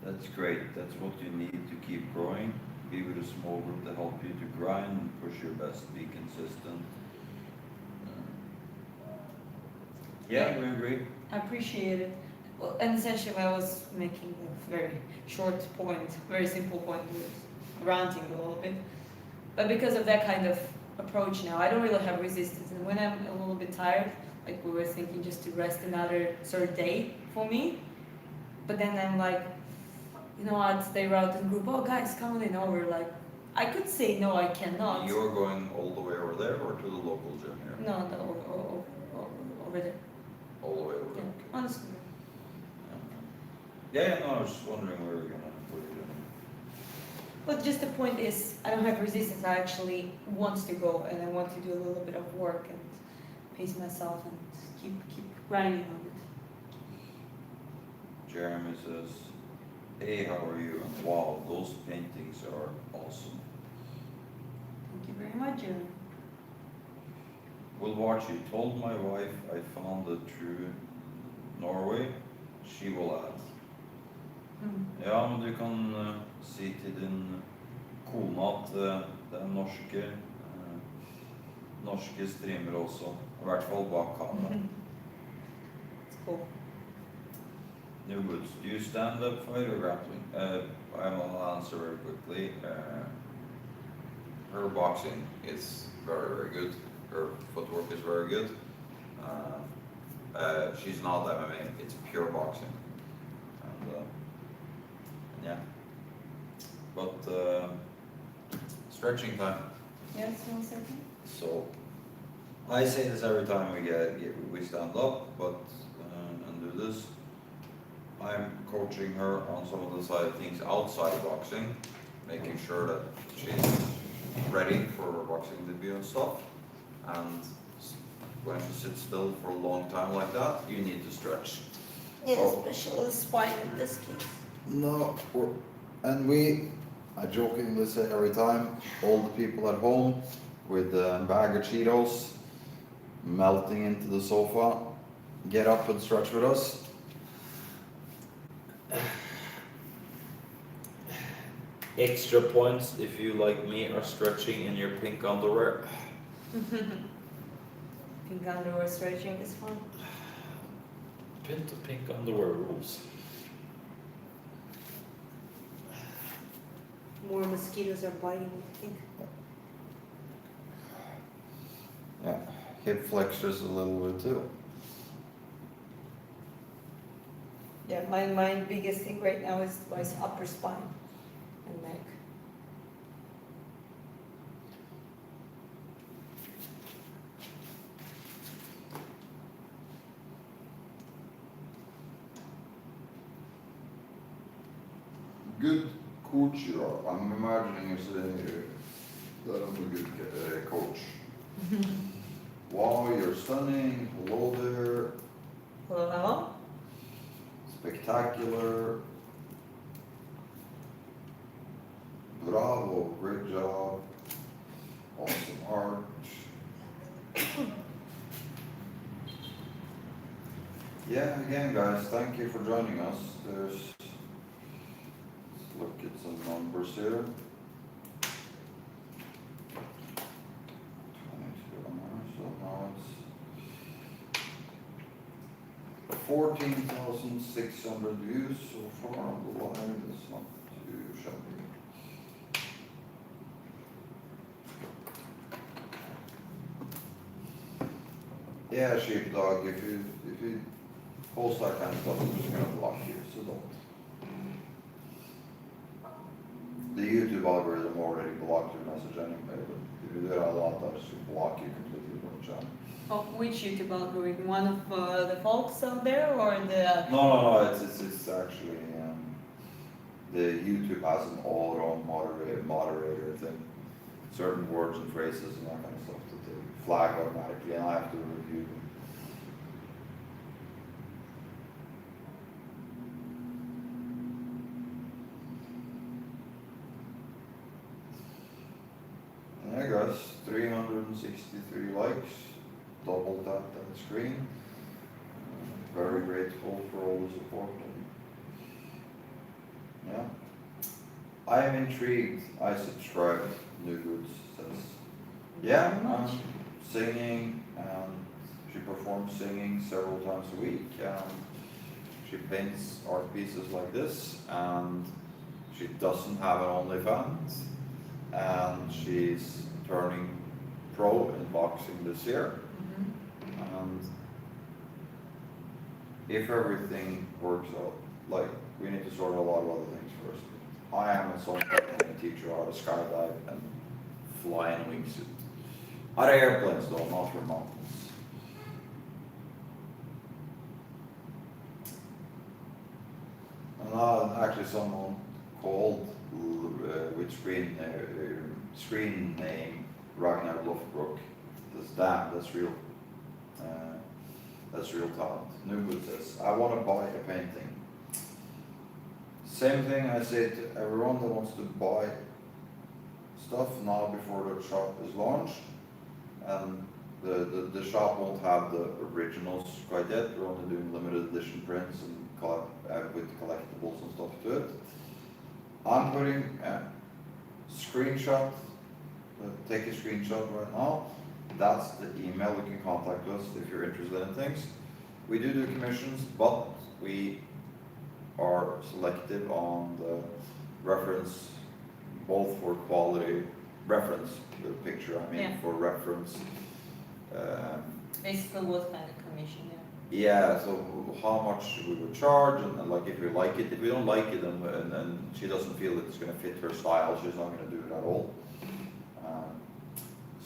That's great. That's what you need to keep growing. Be with a small group to help you to grind and push your best. Be consistent. Yeah, we agree. I appreciate it. Well, and essentially I was making a very short point, very simple point, with ranting a little bit. But because of that kind of approach now, I don't really have resistance. And when I'm a little bit tired, like we were thinking just to rest another third day for me. But then I'm like, you know what, they wrote in group, oh guys, come on in over. Like, I could say no, I cannot. You're going all the way over there or to the local gym here? No, over there. All the way over Yeah, there. Okay. honestly. Yeah, no, I was just wondering where you're doing. But just the point is, I don't have resistance. I actually want to go, and I want to do a little bit of work and pace myself and keep grinding on it. Jeremy says, hey, how are you? And wow, those paintings are awesome. Thank you very much, Jeremy. Will watch you. Told my wife I found the true Norway. She will add. Ja, men du kan si til din kone at det er norske streamere også. I hvert fall bak kamera. It's cool. New Woods, do you stand up fight or grappling? I'll answer very quickly. Her boxing is very, very good. Her footwork is very good. She's not MMA, it's pure boxing. And, yeah. But stretching time. Yes, 1 second. So I say this every time we stand up, but and do this. I'm coaching her on some of the side things outside boxing, making sure that she's ready for her boxing debut and stuff. And when she sits still for a long time like that, you need to stretch. Yeah, So- especially the spine in this case. No, I jokingly say every time, all the people at home with a bag of Cheetos melting into the sofa, get up and stretch with us. Extra points if you, like me, are stretching in your pink underwear. Pink underwear stretching is fun. Pin to pink underwear rules. more mosquitoes are biting me, I think. Yeah, hip flexors a little bit too. Yeah, my biggest thing right now is my upper spine and neck. Good coach you are. I'm imagining you sitting here that I'm a good coach. Wow, you're stunning. Hello there. Hello? Spectacular. Bravo, great job. Awesome art. Yeah, again guys, thank you for joining us. Let's look at some numbers here. 22 on there, so now it's 14,600 views so far on the live. It's not too shabby. Yeah, sheepdog, if you post that kind of stuff, I'm just gonna block you, so don't. The YouTube algorithm already blocked your message anyway, but if you do that a lot, I'll just block you completely from the channel. Oh, which YouTube algorithm? One of the folks out there or the... No, it's actually, the YouTube has an all-around moderator thing. Certain words and phrases and that kind of stuff that they flag automatically, and I have to review them. There goes 363 likes, double tap that screen. Very grateful for all the support. Yeah. I am intrigued. I subscribed. New Goods says. Yeah, singing, and she performs singing several times a week. She paints art pieces like this, and she doesn't have an OnlyFans, and she's turning pro in boxing this year. And if everything works out, like, we need to sort a lot of other things first. I am at some point going to teach you how to skydive and fly in a wingsuit. Other airplanes though, not for mountains. And actually someone called with screen name Ragnar Lofbrook. That's real. That's real talent. Newwood says, I want to buy a painting. Same thing I say to everyone that wants to buy stuff now before the shop is launched. And the shop won't have the originals quite yet. We're only doing limited edition prints and with collectibles and stuff to it. I'm putting a screenshot, take a screenshot right now. That's the email. You can contact us if you're interested in things. We do commissions, but we are selective on the reference, both for quality reference, the picture I mean, Yeah. for reference. Basically what kind of commission, Yeah, so how much we would charge, and like if you like it, if we don't like it, and she doesn't feel that it's going to fit her style, she's not going to do it at all.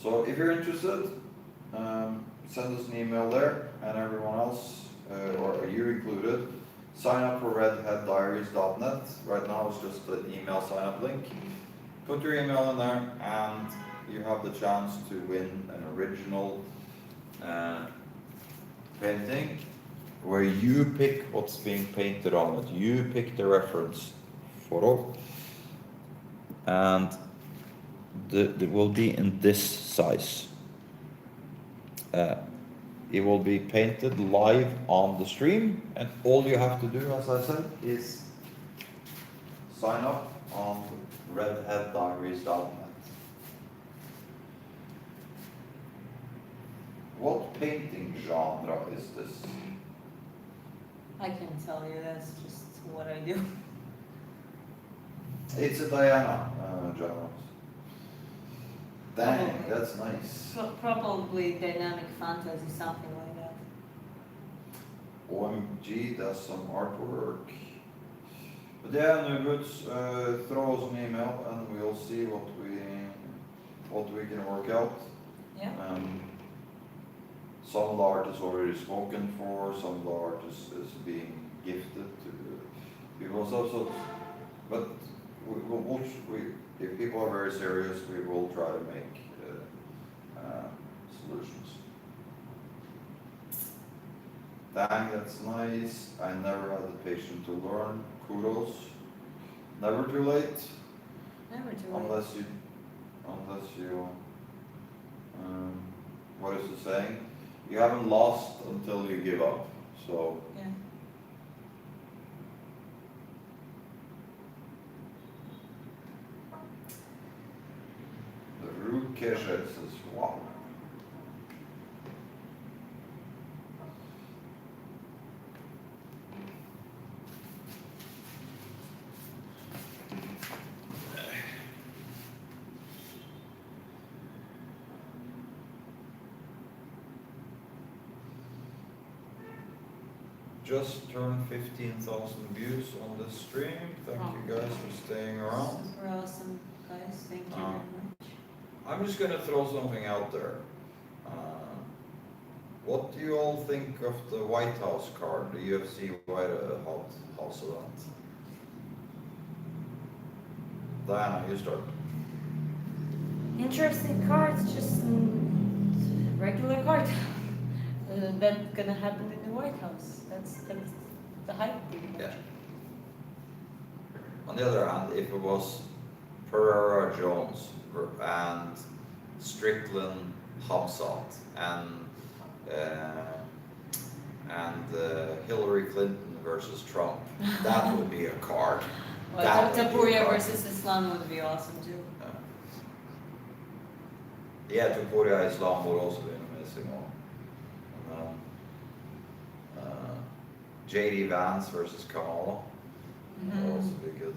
So if you're interested, send us an email there, and everyone else, or you included, sign up for redheaddiaries.net. Right now it's just an email sign up link. Put your email in there, and you have the chance to win an original painting where you pick what's being painted on it. You pick the reference photo, and it will be in this size. It will be painted live on the stream, and all you have to do, as I said, is sign up on redheaddiaries.net. What painting genre is this? I can tell you, that's just what I do. It's a Diana, John. Dang, Probably. that's nice. Probably dynamic fantasy, something like that. OMG, that's some artwork. But yeah, no goods. Throw us an email and we'll see what we can work out. Yeah. Some of the art is already spoken for. Some of the art is being gifted to people and stuff. So, but if people are very serious, we will try to make solutions. Dang, that's nice. I never had the patience to learn. Kudos. Never too late. Never too late. Unless you, what is the saying? You haven't lost until you give up. So, Yeah. the root caches is wow. Just turned 15,000 views on this stream. Thank you guys for staying around. Super awesome, guys. Thank you very much. I'm just gonna throw something out there. What do you all think of the White House card, the UFC White House event? Diana, you start. Interesting cards, just regular card. That's gonna happen in the White House. That's the hype pretty much. Yeah. On the other hand, if it was Pereira Jones and Strickland Hamzat and Hillary Clinton versus Trump, that would be a card. Well, That would be a Tapuria card. versus Islam would be awesome too. Yeah, Topuria Islam would also be an amazing one. JD Vance versus Kamala would also be good.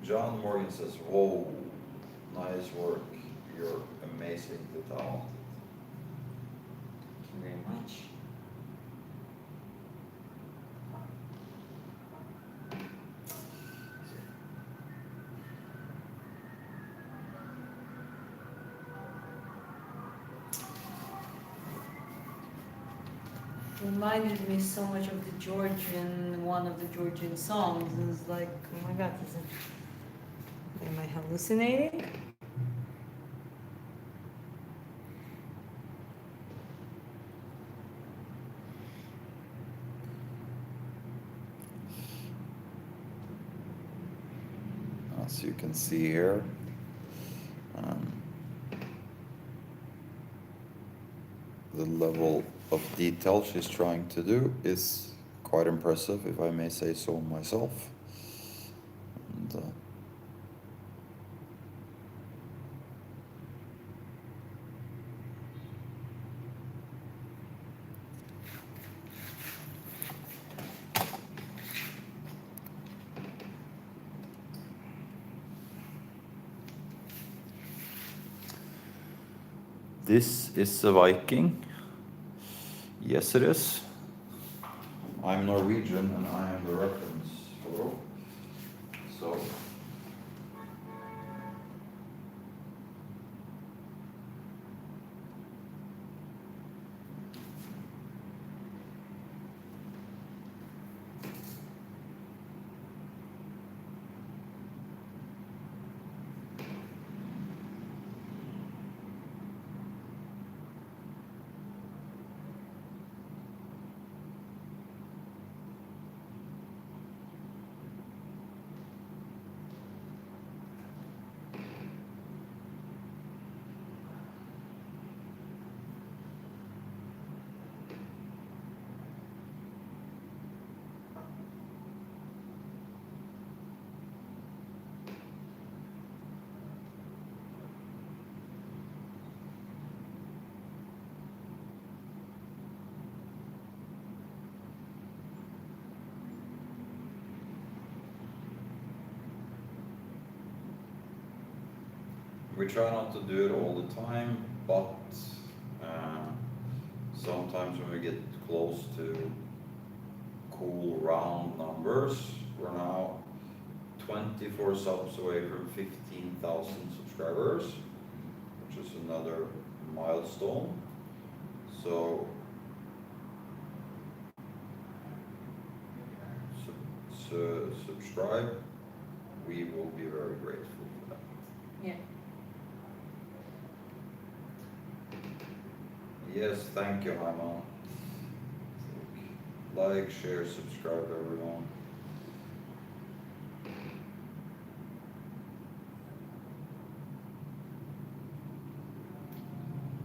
John Morgan says, whoa, nice work. You're amazingly talented. Thank you very much. Reminded me so much of the one of the Georgian songs. It was like, oh my god, am I hallucinating? As you can see here, the level of detail she's trying to do is quite impressive, if I may say so myself. And, this is a Viking. Yes, it is. I'm Norwegian and I am the reference photo. So, We try not to do it all the time, but sometimes when we get close to cool round numbers, we're now 24 subs away from 15,000 subscribers, which is another milestone. So subscribe, we will be very grateful for that. Yeah. Yes, thank you, Haima. Like, share, subscribe, everyone.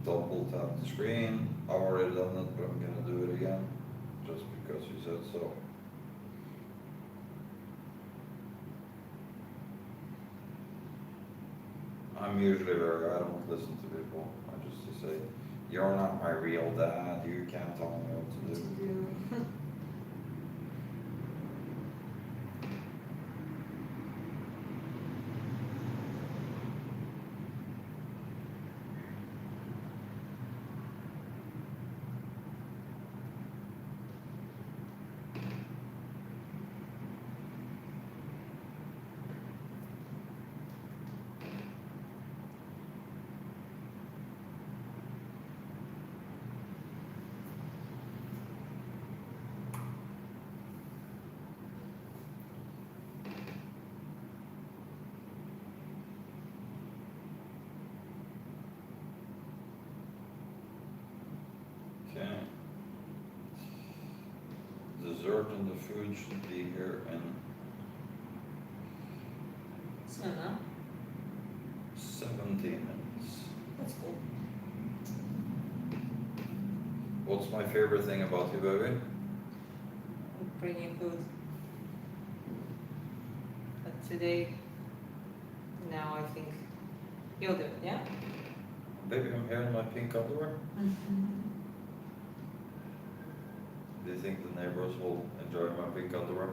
Double tap the screen. I've already done it, but I'm gonna do it again, just because you said so. I'm usually I don't listen to people. I just say, you're not my real dad, you can't tell me what to do. Okay. Dessert and the food should be here in So now, 17 minutes. that's cool. What's my favorite thing about you, baby? Bringing food. But today, now I think you'll do it, yeah? Baby, I'm here in my pink underwear. Do you think the neighbors will enjoy my pink underwear?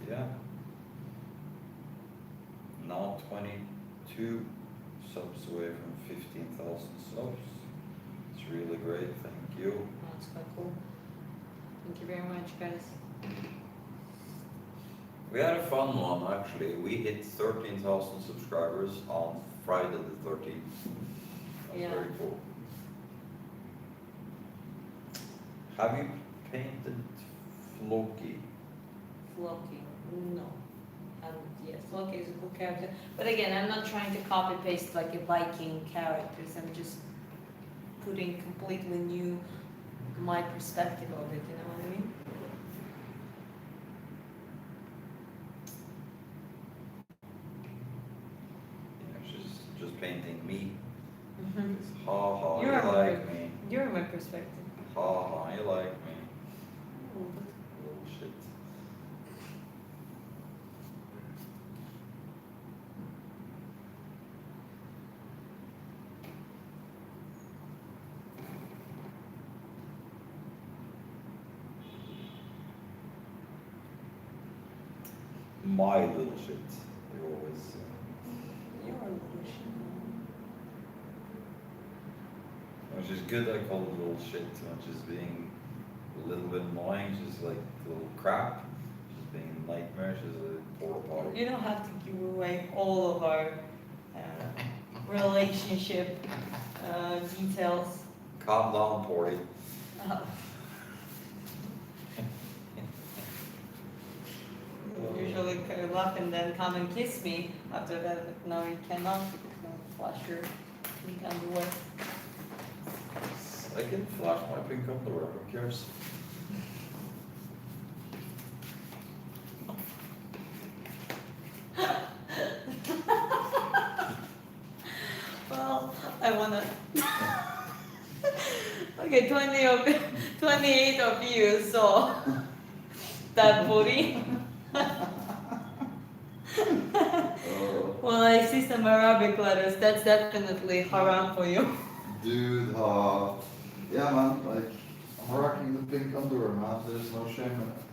Yeah. Now 22 subs away from 15,000 subs. It's really great, thank you. Oh, that's quite cool. Thank you very much, guys. We had a fun one actually. We hit 13,000 subscribers on Friday the 13th. That's Yeah. very cool. Have you painted Floki? Floki, no. Yes, Floki is a cool character. But again, I'm not trying to copy paste like a Viking characters. I'm just putting completely new my perspective of it, you know what I mean? Yeah, she's just painting me. Mm-hmm. It's, ha ha, You're you like me. You're my perspective. Ha ha, you like me. Oh, Bullshit. My little shit. You always say. you're a little shit. When she's good, I call it little shit. When she's being a little bit annoying, she's like a little crap. She's being a nightmare, she's a poor party. You don't have to give away all of our relationship details. Calm down, Porty. Uh, usually laugh and then come and kiss me after that, but no, you cannot because you flash your pink underwear. I can flash my pink underwear, who cares? Well, I wanna. Okay, 28 of you, so that booty. Well, I see some Arabic letters. That's definitely haram for you. Dude, yeah, man, like, I'm rocking the pink underwear, man. There's no shame in it.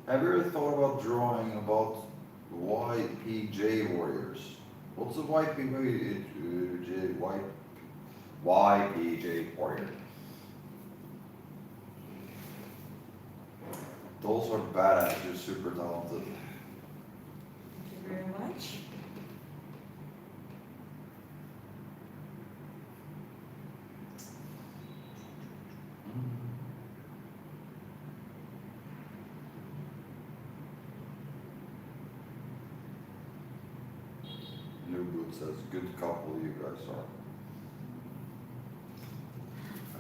Have you ever thought about drawing about YPJ warriors? What's a YPJ warrior? Those are badass, you're super talented. Thank you very much. New Boot says, good couple you guys are.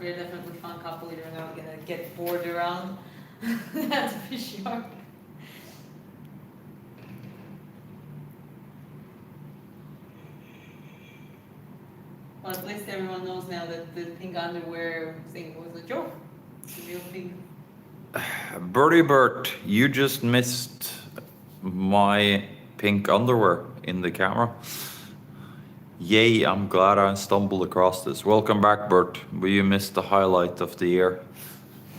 We're definitely fun couple. You're not gonna get bored around. That's for sure. Well, at least everyone knows now that the pink underwear thing was a joke. It's a real thing. Birdie Bert, you just missed my pink underwear in the camera. Yay, I'm glad I stumbled across this. Welcome back, Bert. But you missed the highlight of the year.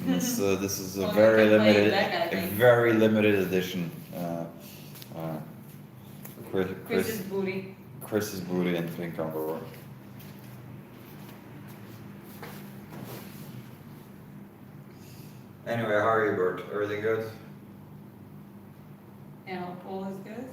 This is a Oh, very you can play limited, that, I a think. very limited edition. Chris's booty. Chris's booty and pink underwear. Anyway, how are you, Bert? Everything good? And all is good.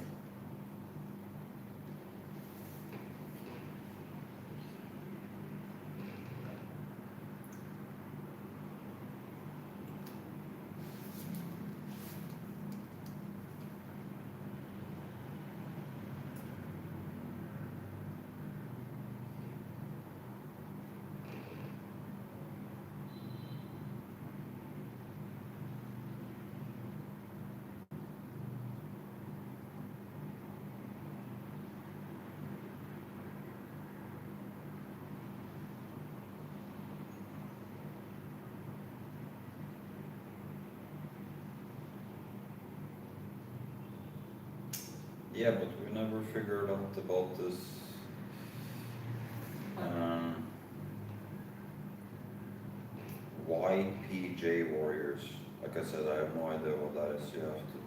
Yeah, but we never figured out about this. YPJ Warriors. Like I said, I have no idea what that is. You have to.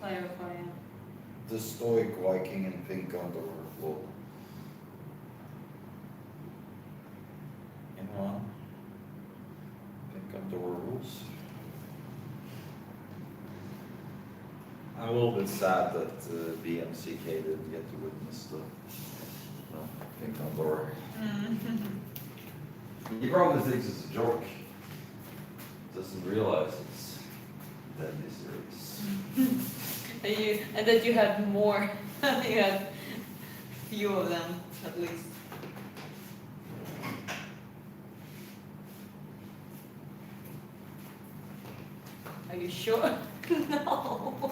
Clarify. Yeah. The Stoic Viking in pink underwear. Whoa. Anyone? Pink underwear rules. I'm a little bit sad that BMCK didn't get to witness the pink underwear. He probably thinks it's a joke. Doesn't realize it's deadly serious. And that you have more. You have few of them at least. Are you sure? No.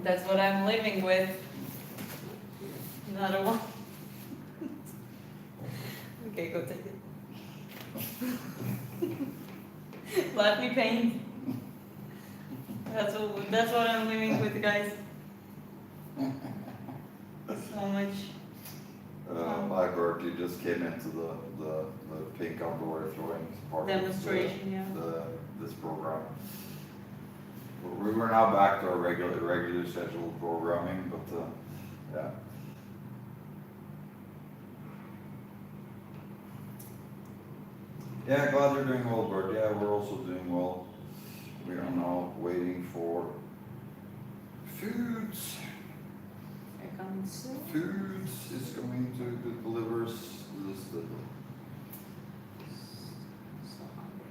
That's what I'm living with. Another one. Okay, go take it. Let me paint. That's what I'm living with, guys. So much. Hi Bert, you just came into the pink underwear throwing part Demonstration, of yeah. this program. We were now back to our regular scheduled programming, but yeah. Yeah, glad you're doing well, Bert. Yeah, we're also doing well. We are now waiting for foods. They're coming soon. Foods is going to deliver this. So hungry.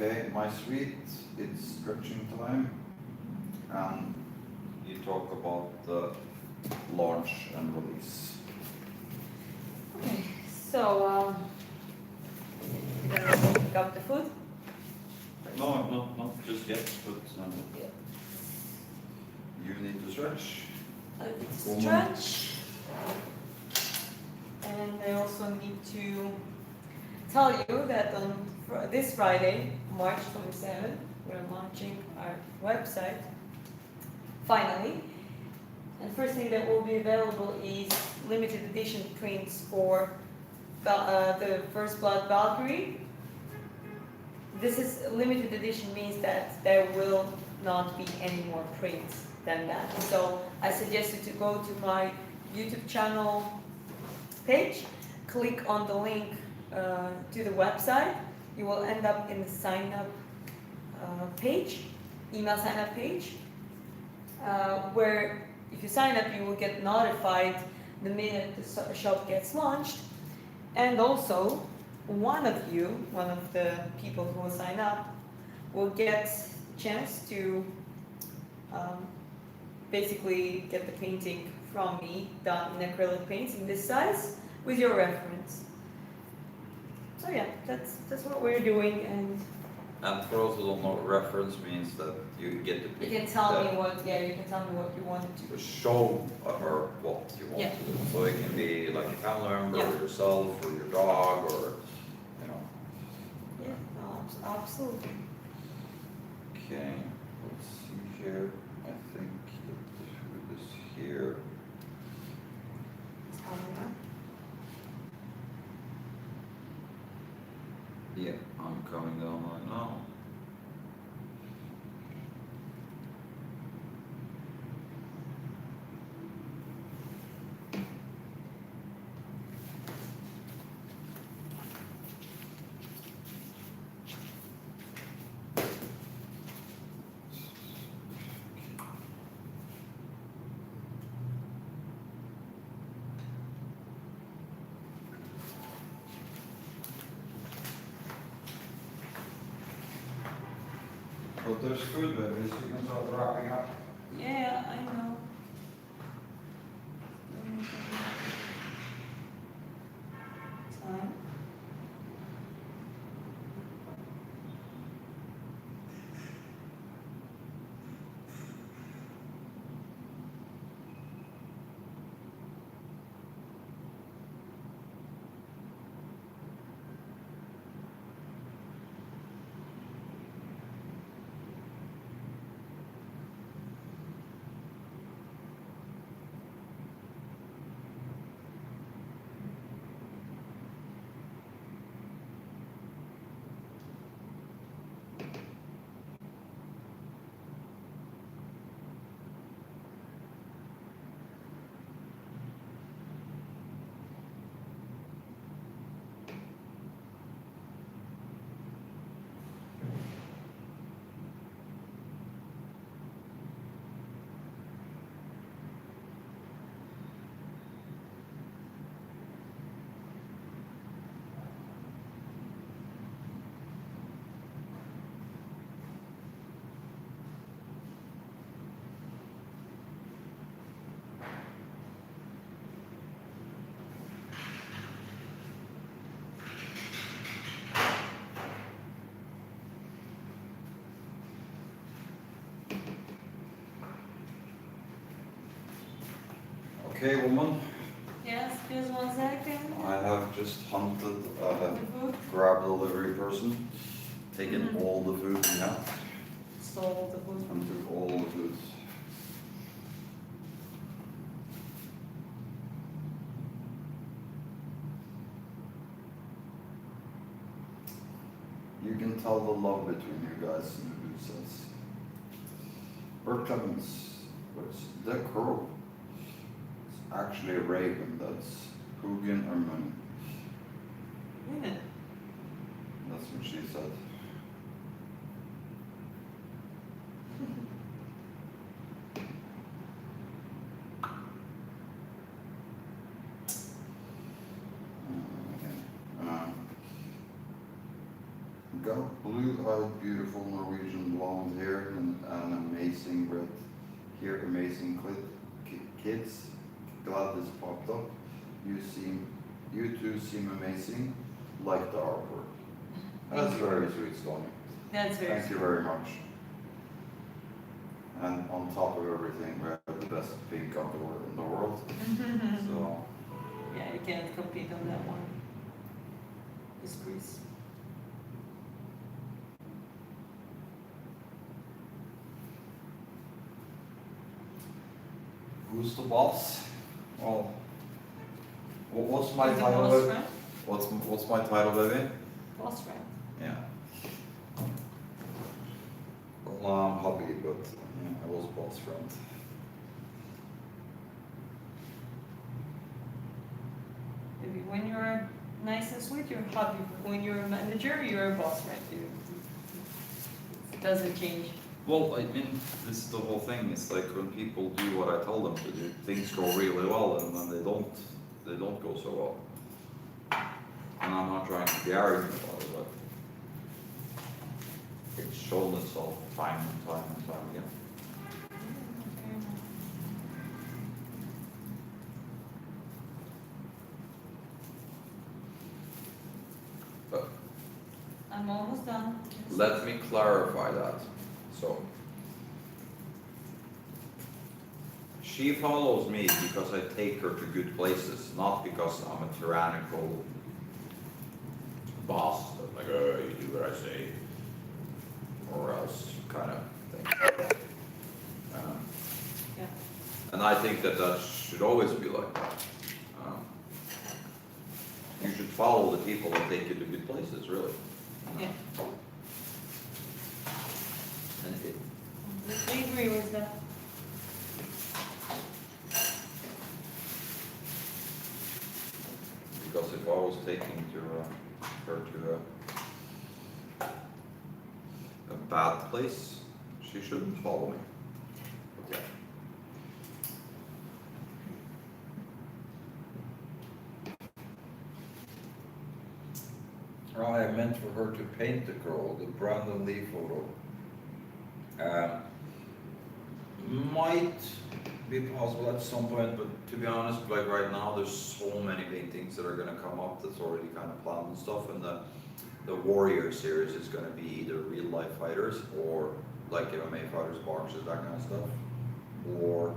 Okay, my sweet, it's stretching time. You talk about the launch and release. Okay, so you're gonna pick up the food? No, not just yet, but Yeah. you need to stretch. I need to Woman. stretch. And I also need to tell you that on this Friday, March 27th, we're launching our website, finally. And first thing that will be available is limited edition prints for the First Blood Valkyrie. This is limited edition means that there will not be any more prints than that. So I suggest you to go to my YouTube channel page, click on the link to the website. You will end up in the sign up page, email sign up page, where if you sign up, you will get notified the minute the shop gets launched. And also, one of the people who will sign up, will get a chance to basically get the painting from me done in acrylic paints in this size with your reference. So yeah, that's what we're doing, and And for those who don't know, reference means that you get to you pick can tell that- me what you wanted to. to show her what you want Yeah. to do. So it can be like a family member, Yeah. or yourself, or your dog, or, you know. Yeah, no, absolutely. Okay, let's see here. I think that the food is here. It's coming up. Yeah, I'm coming down right now. But there's food, baby, so you can start wrapping up. Yeah, I know. Time. Okay, woman, Yes, just 1 second. I have just hunted The a food. grab delivery person, taken Mhm. all the food we have, Stole the food. and took all the food. You can tell the love between you guys in the food sense. Bert Clemens, what's the crow? It's actually a raven, that's Hugin or Moon. Yeah. That's what she said. Got blue-eyed, beautiful Norwegian blonde hair and an amazing red Here, amazing kids. Glad this popped up. You two seem amazing. Like the artwork. That's very sweet, Stony. That's very Thank you very much. And on top of everything, we have the best pink underwear in the world. So, Yeah, you can't compete on that one. It's Greece. who's the boss? Well, what's my Who's the title? boss friend? What's my title, baby? Boss friend. Yeah. Well, I'm hobby, but yeah, I was boss friend. Maybe when you're nice and sweet, you're hubby. When you're a manager, you're a boss friend. It doesn't change. Well, I mean, this is the whole thing. It's like when people do what I tell them to do, things go really well, and when they don't go so well. And I'm not trying to be arrogant about it, but it's shown itself time and time and time again. But I'm almost done. let me clarify that. So, she follows me because I take her to good places, not because I'm a tyrannical boss that's like, oh, you do what I say, or else kind of thing. Yeah. And I think that that should always be like that. You should follow the people that take you to good places, really. Yeah. And it, I agree with that. because if I was taking her to a bad place, she shouldn't follow me. But yeah. I meant for her to paint the girl, the Brandon Lee photo. Might be possible at some point, but to be honest, like right now, there's so many paintings that are gonna come up that's already kind of planned and stuff, and the Warrior series is gonna be either real life fighters or like MMA fighters, boxers, that kind of stuff, or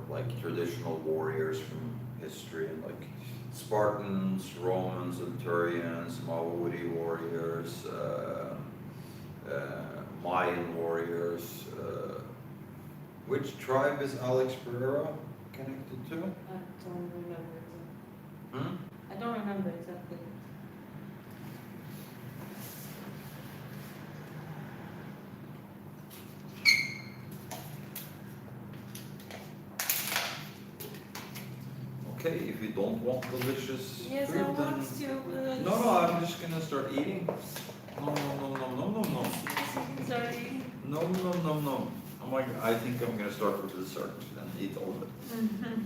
like traditional warriors from history, and like Spartans, Romans, Centurions, Maori warriors, Mayan warriors. Which tribe is Alex Pereira connected to? I don't remember exactly. Hmm? I don't remember exactly. Okay, if you don't want delicious Yes, food, I then... want to. No, I'm just gonna start eating. No. Sorry. No. I think I'm gonna start with the dessert and eat all of it. Mm-hmm.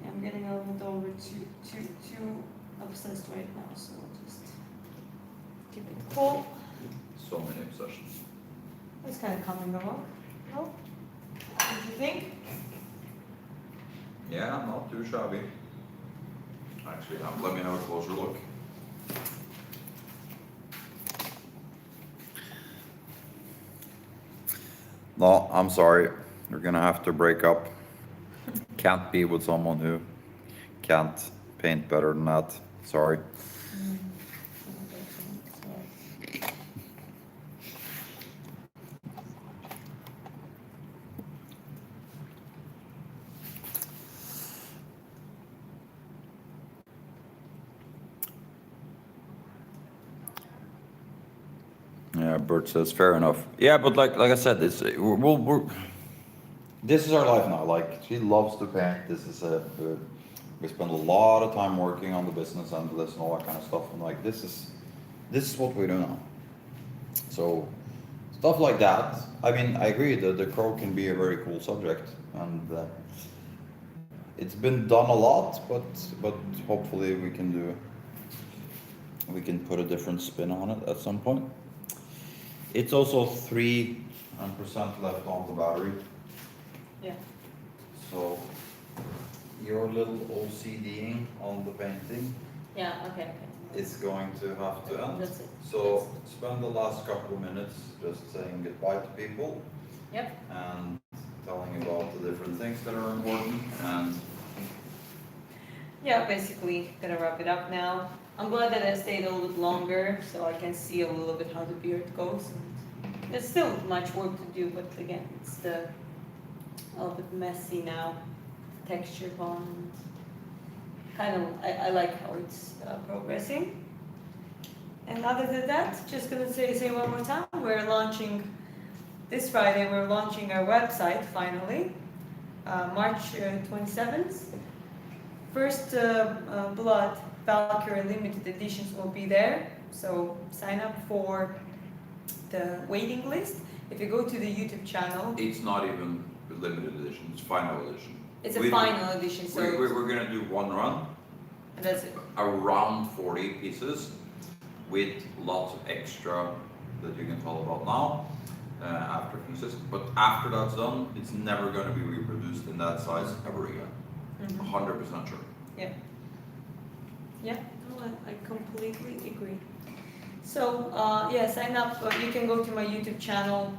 I'm getting a little bit over too obsessed right now, so I'll just keep it cool. So many obsessions. It's kind of coming along. No? What do you think? Yeah, not too shabby. Actually, let me have a closer look. No, I'm sorry. You're gonna have to break up. Can't be with someone who can't paint better than that. Sorry. Yeah, Bert says fair enough. Yeah, but like I said, it's this is our life now. Like she loves to paint. This is we spend a lot of time working on the business and this and all that kind of stuff. And like this is what we do now. So stuff like that. I mean, I agree that the crow can be a very cool subject, and it's been done a lot, but hopefully we can put a different spin on it at some point. It's also 3% left on the battery, Yeah. so your little OCDing on the painting Yeah, okay. is going to have to end. That's it. So spend the last couple of minutes just saying goodbye to people. Yep. And telling about the different things that are important, and Yeah, basically gonna wrap it up now. I'm glad that I stayed a little bit longer so I can see a little bit how the beard goes. There's still much work to do, but again, it's a little bit messy now. Texture bond. Kind of, I like how it's progressing. And other than that, just gonna say one more time, we're launching this Friday. We're launching our website finally, March 27th. First Blood Valkyrie limited editions will be there, so sign up for the waiting list. If you go to the YouTube channel, It's not even limited edition, it's final edition. it's a We- final edition, so We're gonna do one run, and that's it. around 40 pieces, with lots of extra that you can tell about now, after pieces. But after that's done, it's never gonna be reproduced in that size ever again. 100% sure. Yeah. Yeah, no, I completely agree. So, yeah, sign up. You can go to my YouTube channel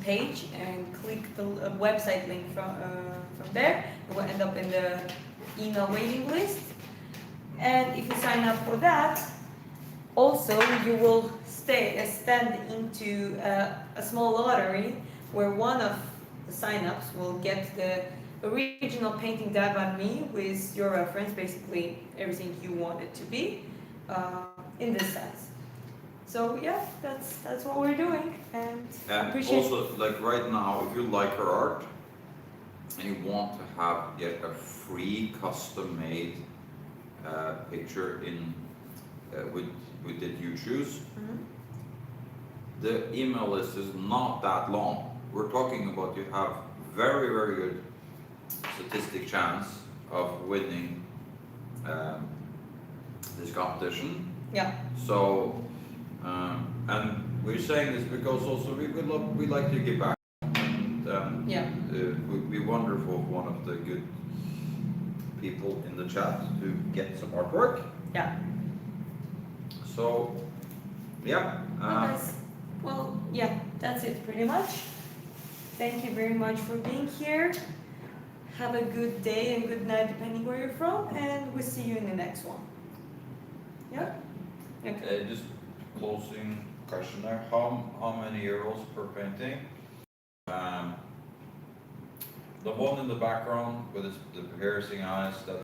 page and click the website link from there. It will end up in the email waiting list. And if you sign up for that, also you will stand into a small lottery where one of the sign-ups will get the original painting dab on me with your reference, basically everything you want it to be, in this size. So yeah, that's what we're doing, and And appreciate. also, like right now, if you like her art and you want to get a free custom-made picture in with that you choose, Mhm. the email list is not that long. We're talking about you have very, very good statistic chance of winning this competition. Yeah, So, and we're saying this because also we like to give back. And yeah, it would be wonderful if one of the good people in the chat to get some artwork. yeah. So, yeah. Nice. Well, yeah, that's it pretty much. Thank you very much for being here. Have a good day and good night, depending where you're from, and we'll see you in the next one. Yeah? Okay. Just closing question there. How many euros per painting? The one in the background with the piercing eyes, that